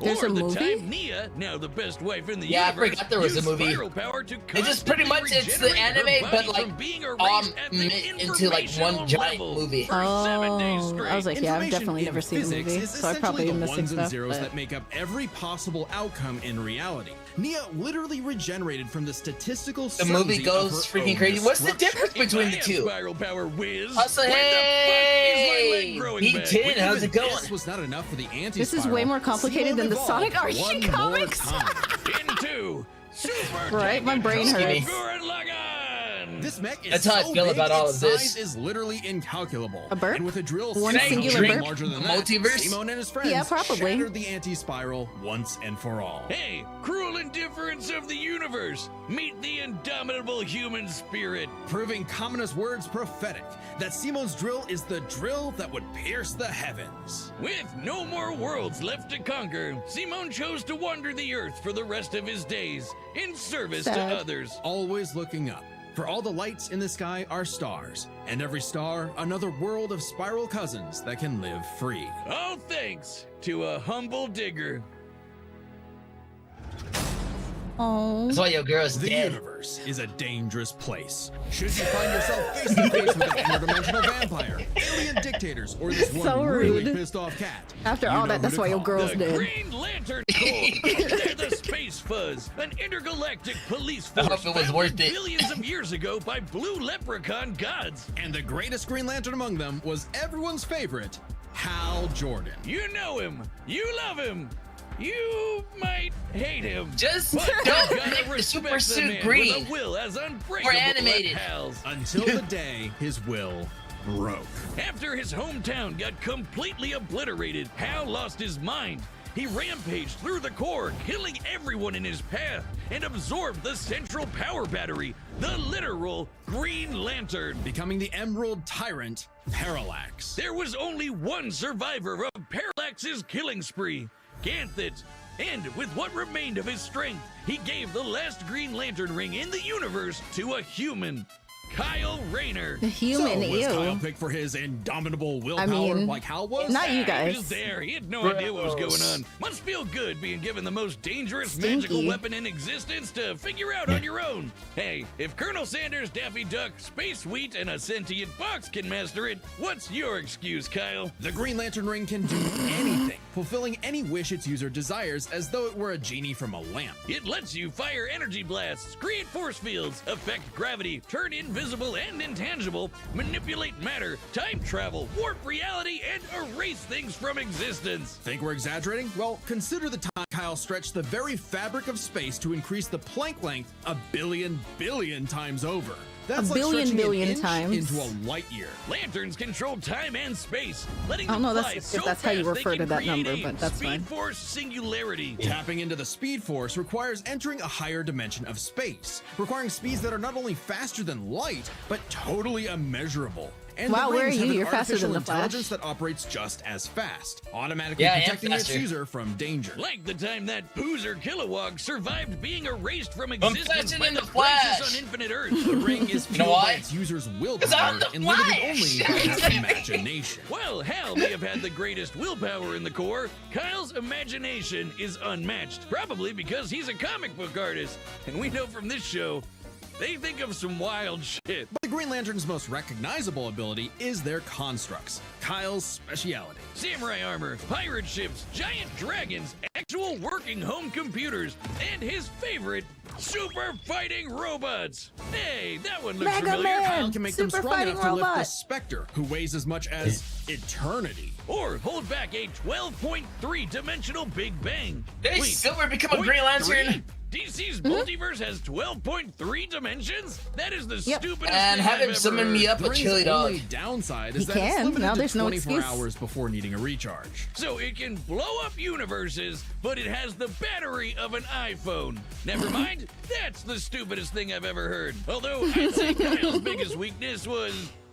B: There's
E: or
B: a
E: the
B: movie?
E: time Nia, now the best wife in the
A: Yeah, I
E: universe,
A: forgot there was a
E: used
A: movie.
E: spiral power to
A: It's just pretty
E: constantly
A: much it's the
E: regenerate her
A: anime,
E: body
A: but like
E: from being erased at the
A: into like one
E: informational
A: giant
E: level
A: movie.
E: for 7 days straight.
B: I was like, yeah, I've
M: Information
B: definitely
M: in
B: never seen the
M: physics
B: movie,
M: is
B: so I
M: essentially
B: probably am
M: the
B: missing
M: ones and
B: stuff.
M: zeros
B: But
M: that make up every possible outcome in reality. Nia literally regenerated from the statistical
A: The movie
M: certainty
A: goes
M: of her
A: freaking
M: own
A: crazy. What's the
M: destruction.
A: difference between the
E: If I
A: two?
E: have spiral power whiz.
A: Also,
E: When the fuck is my leg
A: hey,
E: growing
A: he
E: back?
A: did.
M: When
A: How's
M: even
A: it going?
M: This was not enough for the anti-spiral.
B: this is way more complicated than the Sonic Archie comics.
E: Into Super
B: Right? My brain
A: Excuse me.
B: hurts.
E: Gurren Lagann.
M: This mech is
A: That's how I
M: so
A: feel
M: big,
A: about all
M: its
A: of this.
M: size is literally incalculable.
B: A burp?
M: And with a drill
B: One
M: so
B: singular
M: much
B: burp?
M: larger than that,
A: Multiverse?
M: Simone and his friends
B: Yeah, probably.
M: shattered the anti-spiral once and for all.
E: Hey, cruel indifference of the universe. Meet the indomitable human spirit.
M: Proving Kamina's words prophetic, that Simone's drill is the drill that would pierce the heavens.
E: With no more worlds left to conquer, Simone chose to wander the earth for the rest of his days, in service
B: Sad.
E: to others.
M: Always looking up, for all the lights in the sky are stars, and every star another world of spiral cousins that can live free.
E: All thanks to a humble digger.
B: Oh,
A: That's why your girl's
M: The
A: dead.
M: universe is a dangerous place. Should you find yourself face to face with an interdimensional vampire, alien dictators, or this one
B: So
M: really
B: rude.
M: pissed off cat,
B: after
M: you
B: all
M: know
B: that,
M: who
B: that's
M: to
B: why your
M: call.
B: girl's
E: The
B: dead.
E: Green Lantern Corps. They're the Space Fuzz, an intergalactic police
A: I
E: force
A: hope it was
E: founded
A: worth it.
E: billions of years ago by blue leprechaun gods.
M: And the greatest Green Lantern among them was everyone's favorite, Hal Jordan.
E: You know him. You love him. You might hate him.
A: Just
E: but you
A: don't
E: gotta
A: make the
E: respect
A: super
E: the
A: suit
E: man
A: green.
E: with a will as unbreakable
A: Or animated.
E: as Hal's.
M: Until the day his will broke.
E: After his hometown got completely obliterated, Hal lost his mind. He rampaged through the core, killing everyone in his path, and absorbed the central power battery, the literal Green Lantern.
M: Becoming the Emerald Tyrant, Parallax.
E: There was only one survivor of Parallax's killing spree, Ganthet. And with what remained of his strength, he gave the last Green Lantern ring in the universe to a human. Kyle Rayner.
B: The human,
M: so was Kyle
B: ew.
M: picked for his indomitable willpower,
B: I mean,
M: like Hal was?
B: not you
E: He
B: guys.
E: was there. He had no idea what was going on. Must feel good being given the most dangerous
B: Stinky.
E: magical weapon in existence to figure out on your own. Hey, if Colonel Sanders, Daffy Duck, Space Wheat, and a sentient fox can master it, what's your excuse, Kyle?
M: The Green Lantern ring can do anything, fulfilling any wish its user desires as though it were a genie from a lamp.
E: It lets you fire energy blasts, create force fields, affect gravity, turn invisible and intangible, manipulate matter, time travel, warp reality, and erase things from existence.
M: Think we're exaggerating? Well, consider the time Kyle stretched the very fabric of space to increase the Planck length a billion times over. That's
B: A
M: like
B: billion
M: stretching an inch
B: times.
M: into a light year.
E: Lanterns control time and space, letting
B: I don't
E: them
B: know
E: fly
B: if
E: so
B: that's how you
E: fast
B: refer
E: they
B: to
E: can
B: that
E: create
B: number,
E: a
B: but that's
E: Speed
B: fine.
E: Force singularity.
M: Tapping into the Speed Force requires entering a higher dimension of space, requiring speeds that are not only faster than light, but totally immeasurable. And
B: Wow,
M: the
B: where are
M: rings have
B: you?
M: an
B: You're faster than
M: artificial
B: the Flash.
M: intelligence that operates just as fast, automatically
A: Yeah, I am
M: protecting its
A: faster.
M: user from danger.
E: Like the time that Poozer Kilowog survived being erased from
A: I'm
E: existence
A: faster
E: by
A: than
E: the
A: the
E: crisis
A: Flash.
E: on Infinite Earth.
M: The ring is
A: You know
M: fueled by
A: why?
M: its user's
A: 'Cause
M: willpower
A: I'm the
M: and limited
A: Flash.
M: only by its imagination.
E: While Hal may have had the greatest willpower in the Corps, Kyle's imagination is unmatched. Probably because he's a comic book artist. And we know from this show, they think of some wild shit.
M: But the Green Lantern's most recognizable ability is their constructs, Kyle's speciality.
E: Samurai armor, pirate ships, giant dragons, actual working home computers, and his favorite, super fighting robots. Hey, that one looks
B: Mega
E: familiar.
B: Man!
M: Kyle can make them
B: Super
M: strong
B: fighting
M: enough to lift the
B: robot.
M: Spectre, who weighs as much as eternity.
E: Or hold back a 12.3 dimensional Big Bang.
A: Did
E: Wait,
A: Silver become a Green
E: 0.3?
A: Lantern?
E: DC's multiverse has 12.3 dimensions? That is the
B: Yep.
E: stupidest
A: And
E: thing
A: have
E: I've
A: him
E: ever
A: summon me
E: heard.
A: up
M: The
A: a
M: ring's
A: chili dog.
M: only downside is
B: He
M: that it's
B: can.
M: limited
B: Now
M: to
B: there's no
M: 24
B: excuse.
M: hours before needing a recharge.
E: So it can blow up universes, but it has the battery of an iPhone. Never mind, that's the stupidest thing I've ever heard. Although I'd say Kyle's biggest weakness was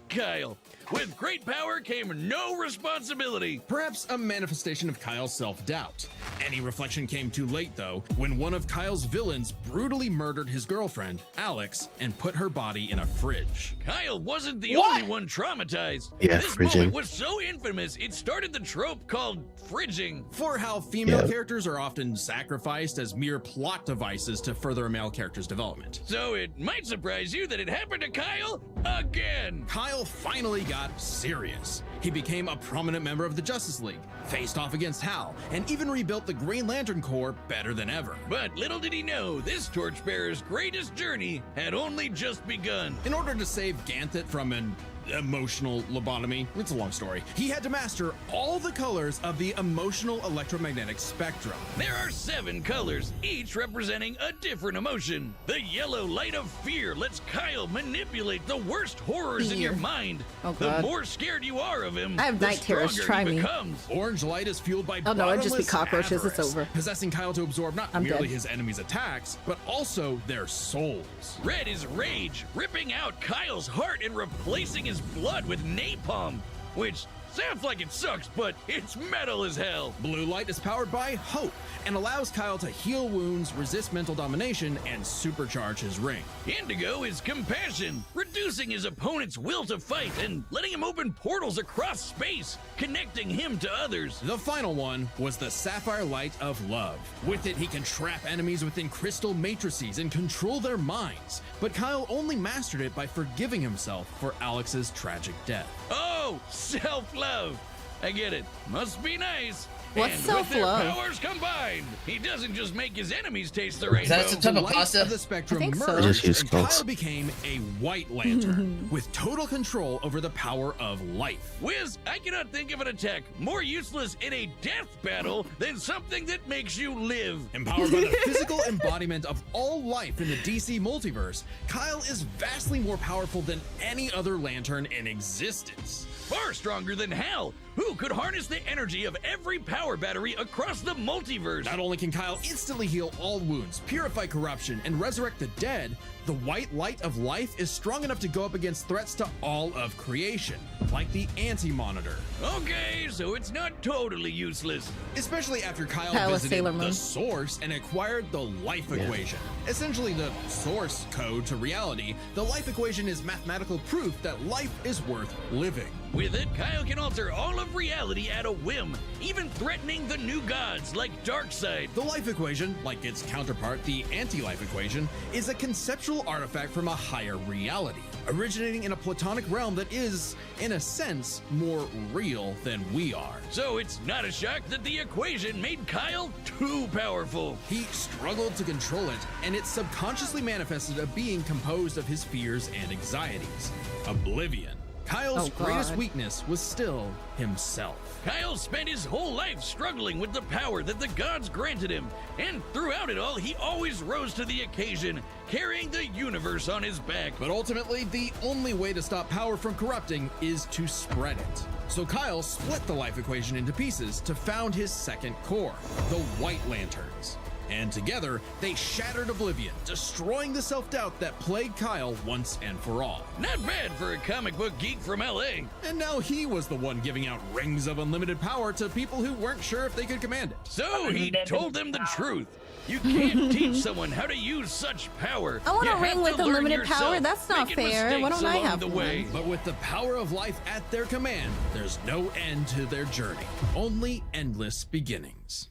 E: Kyle. With great power came no responsibility.
M: Perhaps a manifestation of Kyle's self-doubt. Any reflection came too late, though, when one of Kyle's villains brutally murdered his girlfriend, Alex, and put her body in a fridge.
E: Kyle wasn't the
A: What?
E: only one traumatized.
C: Yeah,
E: this
C: fridging.
E: moment was so infamous, it started the trope called fridging.
M: For how female
C: Yeah.
M: characters are often sacrificed as mere plot devices to further a male character's development.
E: So it might surprise you that it happened to Kyle again.
M: Kyle finally got serious. He became a prominent member of the Justice League, faced off against Hal, and even rebuilt the Green Lantern Corps better than ever.
E: But little did he know, this torchbearer's greatest journey had only just begun.
M: In order to save Ganthet from an emotional lobotomy, it's a long story, he had to master all the colors of the emotional electromagnetic spectrum.
E: There are 7 colors, each representing a different emotion. The yellow light of fear lets Kyle manipulate the worst horrors in your
B: Fear.
E: mind.
B: Oh,
E: The
B: God.
E: more scared you are of him,
B: I have
E: the
B: night terrors.
E: stronger
B: Try
E: he
B: me.
E: becomes.
M: Orange light is fueled by
B: Oh, no, it'd just be
M: bottomless
B: cockroaches. It's
M: avarice,
B: over.
M: possessing Kyle to absorb not
B: I'm
M: merely
B: dead.
M: his enemies' attacks, but also their souls.
E: Red is rage, ripping out Kyle's heart and replacing his blood with napalm, which sounds like it sucks, but it's metal as hell.
M: Blue light is powered by hope and allows Kyle to heal wounds, resist mental domination, and supercharge his ring.
E: Indigo is compassion, reducing his opponent's will to fight and letting him open portals across space, connecting him to others.
M: The final one was the sapphire light of love. With it, he can trap enemies within crystal matrices and control their minds. But Kyle only mastered it by forgiving himself for Alex's tragic death.
E: Oh, self-love. I get it. Must be nice.
B: What's
E: and with their
B: self-love?
E: powers combined, he doesn't just make his enemies taste the rainbow.
A: That's the type
M: The
A: of
M: light
A: pasta?
M: of the spectrum
B: I think so.
M: merged,
C: Just use
M: and
C: Skulls.
M: Kyle became a white lantern with total control over the power of life.
E: Wiz, I cannot think of an attack more useless in a death battle than something that makes you live.
M: Empowered by the physical embodiment of all life in the DC multiverse, Kyle is vastly more powerful than any other lantern in existence.
E: far stronger than Hal, who could harness the energy of every power battery across the multiverse.
M: Not only can Kyle instantly heal all wounds, purify corruption, and resurrect the dead, the white light of life is strong enough to go up against threats to all of creation, like the Anti-Monitor.
E: Okay, so it's not totally useless.
M: Especially after Kyle
B: Sailor
M: visited
B: Moon.
M: the Source and acquired the life equation. Essentially the source code to reality, the life equation is mathematical proof that life is worth living.
E: With it, Kyle can alter all of reality at a whim, even threatening the new gods like Darkseid.
M: The life equation, like its counterpart, the anti-life equation, is a conceptual artifact from a higher reality, originating in a platonic realm that is, in a sense, more real than we are.
E: So it's not a shock that the equation made Kyle too powerful.
M: He struggled to control it, and it subconsciously manifested a being composed of his fears and anxieties. Oblivion. Kyle's greatest weakness was still himself.
E: Kyle spent his whole life struggling with the power that the gods granted him, and throughout it all, he always rose to the occasion, carrying the universe on his back.
M: But ultimately, the only way to stop power from corrupting is to spread it. So Kyle split the life equation into pieces to found his second core, the White Lanterns. And together, they shattered Oblivion, destroying the self-doubt that plagued Kyle once and for all.
E: Not bad for a comic book geek from LA.
M: And now he was the one giving out rings of unlimited power to people who weren't sure if they could command it.
E: So he told them the truth. You can't teach someone how to use such power.
B: I want
E: You
B: a ring
E: have
B: with
E: to learn
B: unlimited
E: yourself,
B: power. That's not
E: making
B: fair. Why
E: mistakes
B: don't I
E: along
B: have
E: the
B: one?
E: way.
M: But with the power of life at their command, there's no end to their journey, only endless beginnings.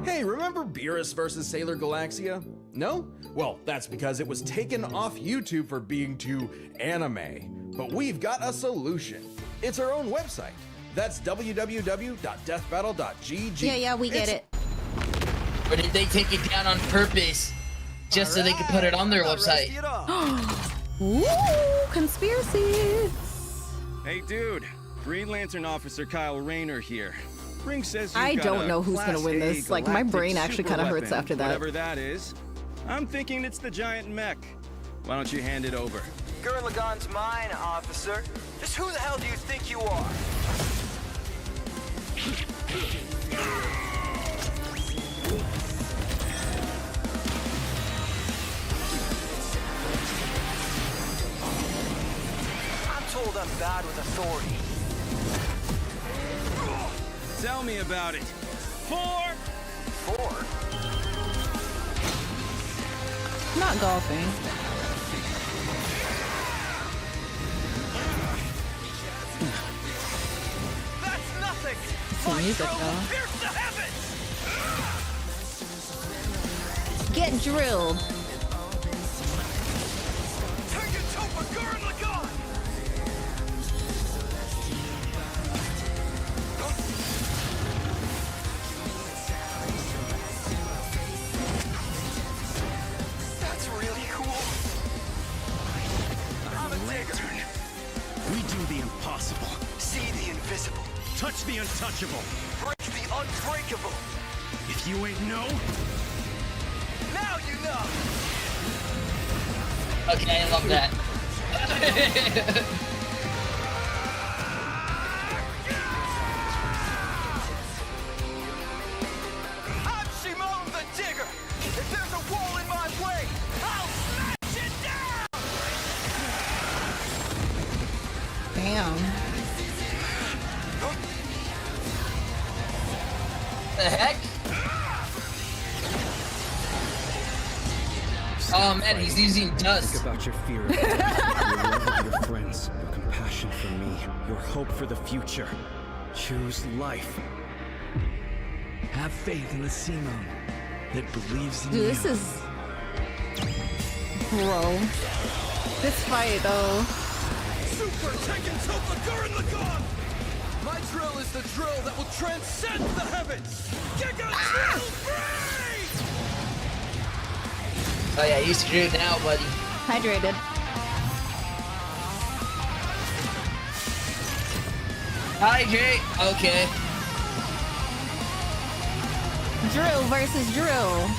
M: Hey, remember Beerus vs. Sailor Galaxia? No? Well, that's because it was taken off YouTube for being too anime. But we've got a solution. It's our own website. That's www.deathbattle.gg.
B: Yeah, we get it.
A: Or did they take it down on purpose just so they could put it on their website?
B: Ooh, conspiracies.
N: Hey, dude. Green Lantern Officer Kyle Rayner here. Ring says
B: I don't know who's gonna win this. Like, my brain actually kind of hurts after that.
N: Whatever that is. I'm thinking it's the giant mech. Why don't you hand it over?
O: Gurren Lagann's mine, officer. Just who the hell do you think you are? I'm told I'm bad with authority.
N: Tell me about it. 4!
B: Not golfing.
O: That's nothing!
B: Some music though.
O: Pierce the heavens!
B: Get drilled.
O: Take it to Gurren Lagann! That's really cool. I'm a lantern.
N: We do the impossible.
O: See the invisible.
N: Touch the untouchable.
O: Break the unbreakable.
N: If you ain't know,
O: now you know.
A: Okay, I love that.
O: I'm Simone the Digger. If there's a wall in my way, I'll smash it down.
B: Damn.
A: The heck? Oh man, he's using dust.
P: Think about your fear of death, your love of your friends, your compassion for me, your hope for the future. Choose life.
E: Have faith in the Simone that believes in
B: Dude,
E: you.
B: this is... Bro. This fight, though.
O: Super Tekken Topa Gurren Lagann! My drill is the drill that will transcend the heavens! Giga Drill Free!
A: Oh yeah, you screwed now, buddy.
B: Hydrated.
A: Hydrate. Okay.
B: Drill versus drill.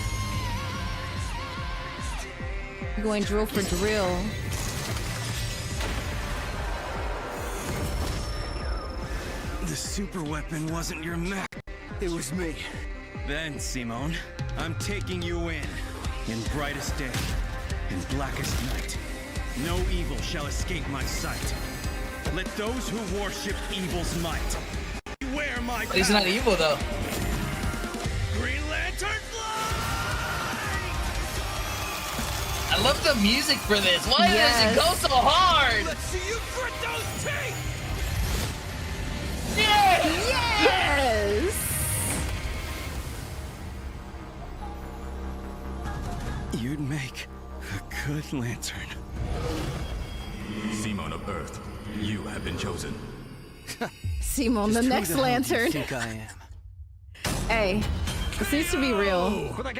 B: You're going drill for drill.
P: super weapon wasn't your mech. It was me. Then, Simone, I'm taking you in brightest day, in blackest night. No evil shall escape my sight. Let those who worship evil's might beware my
A: But he's not evil though.
P: Green Lantern
A: I love the music for this. Why does it go so hard?
P: Let's see you grit those teeth!
B: Yes!
P: You'd make a good lantern.
E: Simone of Earth, you have been chosen.
B: Simone, the next lantern.
P: Think I am.
B: Hey, this needs to be real.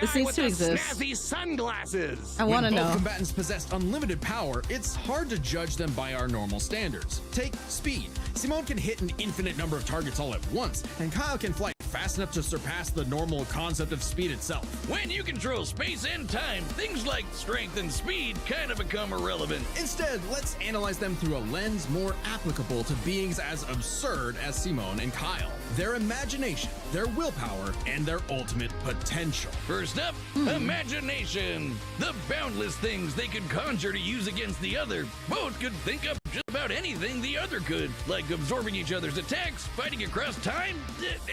B: This needs to exist.
E: Snazzy sunglasses.
B: I want to
M: When both
B: know.
M: combatants possess unlimited power, it's hard to judge them by our normal standards. Take speed. Simone can hit an infinite number of targets all at once, and Kyle can fly fast enough to surpass the normal concept of speed itself.
E: When you control space and time, things like strength and speed kind of become irrelevant.
M: Instead, let's analyze them through a lens more applicable to beings as absurd as Simone and Kyle. Their imagination, their willpower, and their ultimate potential.
E: First up, imagination. The boundless things they could conjure to use against the other. Both could think up just about anything the other could, like absorbing each other's attacks, fighting across time,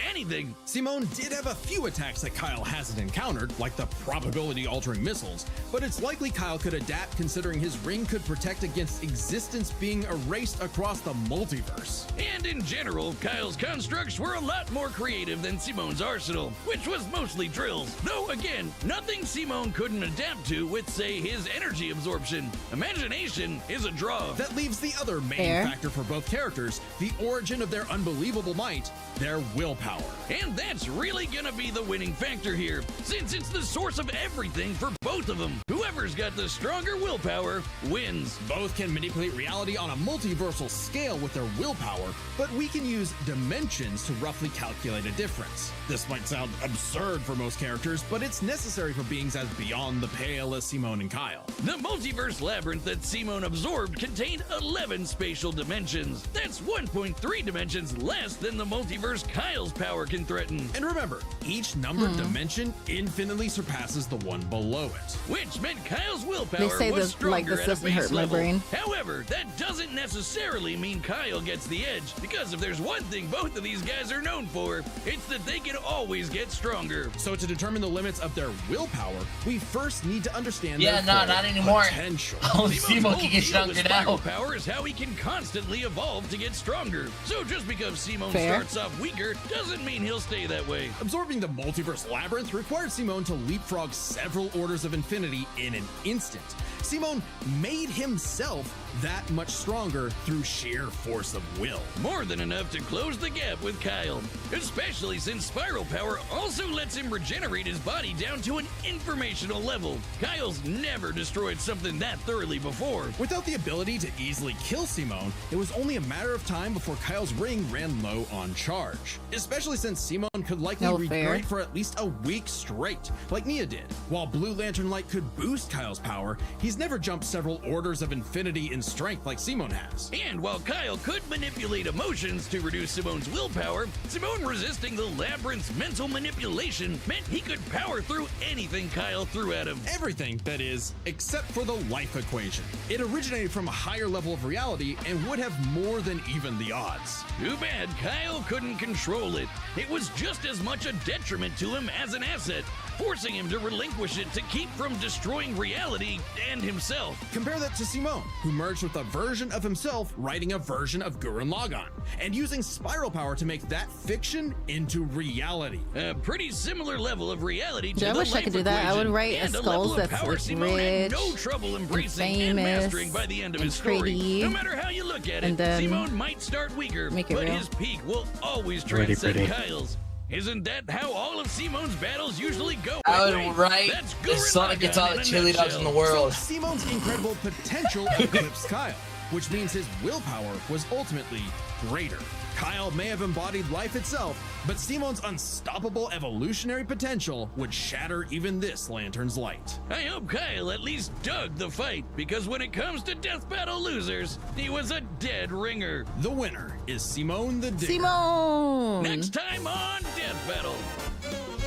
E: anything.
M: Simone did have a few attacks that Kyle hasn't encountered, like the probability-altering missiles, but it's likely Kyle could adapt considering his ring could protect against existence being erased across the multiverse.
E: And in general, Kyle's constructs were a lot more creative than Simone's arsenal, which was mostly drills. Though again, nothing Simone couldn't adapt to with, say, his energy absorption. Imagination is a draw.
M: That leaves the other main factor for both characters, the origin of their unbelievable might, their willpower.
E: And that's really gonna be the winning factor here, since it's the source of everything for both of them. Whoever's got the stronger willpower wins.
M: Both can manipulate reality on a multiversal scale with their willpower, but we can use dimensions to roughly calculate a difference. This might sound absurd for most characters, but it's necessary for beings as beyond the pale as Simone and Kyle.
E: The multiverse labyrinth that Simone absorbed contained 11 spatial dimensions. That's 1.3 dimensions less than the multiverse Kyle's power can threaten.
M: And remember, each numbered dimension infinitely surpasses the one below it.
E: Which meant Kyle's willpower
B: They say
E: was
B: this
E: stronger
B: like this
E: at a
B: doesn't
E: base
B: hurt my
E: level.
B: brain.
E: However, that doesn't necessarily mean Kyle gets the edge, because if there's one thing both of these guys are known for, it's that they can always get stronger.
M: So to determine the limits of their willpower, we first need to understand
A: Yeah,
M: their
A: no,
M: full
A: not anymore.
M: potential.
A: Oh,
E: Simone's
A: Simone
E: whole
A: can get
E: deal
A: stronger
E: with spiral
A: now.
E: power is how he can constantly evolve to get stronger. So just because Simone starts off weaker doesn't mean he'll stay that way.
M: Absorbing the multiverse labyrinth required Simone to leapfrog several orders of infinity in an instant. Simone made himself that much stronger through sheer force of will.
E: More than enough to close the gap with Kyle, especially since spiral power also lets him regenerate his body down to an informational level. Kyle's never destroyed something that thoroughly before.
M: Without the ability to easily kill Simone, it was only a matter of time before Kyle's ring ran low on charge, especially since Simone could likely regenerate for at least a week straight, like Nia did. While Blue Lantern Light could boost Kyle's power, he's never jumped several orders of infinity in strength like Simone has.
E: And while Kyle could manipulate emotions to reduce Simone's willpower, Simone resisting the labyrinth's mental manipulation meant he could power through anything Kyle threw at him.
M: Everything, that is, except for the life equation. It originated from a higher level of reality and would have more than even the odds.
E: Too bad Kyle couldn't control it. It was just as much a detriment to him as an asset, forcing him to relinquish it to keep from destroying reality and himself.
M: Compare that to Simone, who merged with a version of himself writing a version of Gurren Lagann, and using spiral power to make that fiction into reality.
E: A pretty similar level of reality to
B: Dude, I
E: the
B: wish I
E: life
B: could do that. I would
E: equation,
B: write a
E: and
B: Skulls
E: level of
B: that's
E: power
B: like
E: Simone had
B: rich
E: no trouble
B: and
E: embracing and
B: famous
E: mastering by the end of
B: and
E: his story.
B: pretty,
E: No matter how you look at
B: and
E: it,
B: then
E: Simone might start weaker,
B: make it
E: but
B: real.
E: his peak will always
C: Pretty,
E: transcend
C: pretty.
E: Kyle's. Isn't that how all of Simone's battles usually go?
A: I
E: Wait,
A: would write
E: that's
A: if Sonic gets all
E: Lagann
A: the
E: in a
A: chili dogs in the
E: nutshell.
A: world.
M: Simone's incredible potential eclipsed Kyle. which means his willpower was ultimately greater. Kyle may have embodied life itself, but Simone's unstoppable evolutionary potential would shatter even this lantern's light.
E: I hope Kyle at least dug the fight, because when it comes to death battle losers, he was a dead ringer.
M: The winner is Simone the Digger.
B: Simone!
E: Next time on Death Battle.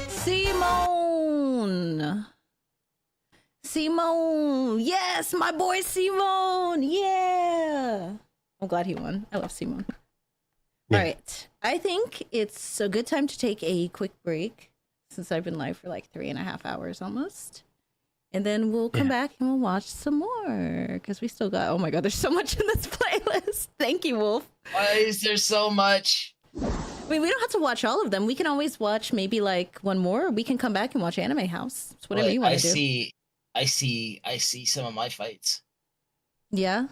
B: Simone! Simone! Yes, my boy Simone! Yeah! I'm glad he won. I love Simone.
C: Yeah.
B: All right. I think it's a good time to take a quick break since I've been live for like 3.5 hours almost. And then we'll come back and we'll watch some more because we still got, oh my God, there's so much in this playlist. Thank you, Wolf.
A: Why is there so much?
B: I mean, we don't have to watch all of them. We can always watch maybe like one more. Or we can come back and watch Anime House. It's whatever you want to do.
A: I see some of my fights.
B: Yeah.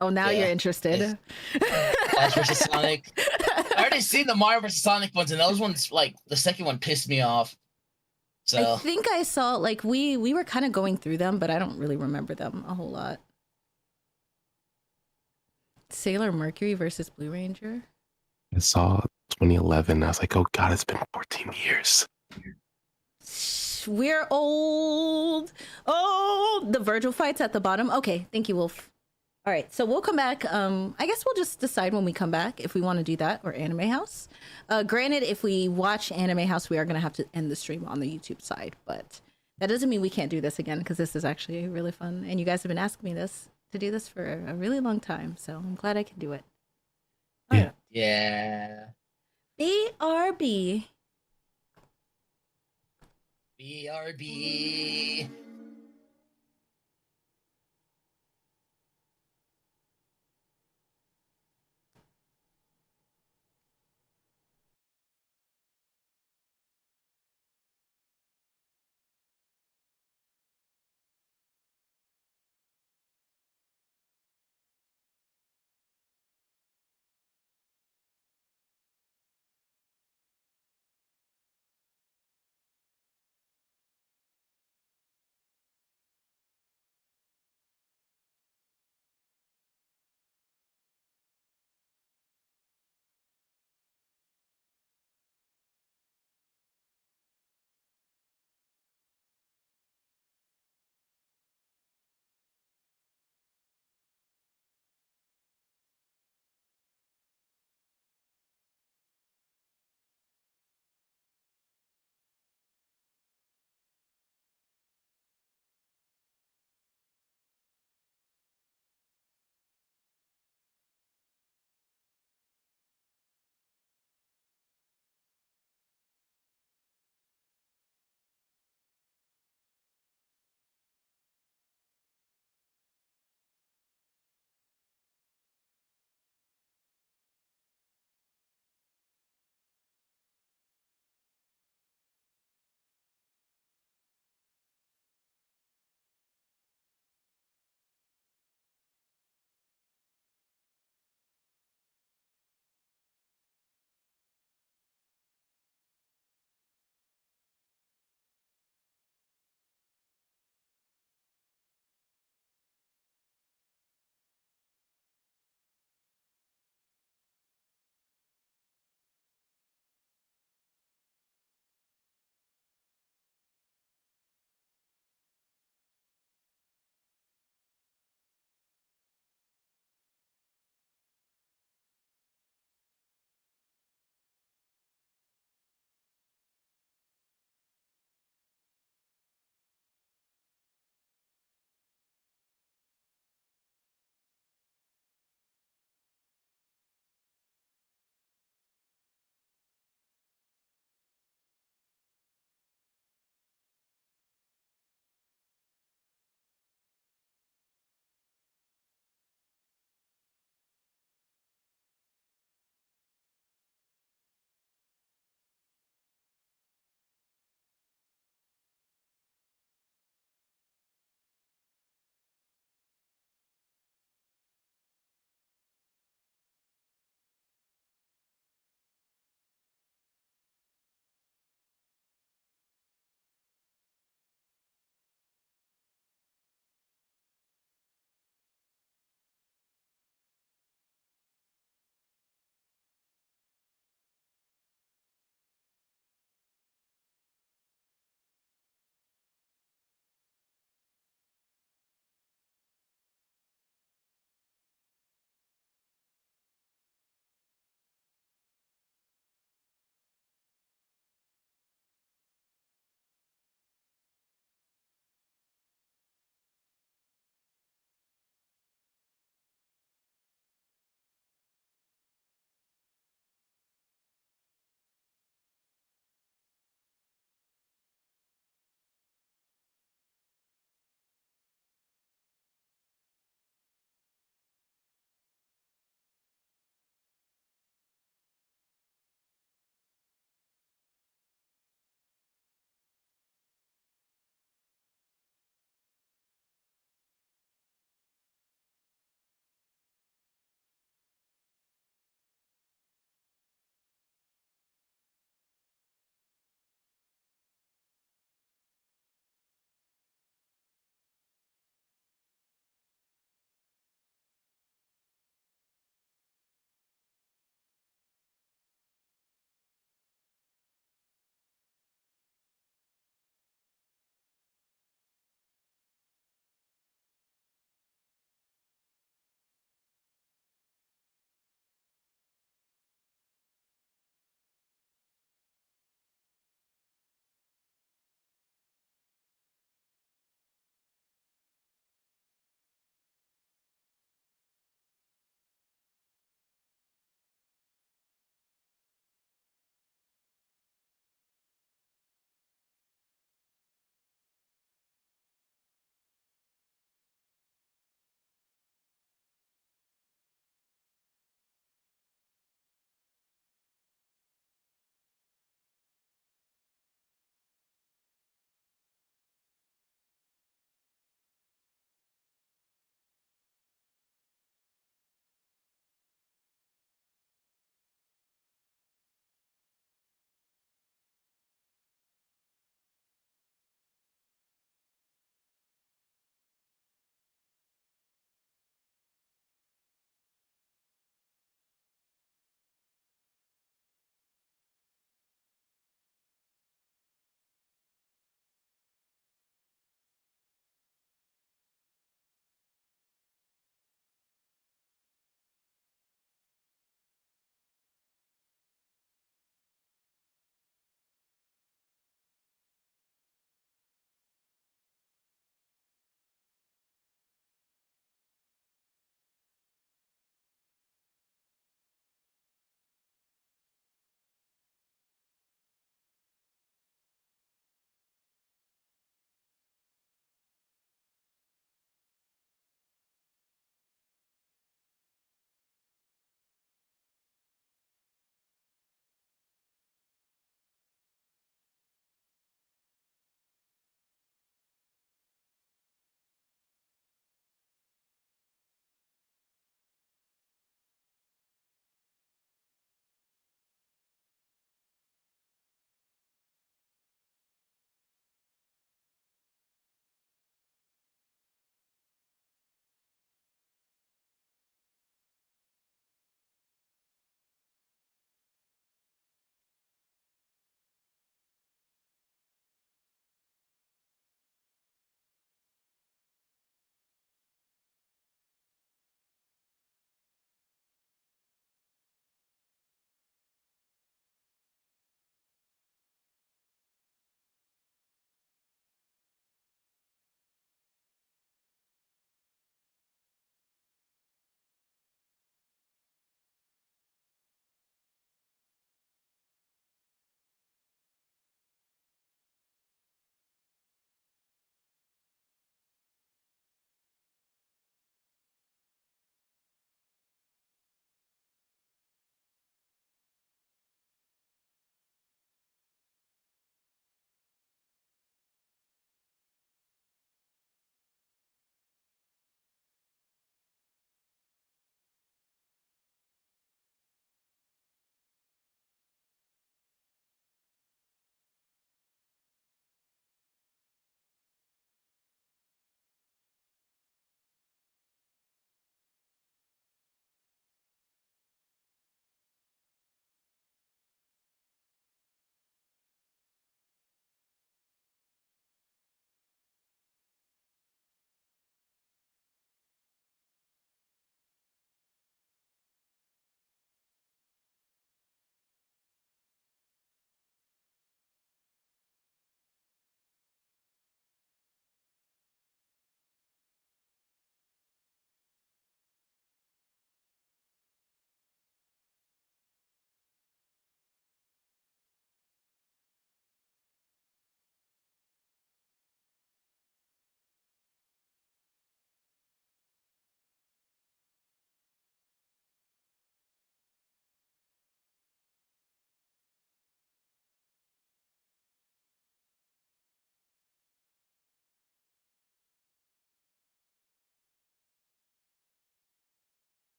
B: Oh, now you're interested.
A: Flash versus Sonic. I already seen the Mario versus Sonic ones, and those ones, like the second one, pissed me off. So
B: I think I saw like we were kind of going through them, but I don't really remember them a whole lot. Sailor Mercury versus Blue Ranger.
C: I saw 2011. I was like, oh God, it's been 14 years.
B: We're old. Oh, the Virgil fights at the bottom. Okay, thank you, Wolf. All right, so we'll come back. I guess we'll just decide when we come back if we want to do that or Anime House. Granted, if we watch Anime House, we are going to have to end the stream on the YouTube side, but that doesn't mean we can't do this again because this is actually really fun. And you guys have been asking me to do this for a really long time, so I'm glad I can do it. All right.
A: yeah.
B: BRB.
A: BRB.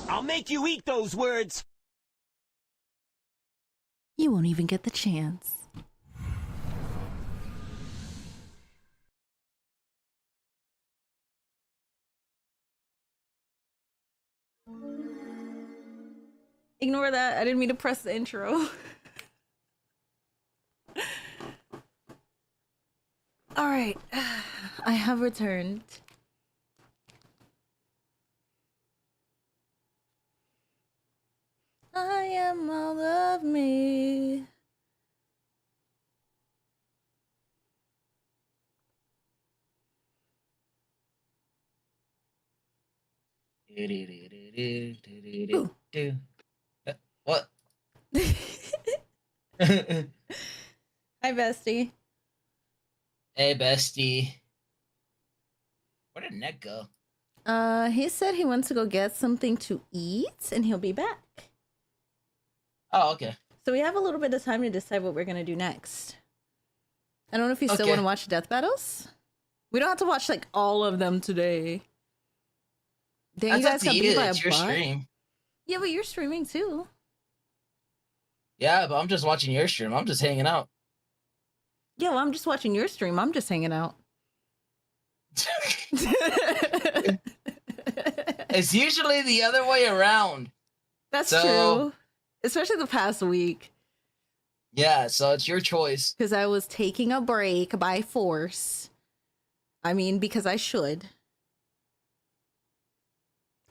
Q: I'll make you eat those words.
B: You won't even get the chance. Ignore that. I didn't mean to press the intro. All right. I have returned. I am all of me.
A: What?
B: Hi, bestie.
A: Hey, bestie. Where did Ned go?
B: He said he wants to go get something to eat, and he'll be back.
A: Oh, okay.
B: So we have a little bit of time to decide what we're gonna do next. I don't know if you still
A: Okay.
B: want to watch Death Battles. We don't have to watch like all of them today. Then you guys got beat by a
A: It's your
B: bot?
A: stream.
B: Yeah, but you're streaming too.
A: Yeah, but I'm just watching your stream. I'm just hanging out.
B: Yeah, well, I'm just watching your stream. I'm just hanging out.
A: It's usually the other way around.
B: That's
A: So-
B: true. Especially the past week.
A: Yeah, so it's your choice.
B: Because I was taking a break by force. I mean, because I should.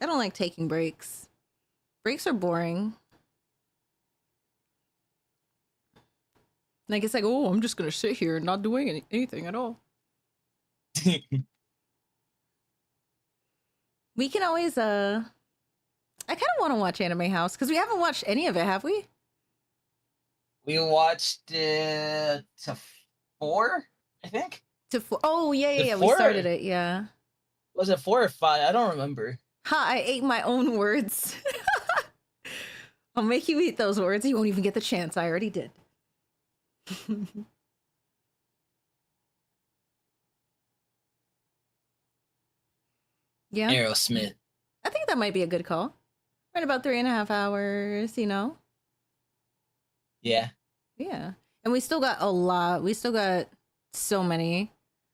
B: I don't like taking breaks. Breaks are boring. Like, it's like, oh, I'm just going to sit here and not doing anything at all. We can always, I kind of want to watch Anime House, because we haven't watched any of it, have we?
A: We watched it to 4, I think.
B: To 4. Oh, yeah,
A: To
B: yeah, we
A: 4?
B: started it, yeah.
A: Was it 4 or 5? I don't remember.
B: Ha, I ate my own words. I'll make you eat those words. You won't even get the chance. I already did. Yeah.
A: Aerosmith.
B: I think that might be a good call. We're in about 3.5 hours, you know?
A: Yeah.
B: Yeah. And we still got a lot. We still got so many.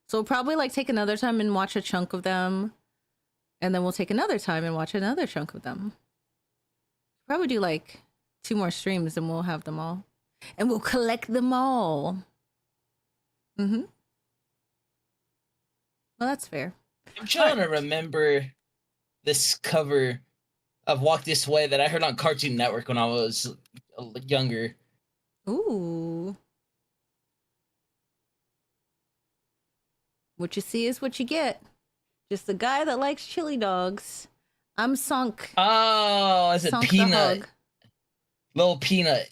B: So we'll probably like take another time and watch a chunk of them. And then we'll take another time and watch another chunk of them. Probably do like 2 more streams and we'll have them all. And we'll collect them all. Mm-hmm. Well, that's fair.
A: I'm trying to remember this cover of Walk This Way that I heard on Cartoon Network when I was younger.
B: Ooh. What you see is what you get. Just a guy that likes chili dogs. I'm Sunk.
A: Oh, it's a
B: Sunk the
A: Peanut.
B: Hog.
A: Little Peanut.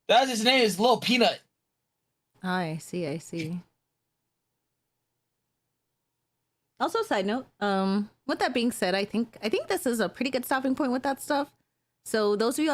A: That's his name, is Little Peanut.
B: I see, I see. Also, side note, with that being said, I think this is a pretty good stopping point with that stuff. So those of you on the